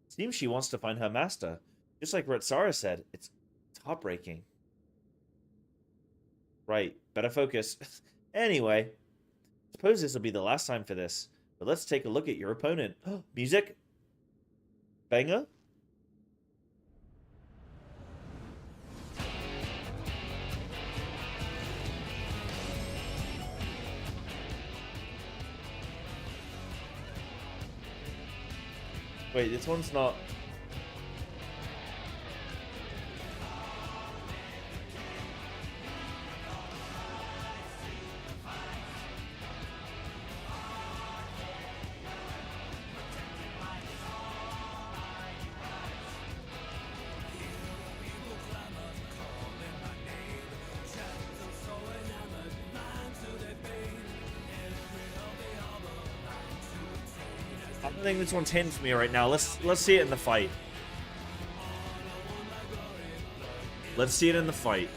Seems she wants to find her master. Just like Retsara said, it's heartbreaking. Right. Better focus. Anyway, suppose this will be the last time for this, but let's take a look at your opponent. Music? Banger? Wait, this one's not... I think this one's hitting for me right now. Let's see it in the fight. Let's see it in the fight.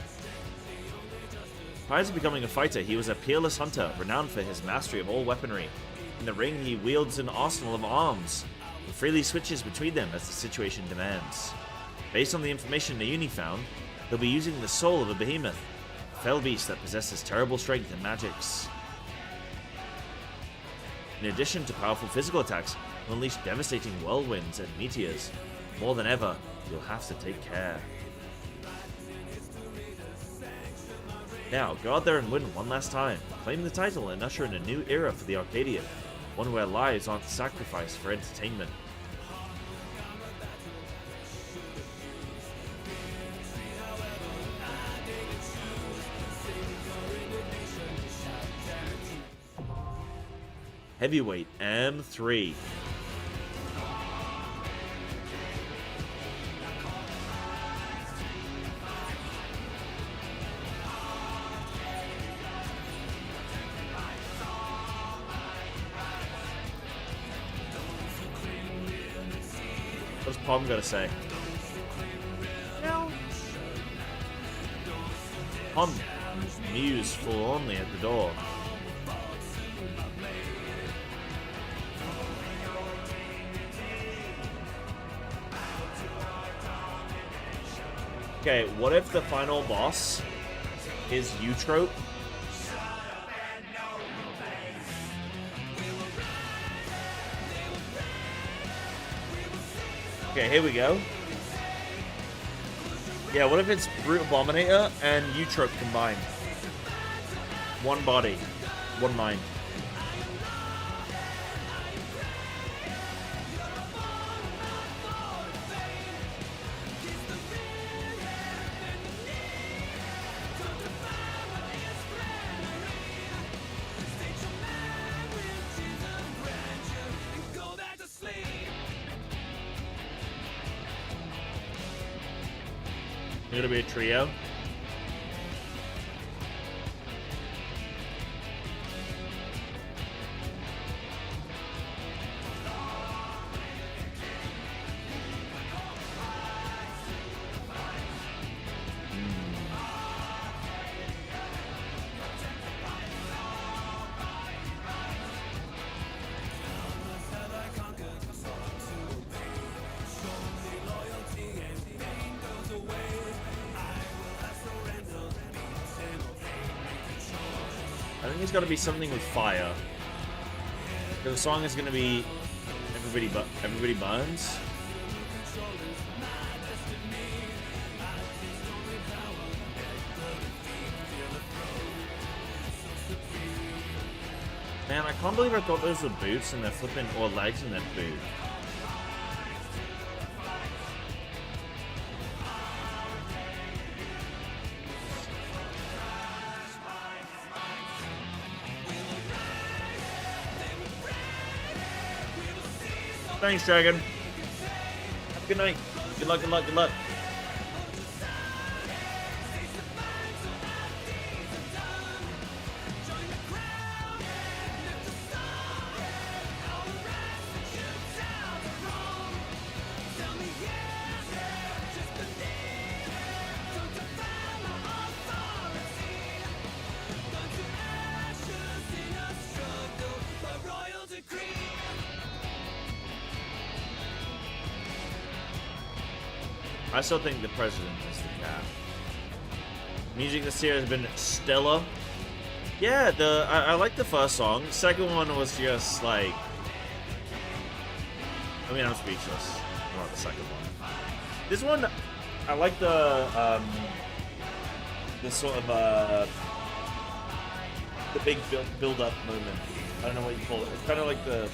Prior to becoming a fighter, he was a peerless hunter, renowned for his mastery of all weaponry. In the ring, he wields an arsenal of arms, and freely switches between them as the situation demands. Based on the information Nayuni found, he'll be using the soul of a behemoth, a fell beast that possesses terrible strength and magics. In addition to powerful physical attacks, he'll unleash devastating whirlwinds and meteors. More than ever, you'll have to take care. Now, go out there and win one last time. Claim the title and usher in a new era for the Arcadian. One where lives aren't sacrificed for entertainment. Heavyweight M3. What's Palm gotta say? No. Palm mews forlornly at the door. Okay, what if the final boss is Eutrope? Okay, here we go. Yeah, what if it's Brute Abominator and Eutrope combined? One body, one mind. It's gonna be a trio. I think it's got to be something with fire. The song is going to be Everybody Burns. Man, I can't believe I thought those were boots and they're flipping, or legs and they're boot. Thanks, Dragon. Have a good night. Good luck, good luck, good luck. I still think the president is the cap. Music this year has been stellar. Yeah, I like the first song. The second one was just like, I mean, I'm speechless about the second one. This one, I like the sort of the big build-up moment. I don't know what you call it. It's kind of like the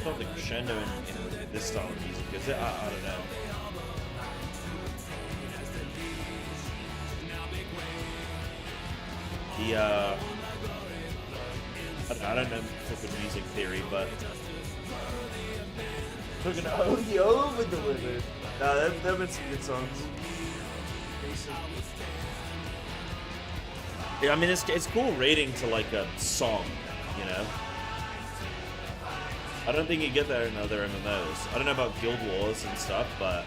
not the crescendo in this style of music, is it? I don't know. I don't know flipping music theory, but looking at OD over delivered. No, there have been some good songs. Yeah, I mean it's cool rating to like a song, you know. I don't think you get that in other MMOs. I don't know about Guild Wars and stuff, but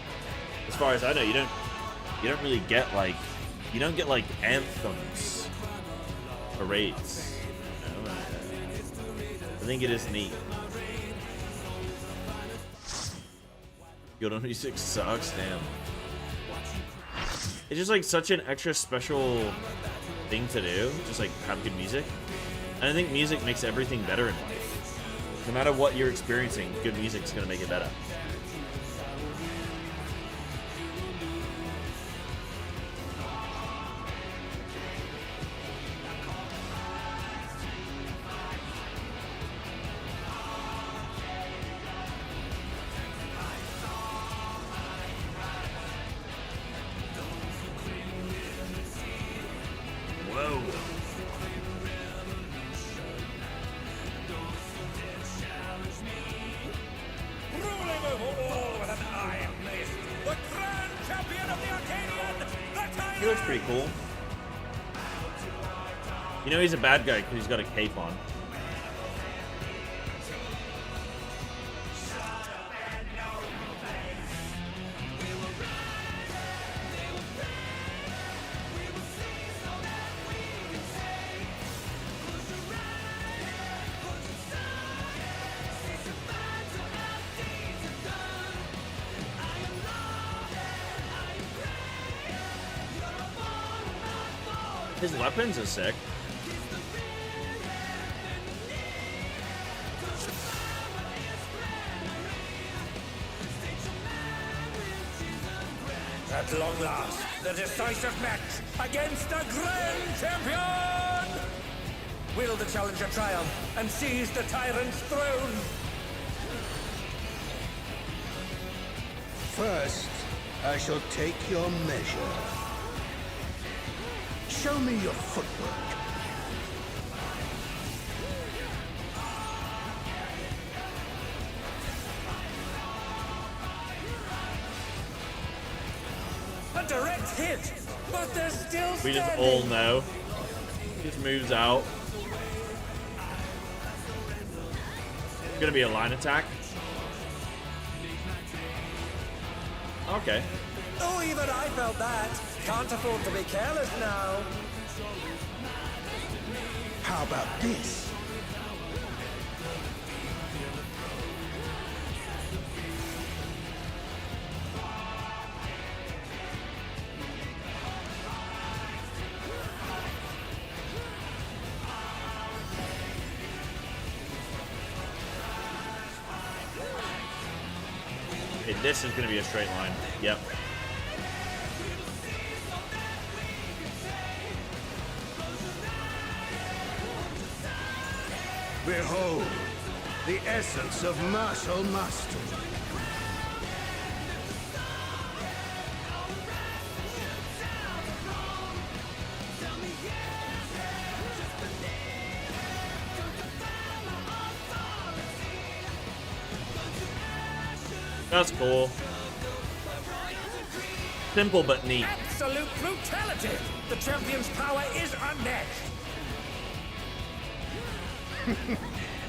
as far as I know, you don't really get like, you don't get like anthems or raids. You know? I think it is neat. Guild music sucks, damn. It's just like such an extra special thing to do, just like have good music. And I think music makes everything better in life. No matter what you're experiencing, good music's gonna make it better. Whoa. Ruling over all with an iron fist, the grand champion of the Arcadian, the Tyrant! He looks pretty cool. You know he's a bad guy because he's got a cape on. His weapons are sick. At long last, the decisive match against the grand champion! Will the challenger triumph and seize the tyrant's throne? First, I shall take your measure. Show me your footwork. A direct hit, but they're still We just standing. all know. He just moves out. It's gonna be a line attack. Okay. Oh, even I felt that. Can't afford to be careless now. How about this? Okay, this is gonna be a straight line. Yep. Behold, the essence of martial mastery. That's cool. Simple but neat. Absolute brutality! The champion's power is unmatched.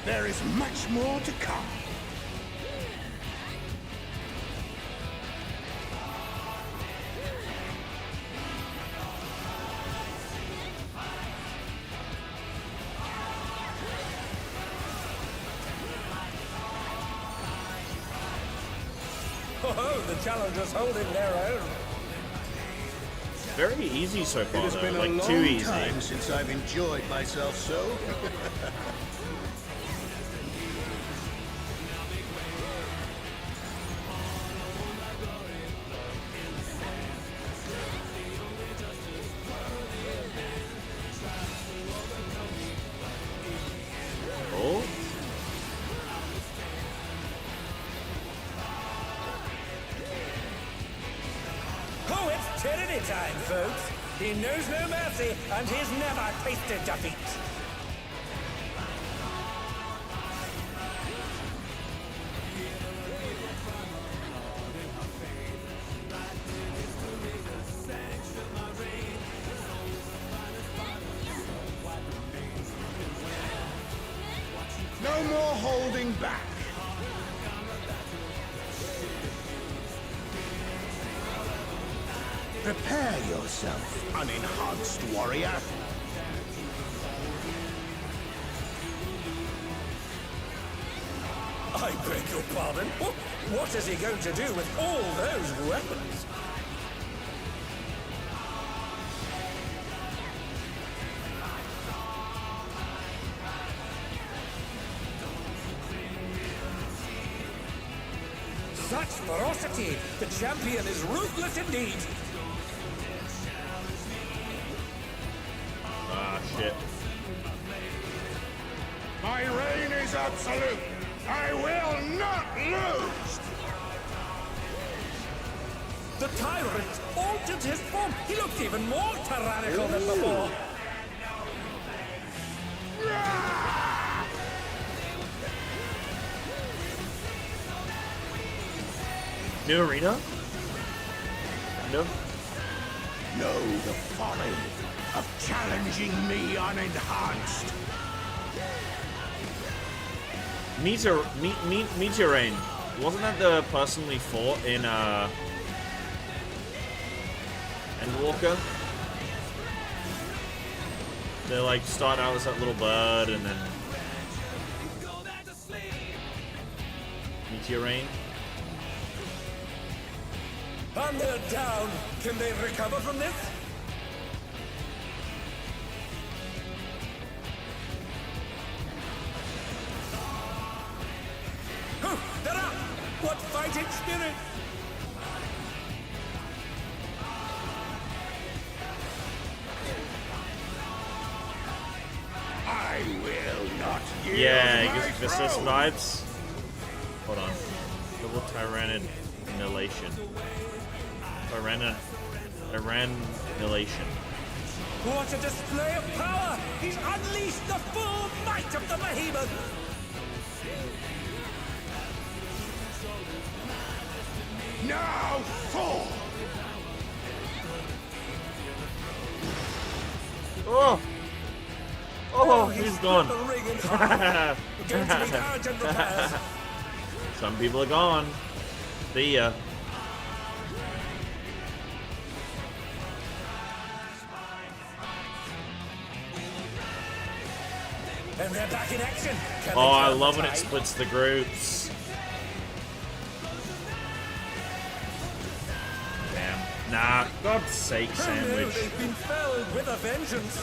There is much more to come. Oh, the challengers holding their own. Very easy so It far has though. been a Like long too easy. time since I've enjoyed myself so. Oh. Oh, it's tyranny time, folks. He knows no mercy, and he's never tasted defeat. No more holding back. Prepare yourself, unenhanced warrior. I beg your pardon? What is he going to do with all those weapons? Such ferocity! The champion is ruthless indeed! Ah, shit. My reign is absolute. I will not lose. The tyrant altered his form. He looked even more tyrannical than before. New arena? No. Know the folly of challenging me unenhanced. Meteorane. Wasn't that the person we fought in Endwalker? They like start out as that little bird and then Meteorane. And they're down. Can they recover from this? Oh, they're up! What fighting spirit! I will not yield Yeah, my it gives Vistus throne. vibes. Hold on. Double Tyrannulation. Tyrannulation. What a display of power! He's unleashed the full might of the behemoth! Now fall. Oh! Oh, he's gone. The ring in half. Going to need urgent repairs. Some people are gone. See ya. And they're back in action. Can Oh, they I turn love the when it tide? splits the groups. Damn. Nah, God's sake, Oh no, sandwich. they've been felled with a vengeance.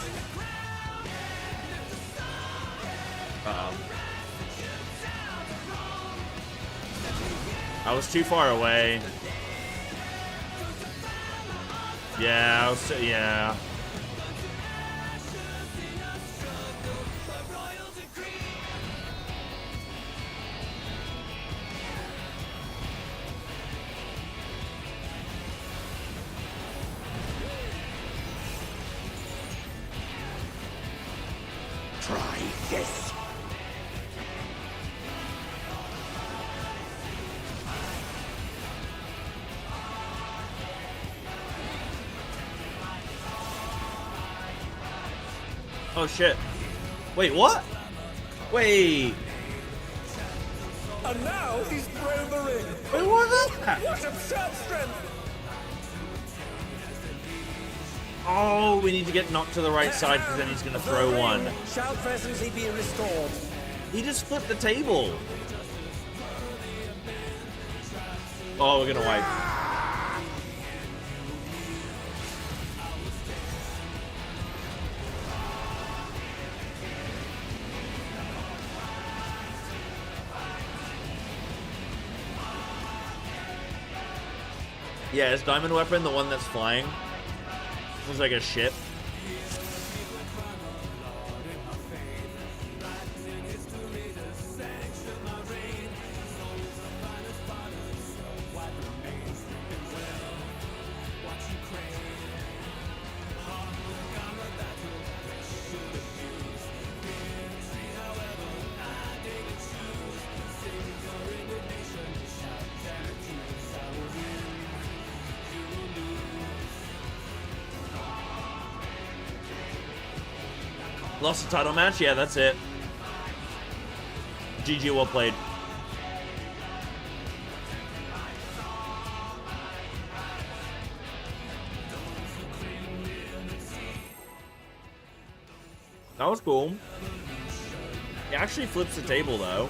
Uh-oh. I was too far away. Yeah, yeah. Try this. Oh shit. Wait, what? Wait. And now he's thrown the ring. Wait, what was that? What absurd strength! Oh, we need to get knocked to the right side because then he's gonna The throw ring one. Shall presently be restored. He just flipped the table. Oh, we're gonna wipe. Yeah, is Diamond Weapon the one that's flying? Looks like a ship. Lost the title match? Yeah, that's it. GG, well played. That was cool. It actually flips the table, though.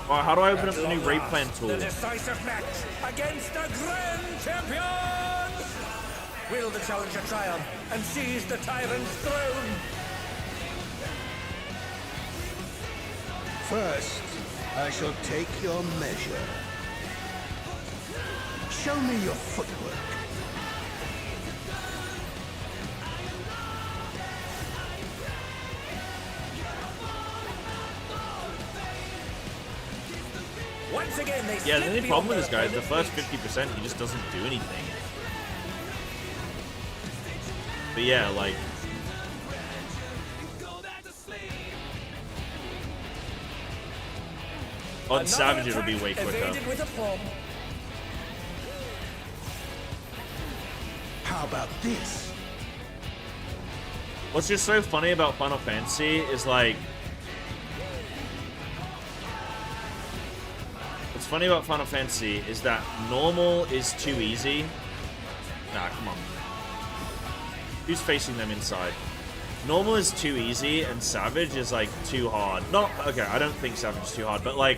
Alright, how do I open up the new raid plan tool? The decisive match against the Grand Champion! Will the challenger triumph and seize the tyrant's throne? First, I shall take your measure. Show me your footwork. Once again, they Yeah, the slip only beyond problem with this their guy is the opponent's first reach. 50% he just doesn't do anything. But yeah, like... On Another Savage it'll be attack way quicker. evaded with aplomb. How about this? What's just so funny about Final Fantasy is like... What's funny about Final Fantasy is that normal is too easy. Nah, come on. Who's facing them inside? Normal is too easy and Savage is like too hard. Not, okay, I don't think Savage is too hard, but like...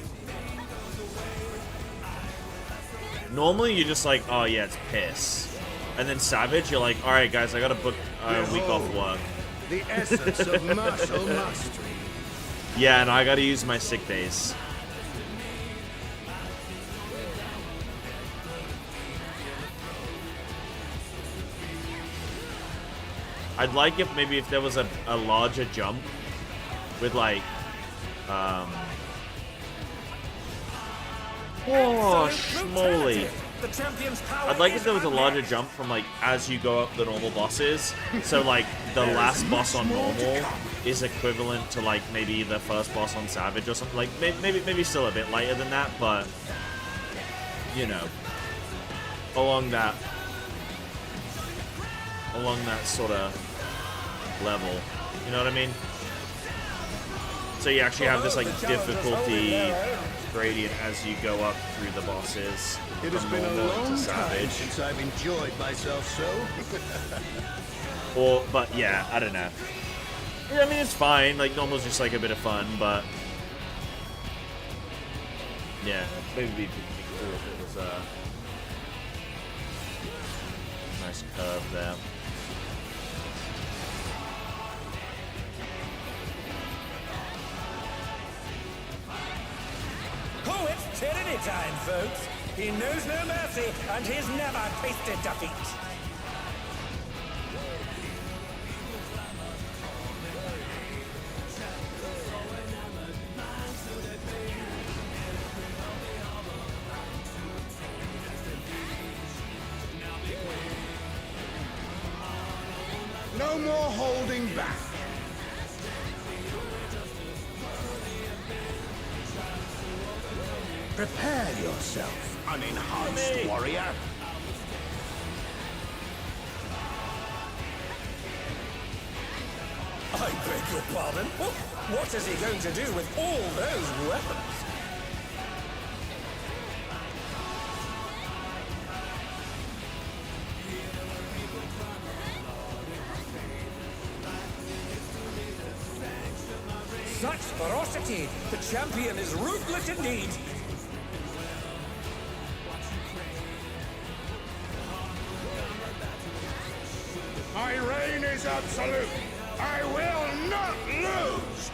Normally you're just like, oh yeah, it's piss. And then Savage, you're like, alright guys, I gotta book a week off work. The essence of martial mastery. Yeah, and I gotta use my sick days. I'd like if maybe if there was a larger jump with like, oh, schmoly. The champion's power I'd like is if there was a larger unmatched. jump from like as you go up the normal bosses. So like the last boss on normal is equivalent to like maybe the first boss on Savage or something. Like maybe still a bit lighter than that, but you know, along that sort of level. You know what I mean? So you actually have this like difficulty gradient as you go up through the bosses. It has from been a normal to long time Savage. since I've enjoyed myself so. Or, but yeah, I don't know. Yeah, I mean, it's fine. Like, normal's just like a bit of fun, but yeah, maybe it'd be cool if it was a nice curve there. Oh, it's tyranny time, folks. He knows no mercy, and he's never tasted defeat. No more holding back. Prepare yourself, unenhanced warrior. I beg your pardon? What is he going to do with all those weapons? Such ferocity! The champion is ruthless indeed! My reign is absolute. I will not lose.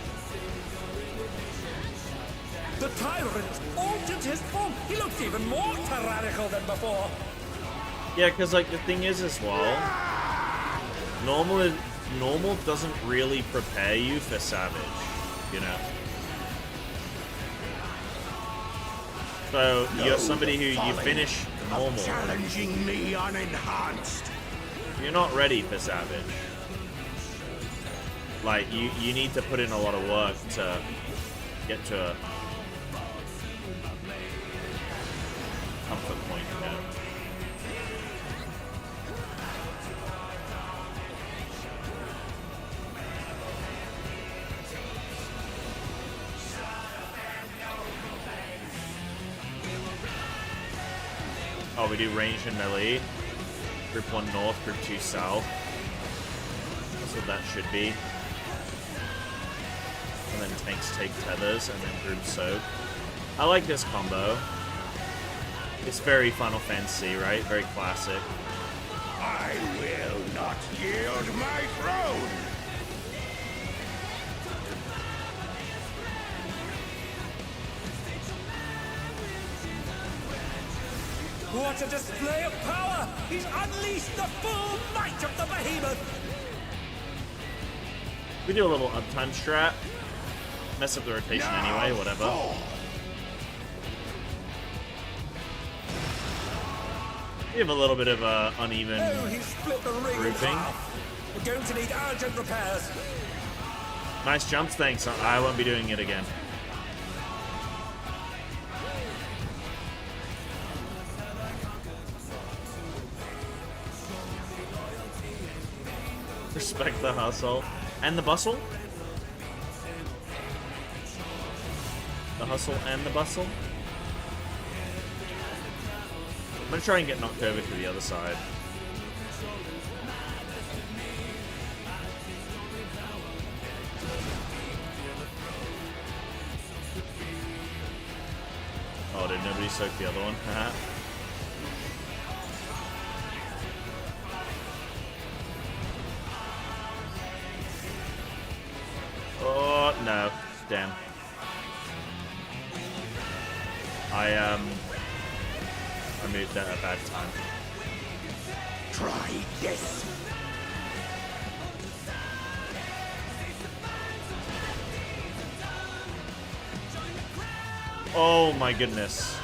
The tyrant altered his form! He looks even more tyrannical than before! Yeah, because like the thing is as well, normal doesn't really prepare you for Savage, you know. So you're somebody who you finish normal, Challenging me unenhanced. you're not ready for Savage. Like you need to put in a lot of work to get to a comfort point, you know. Oh, we do range and melee. Group 1 north, group 2 south. That's what that should be. And then tanks take tethers, and then group soak. I like this combo. It's very Final Fantasy, right? Very classic. I will not yield my throne! What a display of power! He's unleashed the full might of the behemoth! We do a little uptime strat. Mess up the rotation anyway, whatever. We have a little bit of a uneven He split the ring in grouping. half. We're going to need urgent repairs. Nice jumps, thanks. I won't be doing it again. Respect the hustle. And the bustle? The hustle and the bustle? I'm gonna try and get knocked over to the other side. Oh, did nobody soak the other one? Haha. Oh, no. Damn. I moved that at a bad time. Try this! Oh my goodness.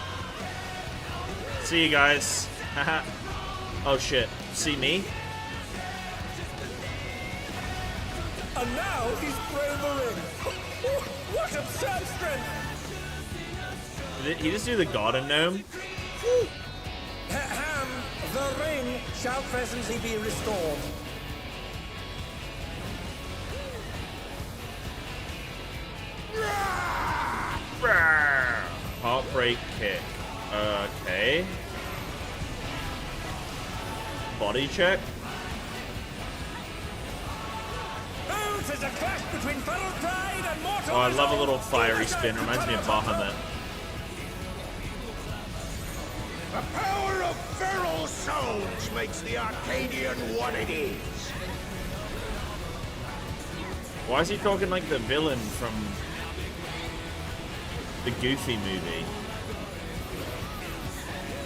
See you guys. Haha. Oh shit. See me? And now he's thrown the ring. What absurd strength! Did he just do the garden gnome? Ham, the ring shall presently be restored. Heartbreak kick. Okay. Body check. Oh, 'tis a clash between feral pride and mortal Oh, I love a resolve. little fiery spin. Reminds me of Bahamut. The power of feral souls makes the Arcadian what it is. Why is he talking like the villain from the Goofy movie?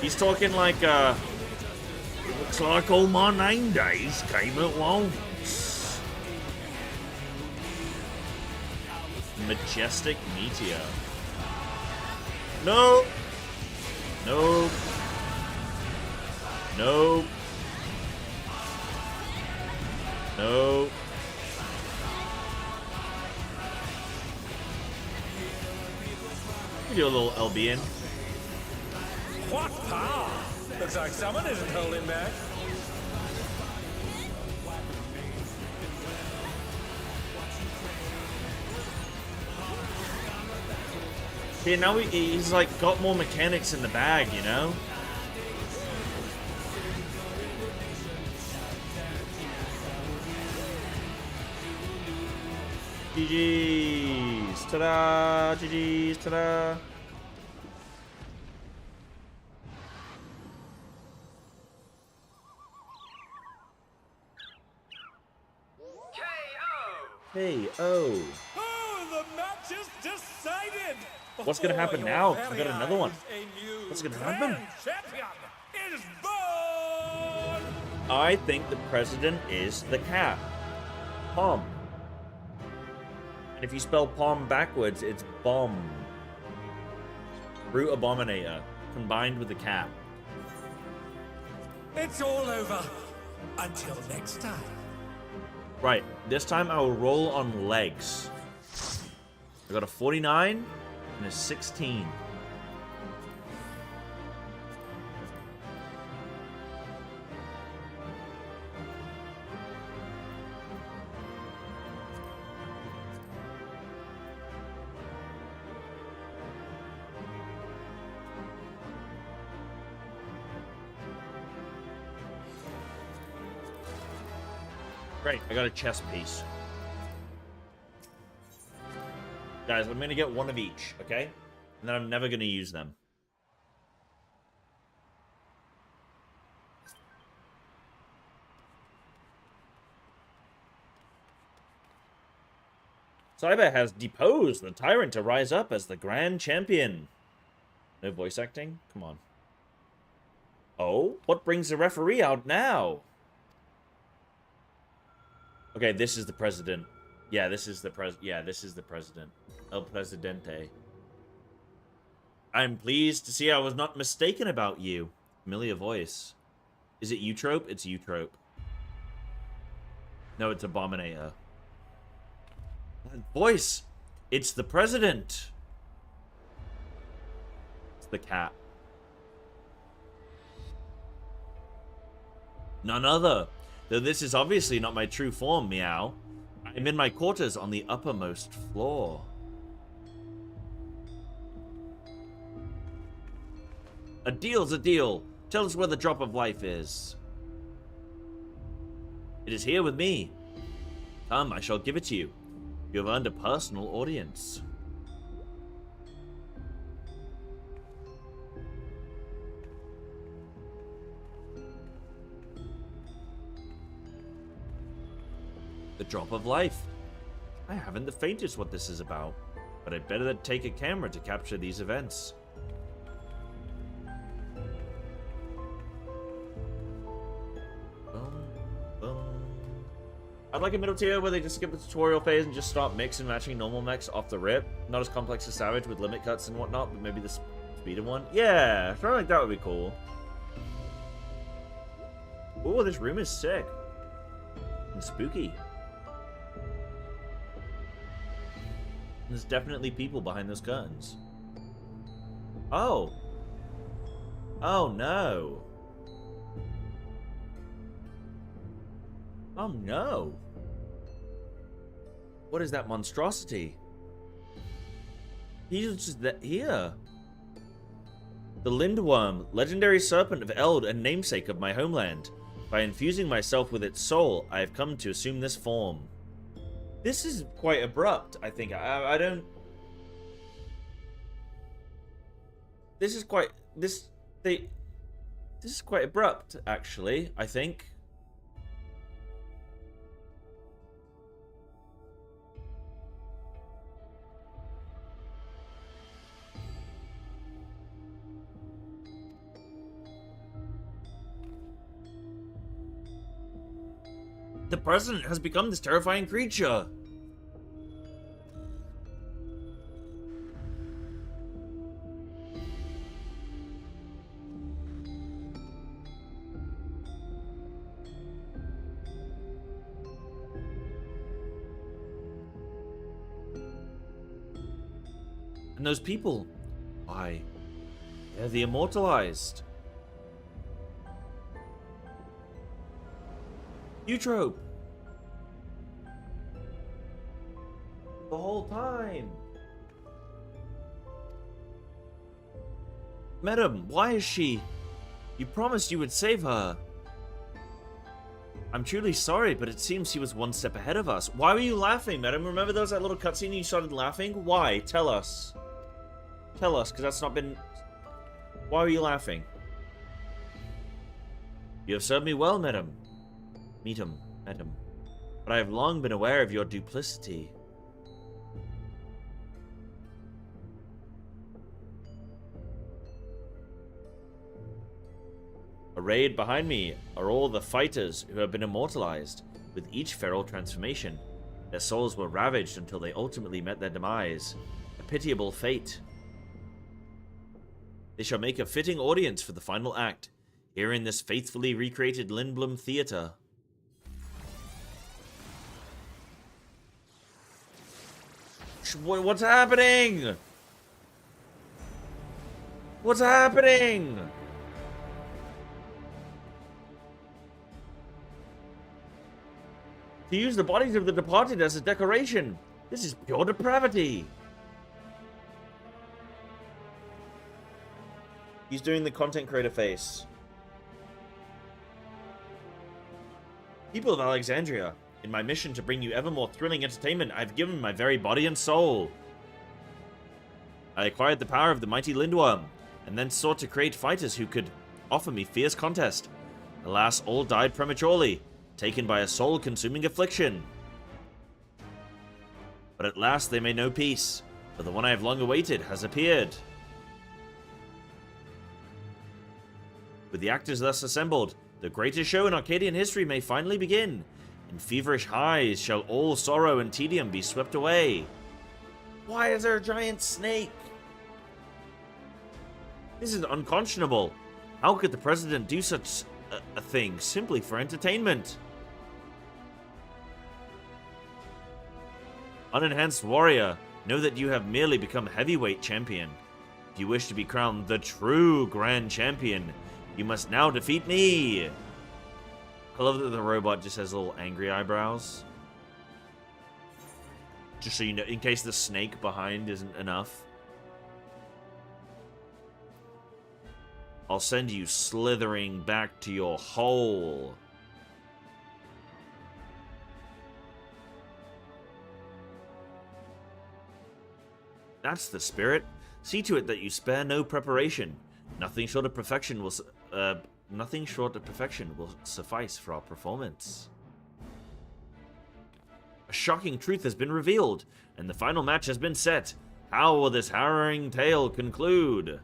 He's talking like, looks like all my name days came at once. Majestic Meteor. No. Nope. Nope. Nope. We do a little LB in. What power! Looks like someone isn't holding back. See, now he's like got more mechanics in the bag, you know? GG's! Ta-da! GG's! Ta-da! Hey, oh. Oh, the match is decided! What's gonna happen Your now? very We got another one. eyes, a new What's gonna grand happen? Champion is born! I think the president is the cat. Pom. And if you spell Pom backwards, it's bomb. Brute Abominator, combined with the cat. It's all over. Until next time. Right, this time I will roll on legs. I got a 49 and a 16. Great, I got a chess piece. Guys, I'm gonna get one of each, okay? And then I'm never gonna use them. Cyber has deposed the tyrant to rise up as the grand champion. No voice acting? Come on. Oh, what brings the referee out now? Okay, this is the president. Yeah, this is the president. El Presidente. I'm pleased to see I was not mistaken about you. Familiar voice. Is it Eutrope? It's Eutrope. No, it's Abominator. Voice! It's the president! It's the cat. None other. Though this is obviously not my true form, meow. I'm in my quarters on the uppermost floor. A deal's a deal. Tell us where the drop of life is. It is here with me. Come, I shall give it to you. You have earned a personal audience. The drop of life. I haven't the faintest what this is about, but I'd better take a camera to capture these events. I'd like a middle tier where they just skip the tutorial phase and just start mix and matching normal mechs off the rip. Not as complex as Savage with limit cuts and whatnot, but maybe the speeder one. Yeah, something like that would be cool. Ooh, this room is sick. And spooky. There's definitely people behind those curtains. Oh. Oh no. Oh no. What is that monstrosity? He's just here. The Lindworm, legendary serpent of Eld and namesake of my homeland. By infusing myself with its soul, I have come to assume this form. This is quite abrupt, I think. I don't... This is quite... This is quite abrupt, actually, I think. The president has become this terrifying creature. And those people, why, they're the immortalized. Eutrope. The whole time. Madam, why is she? You promised you would save her. I'm truly sorry, but it seems she was one step ahead of us. Why were you laughing, madam? Remember there was that little cutscene and you started laughing? Why? Tell us. Tell us, because that's not been... Why were you laughing? You have served me well, madam. Madam. But I have long been aware of your duplicity. Arrayed behind me are all the fighters who have been immortalized. With each feral transformation, their souls were ravaged until they ultimately met their demise. A pitiable fate. They shall make a fitting audience for the final act, here in this faithfully recreated Lindblom Theater. What's happening? What's happening? To use the bodies of the departed as a decoration. This is pure depravity. He's doing the content creator face. People of Alexandria, In my mission to bring you ever more thrilling entertainment, I've given my very body and soul. I acquired the power of the mighty Lindworm, and then sought to create fighters who could offer me fierce contest. Alas, all died prematurely, taken by a soul-consuming affliction. But at last they may know peace, for the one I have long awaited has appeared. With the actors thus assembled, the greatest show in Arcadian history may finally begin. In feverish highs shall all sorrow and tedium be swept away. Why is there a giant snake? This is unconscionable. How could the president do such a thing simply for entertainment? Unenhanced warrior, know that you have merely become heavyweight champion. If you wish to be crowned the true grand champion, you must now defeat me. I love that the robot just has little angry eyebrows. Just so you know, in case the snake behind isn't enough. I'll send you slithering back to your hole. That's the spirit. See to it that you spare no preparation. Nothing short of perfection will suffice for our performance. A shocking truth has been revealed, and the final match has been set. How will this harrowing tale conclude?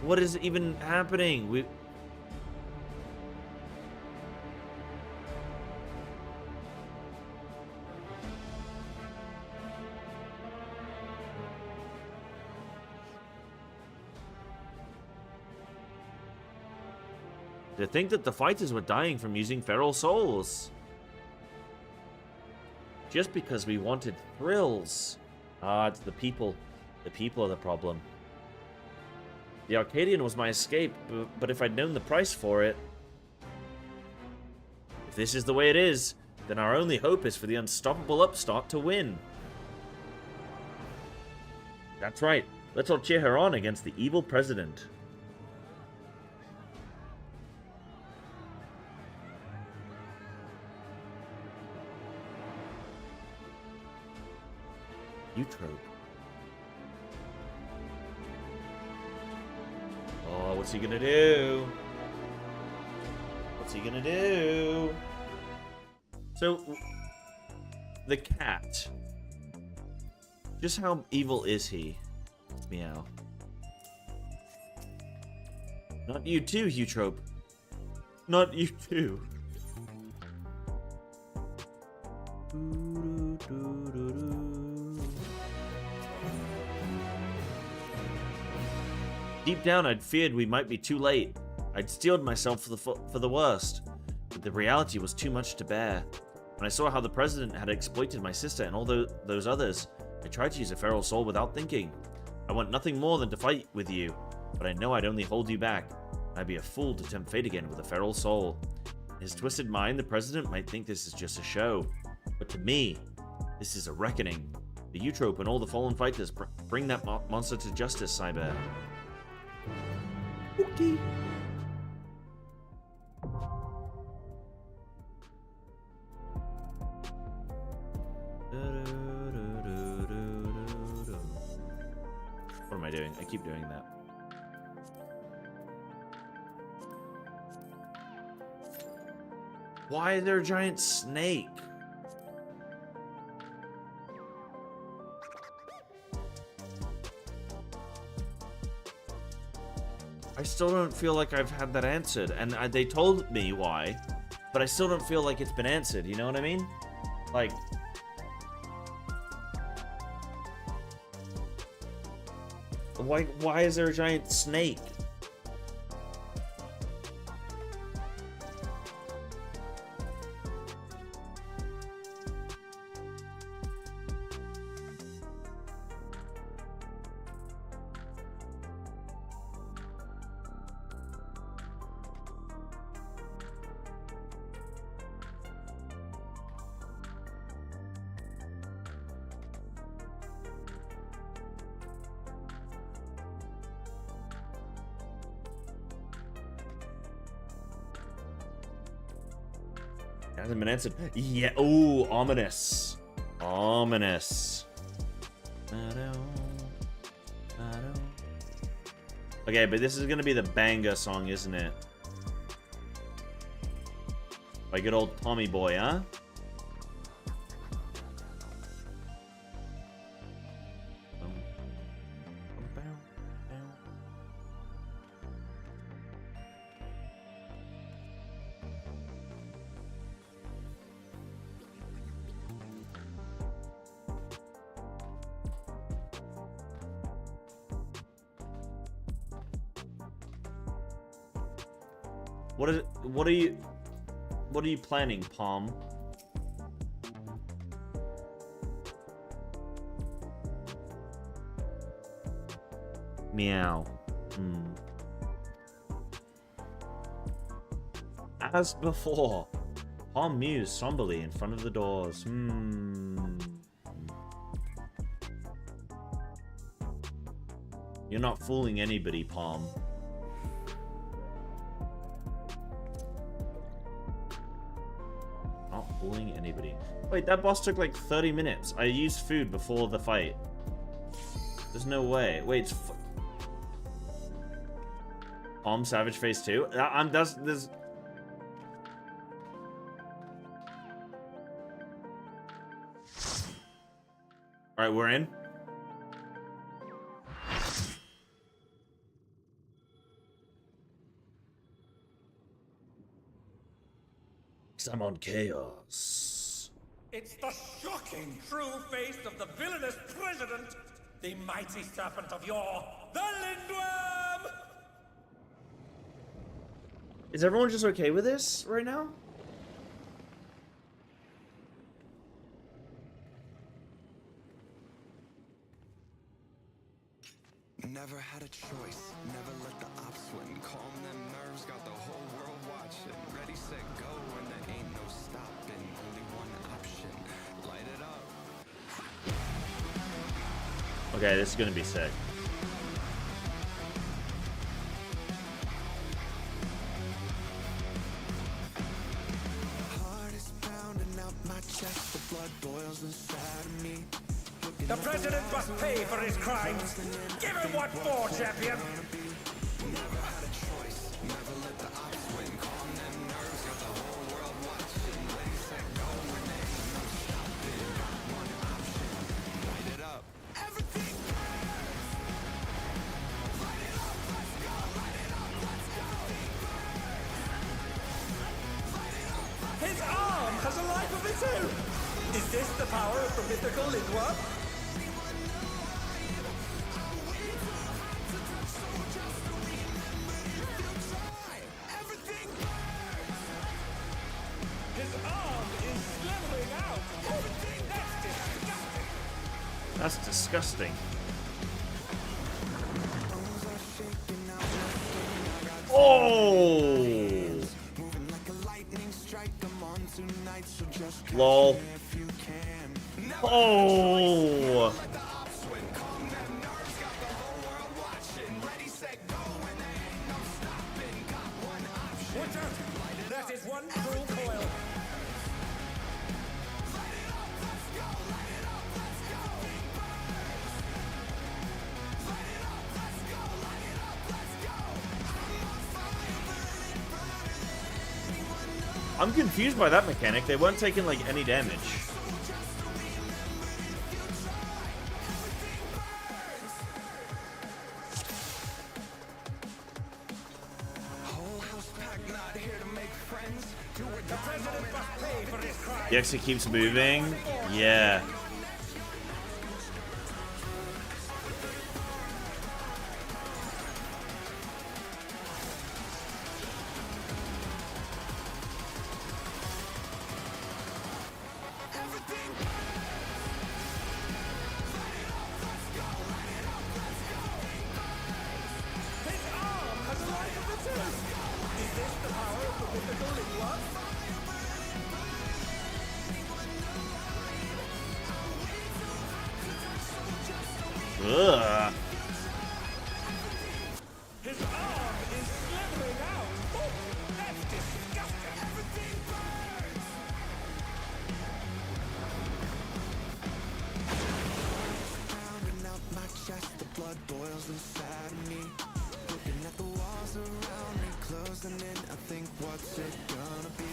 What is even happening? To think that the fighters were dying from using feral souls. Just because we wanted thrills. Ah, it's the people. The people are the problem. The Arcadian was my escape, but if I'd known the price for it... If this is the way it is, then our only hope is for the unstoppable upstart to win. That's right. Let's all cheer her on against the evil president. Trope. Oh, what's he gonna do? What's he gonna do? So, the cat. Just how evil is he? Meow. Not you too, Eutrope. Not you too. Deep down, I'd feared we might be too late. I'd steeled myself for the worst, but the reality was too much to bear. When I saw how the president had exploited my sister and all those others, I tried to use a feral soul without thinking. I want nothing more than to fight with you, but I know I'd only hold you back. I'd be a fool to tempt fate again with a feral soul. In his twisted mind, the president might think this is just a show, but to me, this is a reckoning. The Eutrope and all the fallen fighters bring that monster to justice, Cyber. Okay. What am I doing? I keep doing that. Why is there a giant snake? I still don't feel like I've had that answered, and they told me why, but I still don't feel like it's been answered, you know what I mean? Like... Why is there a giant snake? Hasn't been answered. Yeah. Ooh, ominous. Ominous. Okay, but this is gonna be the banger song, isn't it? By good old Tommy Boy, huh? What are you planning, Palm? Meow. As before, Palm mused somberly in front of the doors. You're not fooling anybody, Palm. Fooling anybody. Wait, that boss took like 30 minutes. I used food before the fight. There's no way. Wait, it's Palm Savage Phase 2? There's... Alright, we're in. I'm on chaos. It's the shocking true face of the villainous president, the mighty serpent of yore, the Lindworm! Is everyone just okay with this right now? Never had a choice, never let the ops win. Calm them nerves, got the whole world watching. Ready, set, go, and there ain't no stopping. Only one option, light it up. Okay, this is gonna be sick. Heart is pounding out my chest, the blood boils inside of me. The president must pay for his crimes. Give him what for, champion! Never had a choice, never let the ops win. Calm them nerves, got the whole world watching. Ready, set, go, and there ain't no stopping. Got one option, light it up. Everything burns. Light it up, let's go. Light it up, let's go. Light it up, let's His arm has a life of its own! Is this the power of the mythical Lindworm? His arm is slithering out! That's disgusting. That's disgusting. Oh! Lol. Oh! Watch out! That is one cruel coil. I'm confused by that mechanic. They weren't taking like any damage. He actually keeps moving. Yeah. Ugh. His arm is slithering out. Oh, that's disgusting. blood boils inside of me. Looking at the walls around me, closing in, I think what's it gonna be?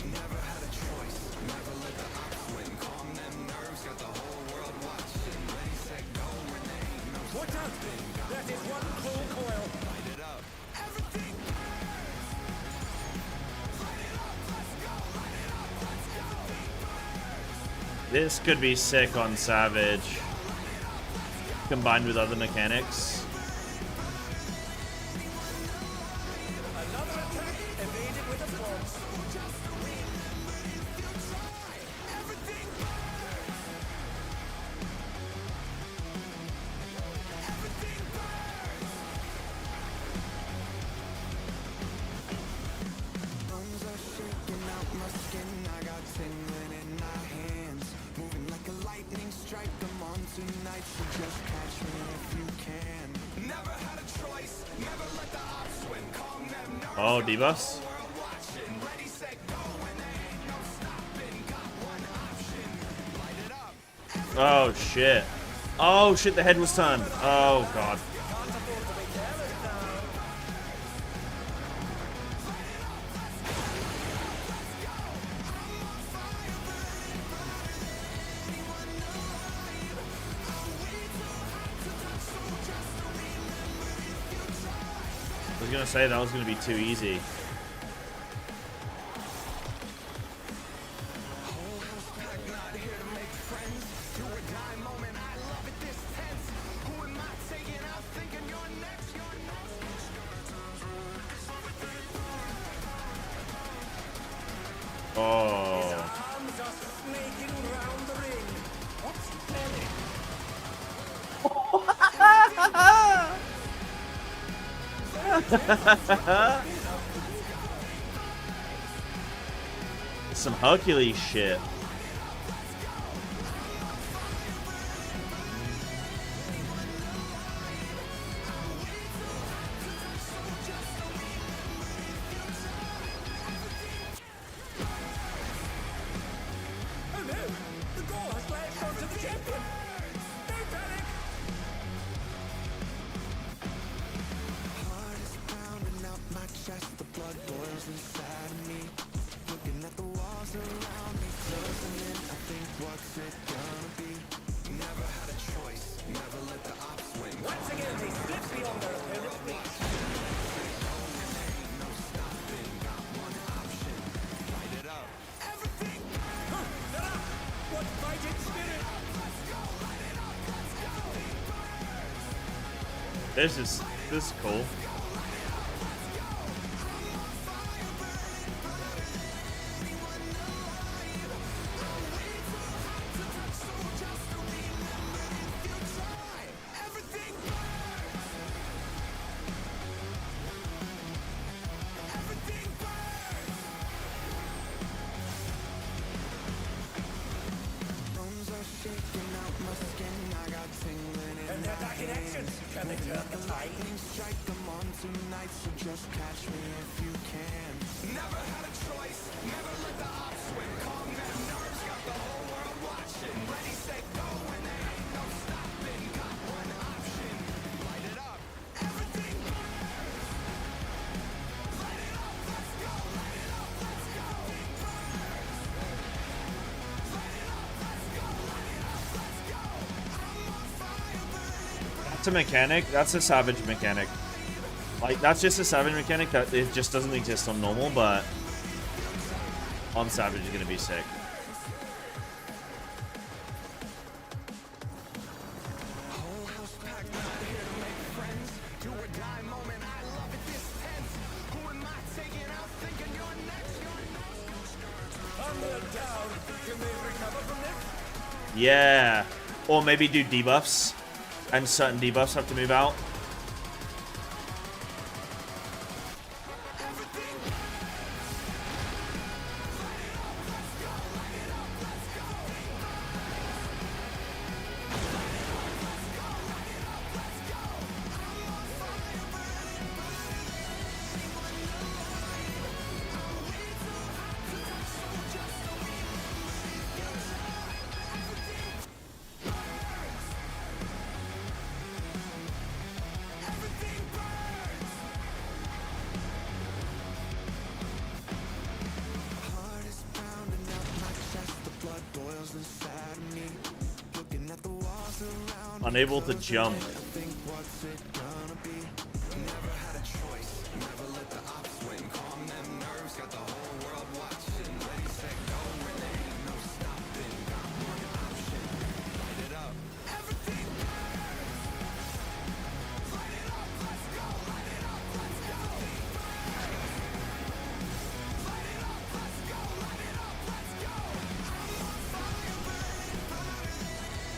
Never had a choice, never let the ops win. Calm them nerves, got the whole world watching. Ready, set, go, when there ain't no Watch out! That is one cruel coil. light it up. Everything This could be sick on Savage, combined with other mechanics. Another attack evaded with a force. bones are shaking out my skin. I got tingling in my hands, moving like a lightning strike. I'm on tonight, so just catch me if you can. Never had a choice, never let the ops win. Calm them nerves, Oh, debuffs. world watching. Ready, set, go, when there ain't no stopping. Got one option, light it up. Oh shit. Oh shit, the head was turned. Oh god. I was gonna say that was gonna be too easy. Oh. Arms are snaking round the ring. What's belly? Some Hercules shit. Oh no! The goal has latched onto the champion! Don't panic! Heart is pounding out my chest, the blood boils inside of me. Looking at the walls around me, closing in, I think what's it gonna be? Never had a choice, never let the ops win. Once again, they slip beyond their opponent's reach. Light it up. Huh, they're up! What fighting spirit! This is cool. Bones are shaking out my skin, I got tingling in And they're back in action! Can they turn the tide? lightning strike. I'm on tonight, so just catch me if you can. Never had a choice, never let the ops win. Calm them nerves, got the whole world watching. Ready, set, go, when there ain't no stopping. Got one option, light it up. Everything That's a mechanic. That's a Savage mechanic. Like, that's just a Savage mechanic that it just doesn't exist on normal, but on Savage is gonna be sick. whole house packed, not here to make friends. Do or die moment, I love it this tense. Who am I taking out thinking you're next? You're next. Onward down! Can they recover from this? Yeah. Or maybe do debuffs. And certain debuffs have to move out. Unable to jump.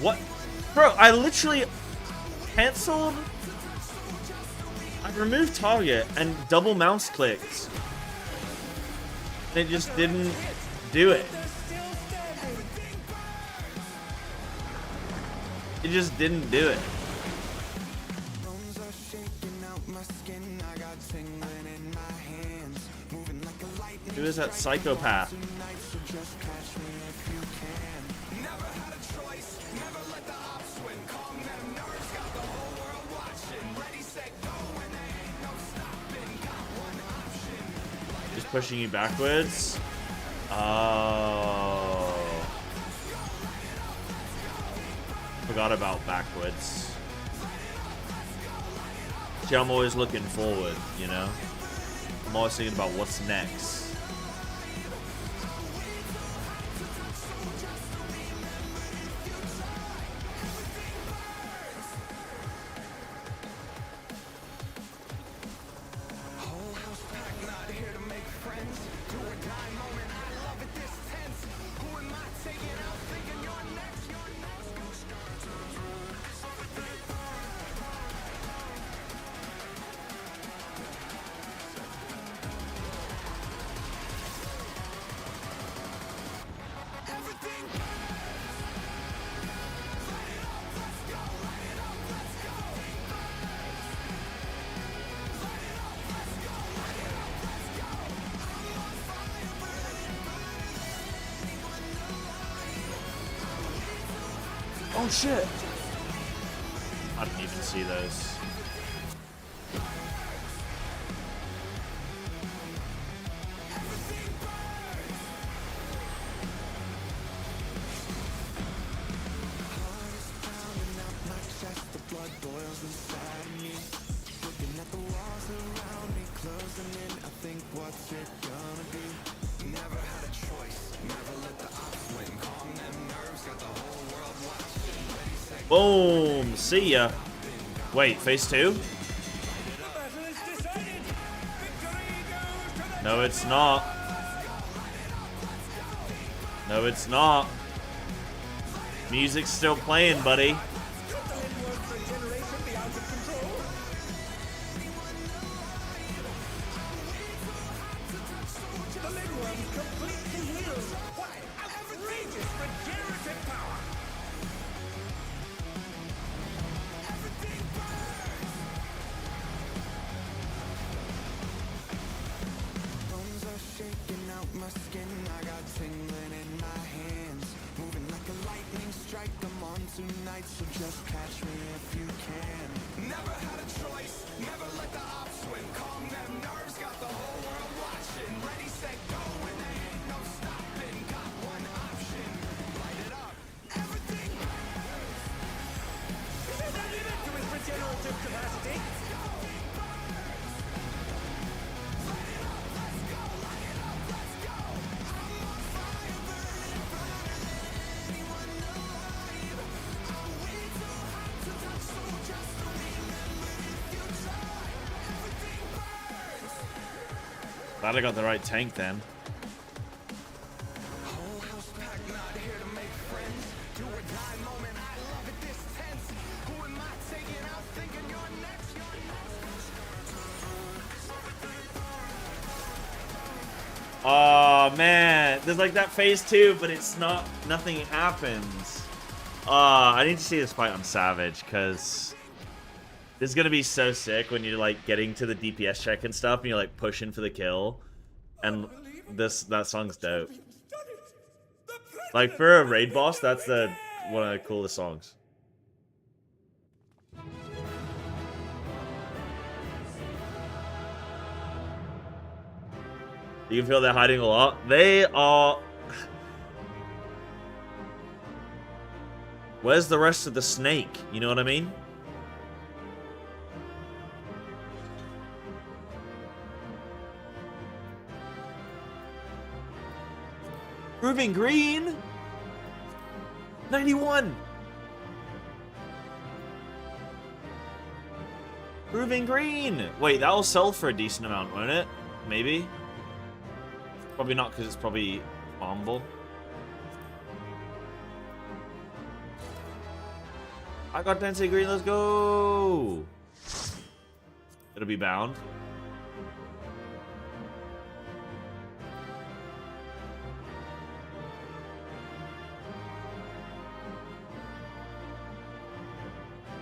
What? Bro, I literally canceled. I removed target and double mouse clicked. And it just didn't do it. It just didn't do it. Who is that psychopath? Just pushing you backwards. Oh. Forgot about backwards. See, I'm always looking forward, you know? I'm always thinking about what's next. Oh shit! I didn't even see those. Boom! See ya. Wait, phase 2? No, it's not. No, it's not. Music's still playing, buddy. Glad I got the right tank then. Oh man, there's like that phase 2, but it's not, nothing happens. I need to see this fight on Savage, because this is gonna be so sick when you're like getting to the DPS check and stuff, and you're like pushing for the kill, and that song's dope. Like for a raid boss, that's one of the coolest songs. You can feel they're hiding a lot. They are. Where's the rest of the snake? You know what I mean? Proving green. 91. Proving green. Wait, that'll sell for a decent amount, won't it? Maybe. Probably not, because it's probably farmable. I got Densei green. Let's go. It'll be bound.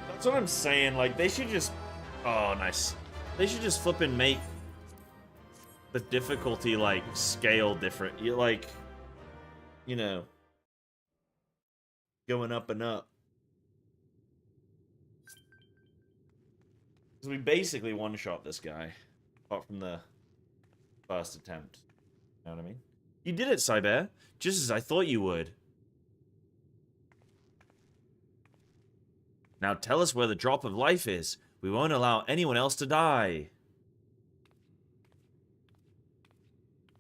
That's what I'm saying. Like, they should just... Oh, nice. They should just flip and make the difficulty, like, scale different. You like, you know, going up and up. Because we basically one-shot this guy, apart from the first attempt. You know what I mean? You did it, Cyber. Just as I thought you would. Now tell us where the drop of life is. We won't allow anyone else to die.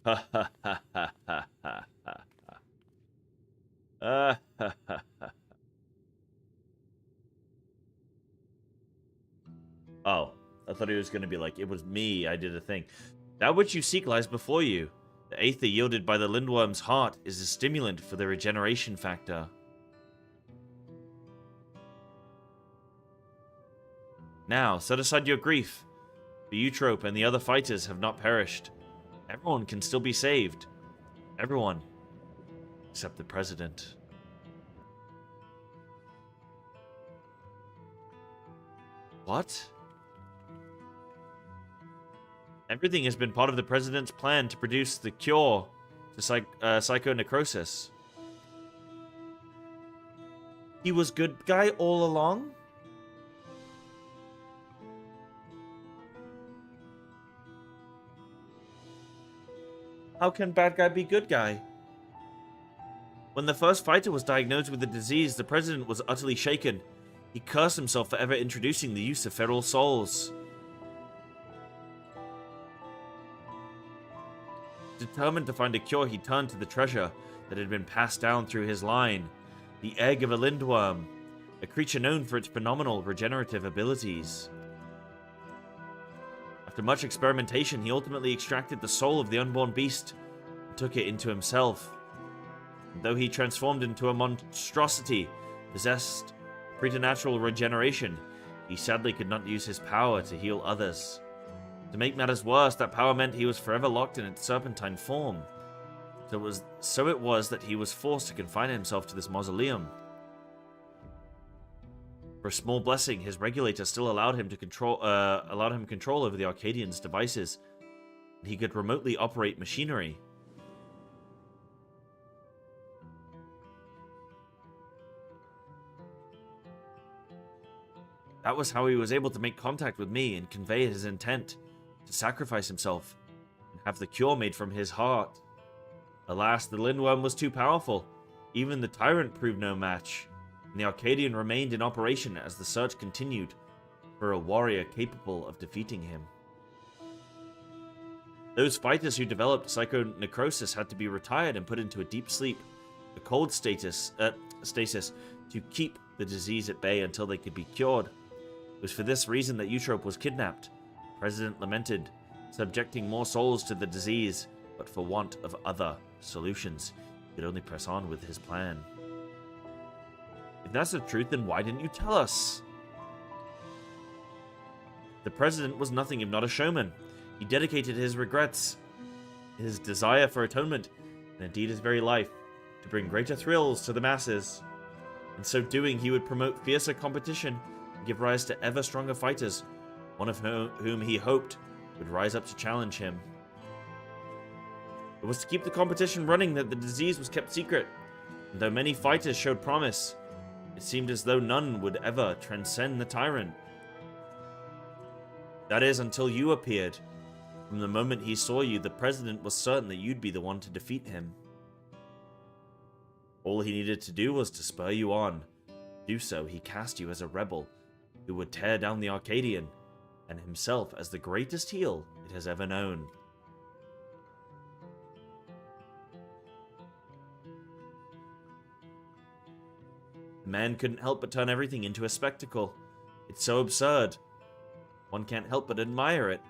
Ha ha ha ha ha ha ha. Ha ha ha. Oh, I thought he was going to be like, it was me, I did a thing. That which you seek lies before you. The aether yielded by the lindworm's heart is a stimulant for the regeneration factor. Now, set aside your grief. The Eutrope and the other fighters have not perished. Everyone can still be saved. Everyone. Except the President. What? Everything has been part of the President's plan to produce the cure to psychonecrosis. He was good guy all along? How can bad guy be good guy? When the first fighter was diagnosed with the disease, the President was utterly shaken. He cursed himself for ever introducing the use of feral souls. Determined to find a cure, he turned to the treasure that had been passed down through his line. The egg of a lindworm, a creature known for its phenomenal regenerative abilities. After much experimentation, he ultimately extracted the soul of the unborn beast and took it into himself. And though he transformed into a monstrosity, possessed preternatural regeneration, he sadly could not use his power to heal others. To make matters worse, that power meant he was forever locked in its serpentine form. So it was that he was forced to confine himself to this mausoleum. For a small blessing, his regulator still allowed him control over the Arcadian's devices, and he could remotely operate machinery. That was how he was able to make contact with me and convey his intent to sacrifice himself and have the cure made from his heart. Alas, the lindworm was too powerful. Even the tyrant proved no match, and the Arcadian remained in operation as the search continued for a warrior capable of defeating him. Those fighters who developed psychonecrosis had to be retired and put into a deep sleep, a cold stasis to keep the disease at bay until they could be cured. It was for this reason that Eutrope was kidnapped. The President lamented, subjecting more souls to the disease, but for want of other solutions, he could only press on with his plan. If that's the truth, then why didn't you tell us? The President was nothing if not a showman. He dedicated his regrets, his desire for atonement, and indeed his very life, to bring greater thrills to the masses. In so doing, he would promote fiercer competition and give rise to ever stronger fighters, one of whom he hoped would rise up to challenge him. It was to keep the competition running that the disease was kept secret, and though many fighters showed promise, it seemed as though none would ever transcend the tyrant. That is, until you appeared. From the moment he saw you, the President was certain that you'd be the one to defeat him. All he needed to do was to spur you on, do so, he cast you as a rebel who would tear down the Arcadian, and himself as the greatest heel it has ever known. The man couldn't help but turn everything into a spectacle. It's so absurd. One can't help but admire it.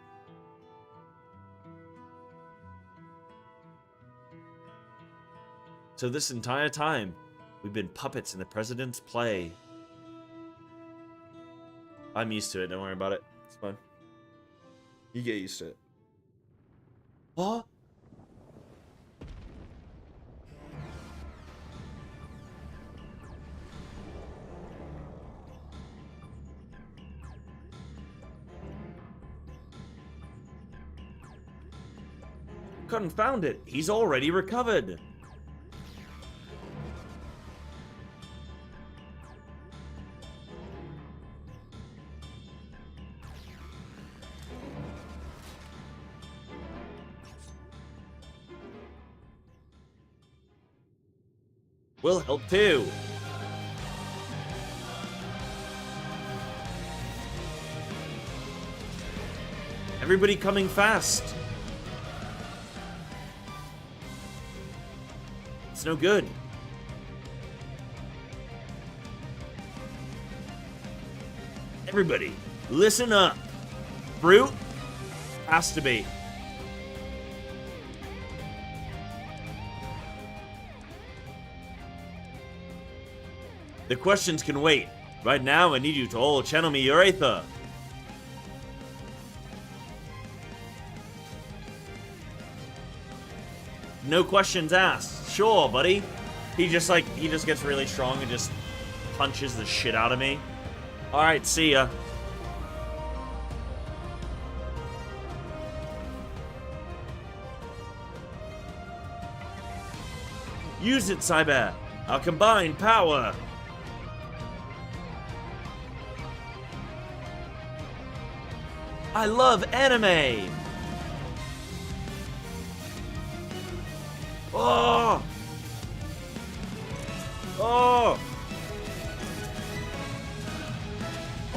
So this entire time, we've been puppets in the president's play. I'm used to it, don't worry about it. It's fine. You get used to it. What? Confound it, he's already recovered. We'll help too. Everybody coming fast. It's no good. Everybody, listen up. Brute has to be. The questions can wait. Right now, I need you to all channel me your Aether. No questions asked. Sure, buddy. He just gets really strong and just punches the shit out of me. Alright, see ya. Use it, Cyber. Our combined power. I love anime. Oh! Oh!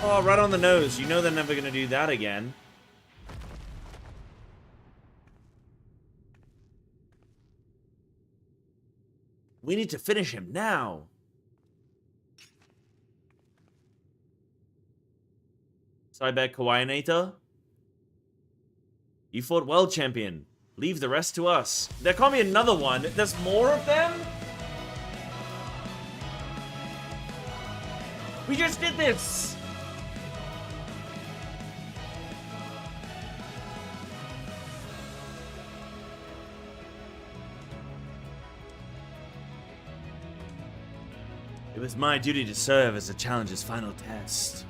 Oh, right on the nose. You know they're never gonna do that again. We need to finish him now. Cyber Kawaii-nator? You fought well, champion. Leave the rest to us. There can't be another one. There's more of them? We just did this! It was my duty to serve as the challenge's final test.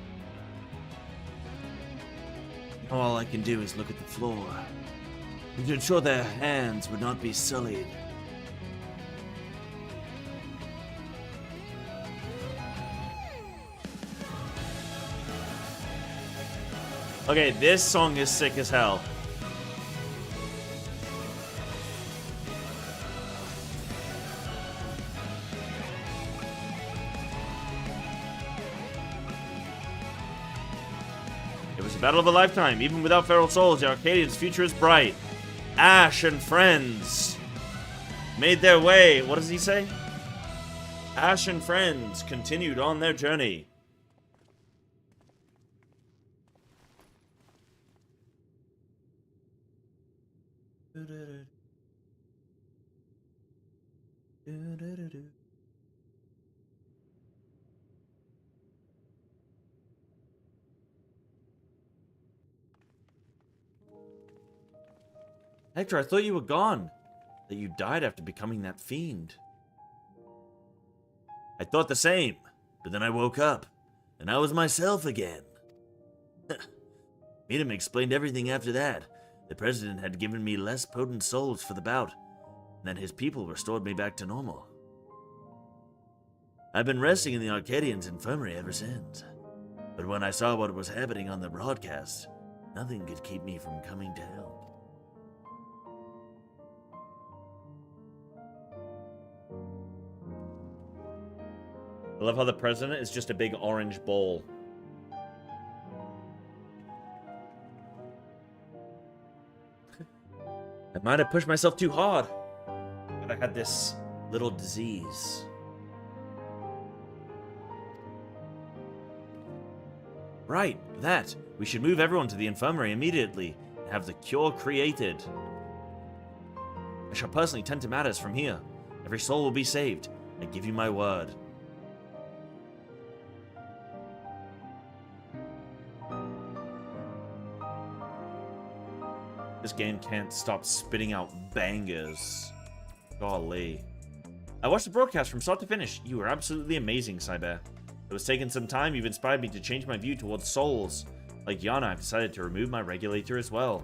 Now all I can do is look at the floor and to ensure their hands would not be sullied. Okay, this song is sick as hell. It was a battle of a lifetime. Even without feral souls, the Arcadians' future is bright. Ash and friends made their way. What does he say? Ash and friends continued on their journey. Hector, I thought you were gone. That you died after becoming that fiend. I thought the same, but then I woke up, and I was myself again. Midam explained everything after that. The president had given me less potent souls for the bout, and then his people restored me back to normal. I've been resting in the Arcadians' infirmary ever since. But when I saw what was happening on the broadcast, nothing could keep me from coming to help. I love how the president is just a big orange ball. I might have pushed myself too hard, but I had this little disease. Right, that. We should move everyone to the infirmary immediately and have the cure created. I shall personally tend to matters from here. Every soul will be saved. I give you my word. This game can't stop spitting out bangers. Golly. I watched the broadcast from start to finish. You were absolutely amazing, Cyber. It was taking some time. You've inspired me to change my view towards souls. Like Yana, I've decided to remove my regulator as well.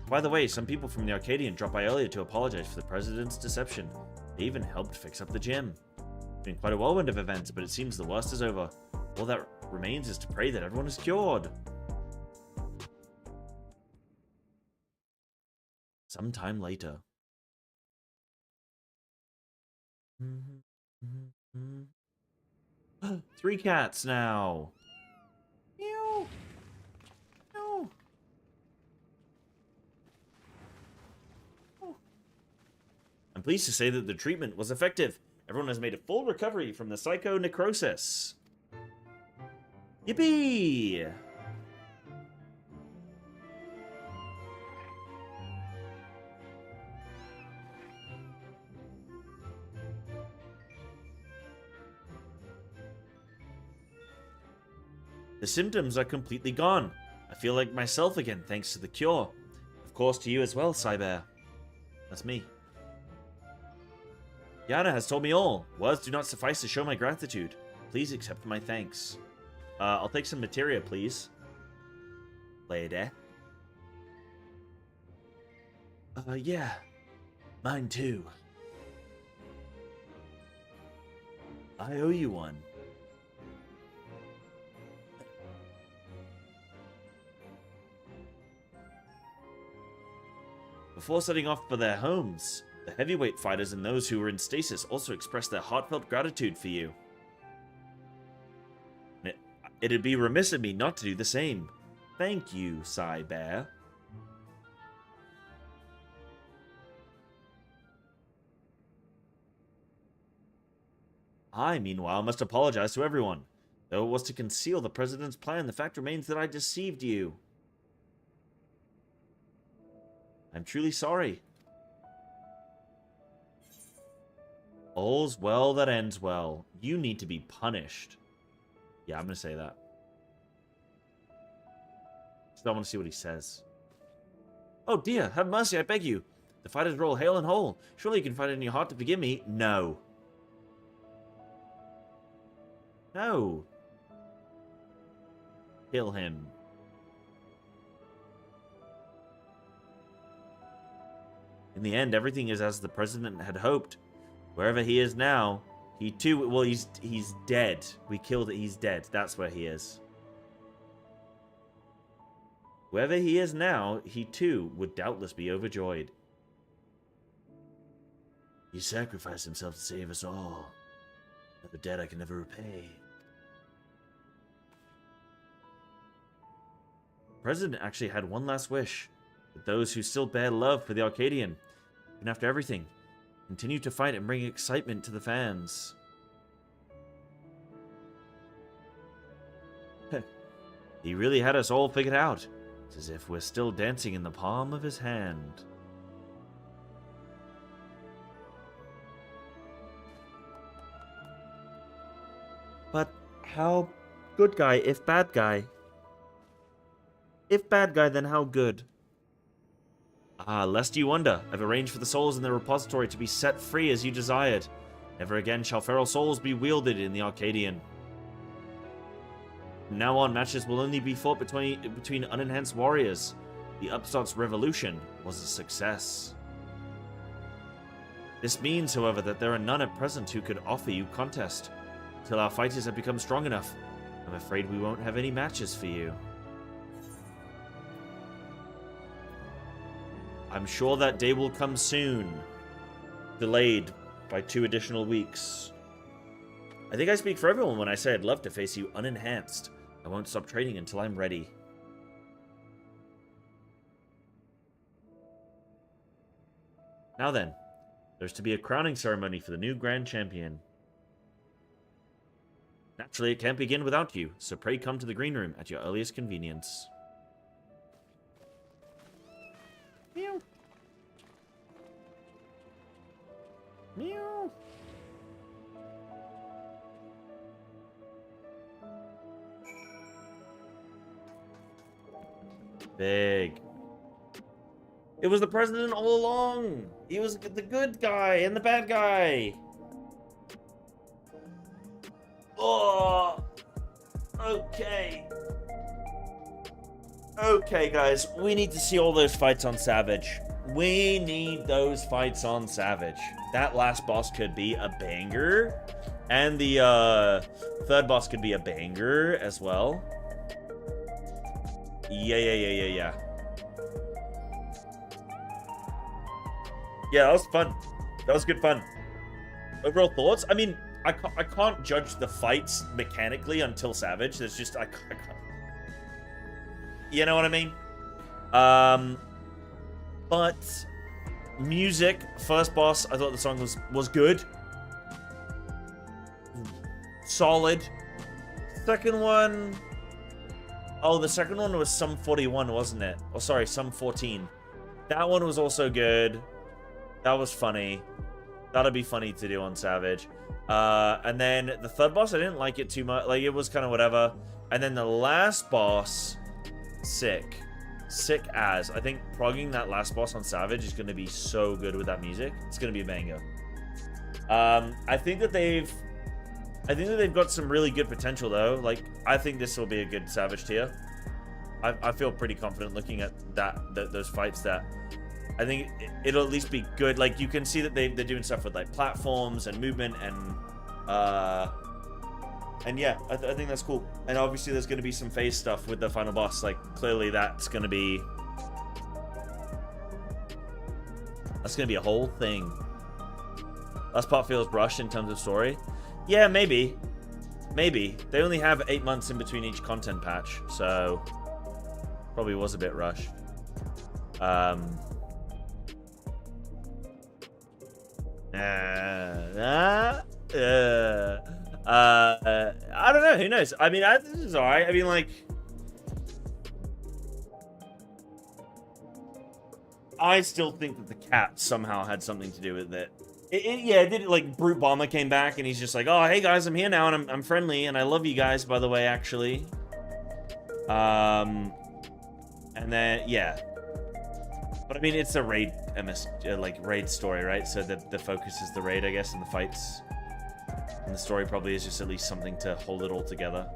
By the way, some people from the Arcadian dropped by earlier to apologize for the president's deception. They even helped fix up the gym. It's been quite a whirlwind of events, but it seems the worst is over. All that remains is to pray that everyone is cured. Sometime later. Three cats now. Meow. No. I'm pleased to say that the treatment was effective. Everyone has made a full recovery from the psychonecrosis. Yippee! The symptoms are completely gone. I feel like myself again thanks to the cure. Of course to you as well, Cyber. That's me. Yana has told me all. Words do not suffice to show my gratitude. Please accept my thanks. I'll take some materia, please. Lady. Yeah. Mine too. I owe you one. Before setting off for their homes, the heavyweight fighters and those who were in stasis also expressed their heartfelt gratitude for you. It'd be remiss of me not to do the same. Thank you, Cyber. I, meanwhile, must apologize to everyone. Though it was to conceal the president's plan, the fact remains that I deceived you. I'm truly sorry. All's well that ends well. You need to be punished. Yeah, I'm gonna say that. Still, I want to see what he says. Oh dear, have mercy, I beg you. The fighters roll hale and whole. Surely you can find it in your heart to forgive me. No. No. Kill him. In the end, everything is as the president had hoped. Wherever he is now, he too, well, he's dead. We killed it, he's dead. That's where he is. Wherever he is now, he too would doubtless be overjoyed. He sacrificed himself to save us all. A debt I can never repay. The president actually had one last wish. That those who still bear love for the Arcadian, even after everything, continue to fight and bring excitement to the fans. He really had us all figured out. It's as if we're still dancing in the palm of his hand. But how good guy if bad guy? If bad guy, then how good? Ah, lest you wonder, I've arranged for the souls in the repository to be set free as you desired. Never again shall feral souls be wielded in the Arcadian. From now on, matches will only be fought between unenhanced warriors. The upstart's revolution was a success. This means, however, that there are none at present who could offer you contest. Until our fighters have become strong enough, I'm afraid we won't have any matches for you. I'm sure that day will come soon. Delayed by 2 additional weeks. I think I speak for everyone when I say I'd love to face you unenhanced. I won't stop training until I'm ready. Now then, there's to be a crowning ceremony for the new Grand Champion. Naturally, it can't begin without you, so pray come to the green room at your earliest convenience. Meow. Meow. Big. It was the president all along. He was the good guy and the bad guy. Oh. Okay. Okay, guys. We need to see all those fights on Savage. We need those fights on Savage. That last boss could be a banger. And the third boss could be a banger as well. Yeah. Yeah, that was fun. That was good fun. Overall thoughts? I mean, I can't judge the fights mechanically until Savage. There's just, I can't. You know what I mean? But music, first boss, I thought the song was good. Solid. Second one... Oh, the second one was Sum 41, wasn't it? Oh, sorry, Sum 14. That one was also good. That was funny. That'll be funny to do on Savage. And then the third boss, I didn't like it too much. Like, it was kind of whatever. And then the last boss, sick. Sick as. I think progging that last boss on Savage is going to be so good with that music. It's going to be a banger. I think that they've got some really good potential, though. Like, I think this will be a good Savage tier. I feel pretty confident looking at those fights that I think it'll at least be good. Like, you can see that they're doing stuff with, like, platforms and movement and yeah, I think that's cool. And obviously there's going to be some phase stuff with the final boss. Like, clearly that's going to be a whole thing. Last part feels rushed in terms of story. Yeah, maybe. Maybe. They only have 8 months in between each content patch, so probably was a bit rushed. I don't know. Who knows? I mean, this is alright. I mean, like, I still think that the cat somehow had something to do with it. Yeah, it did. Like, Brute Bomber came back and he's just like, oh, hey guys, I'm here now and I'm friendly and I love you guys, by the way, actually. And then, yeah. But I mean, it's a raid raid story, right? So the focus is the raid, I guess, and the fights. And the story probably is just at least something to hold it all together.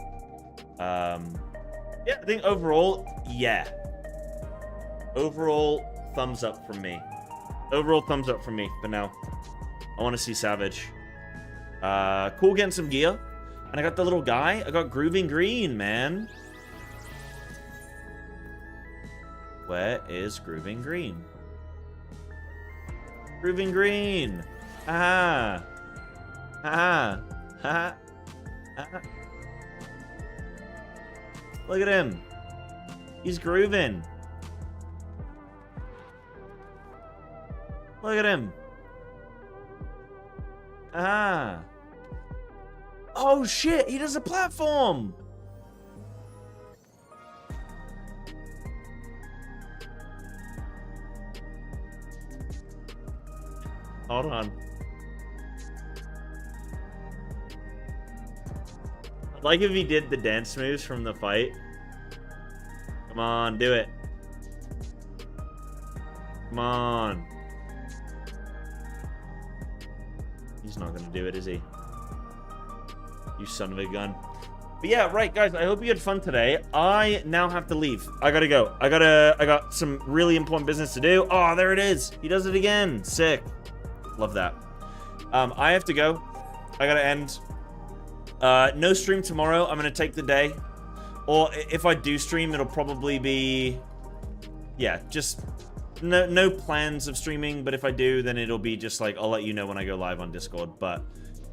Yeah, I think overall, yeah. Overall, thumbs up from me. Overall, thumbs up from me for now. I want to see Savage. Cool getting some gear. And I got the little guy. I got Grooving Green, man. Where is Grooving Green? Grooving Green. Ah. Ah. Ah. Ah. Look at him. He's grooving. Look at him. Ah. Oh shit, he does a platform. Hold on. I'd like if he did the dance moves from the fight. Come on, do it. Come on. He's not gonna do it, is he? You son of a gun. But yeah, right, guys, I hope you had fun today. I now have to leave. I gotta go. I got some really important business to do. Oh, there it is. He does it again. Sick. Love that. I have to go. I gotta end. No stream tomorrow. I'm gonna take the day. Or if I do stream, it'll probably be... Yeah, just... No plans of streaming, but if I do, then it'll be just like, I'll let you know when I go live on Discord. But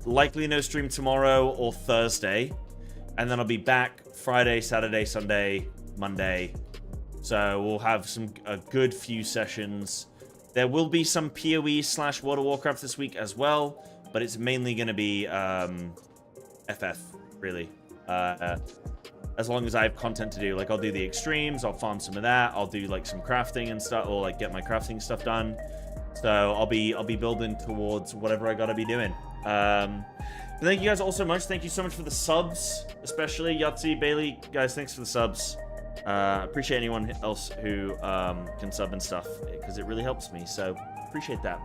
Likely no stream tomorrow or Thursday. And then I'll be back Friday, Saturday, Sunday, Monday. So we'll have a good few sessions. There will be some PoE / World of Warcraft this week as well. But it's mainly going to be FF, really. As long as I have content to do. Like, I'll do the extremes, I'll farm some of that, I'll do, like, some crafting and stuff, or, like, get my crafting stuff done. So I'll be building towards whatever I gotta be doing. But thank you guys all so much. Thank you so much for the subs, especially Yahtzee, Bailey. Guys, thanks for the subs. Appreciate anyone else who can sub and stuff, because it really helps me, so appreciate that.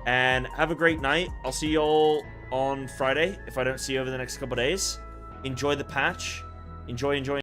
And have a great night. I'll see you all on Friday, if I don't see you over the next couple days. Enjoy the patch. Enjoy.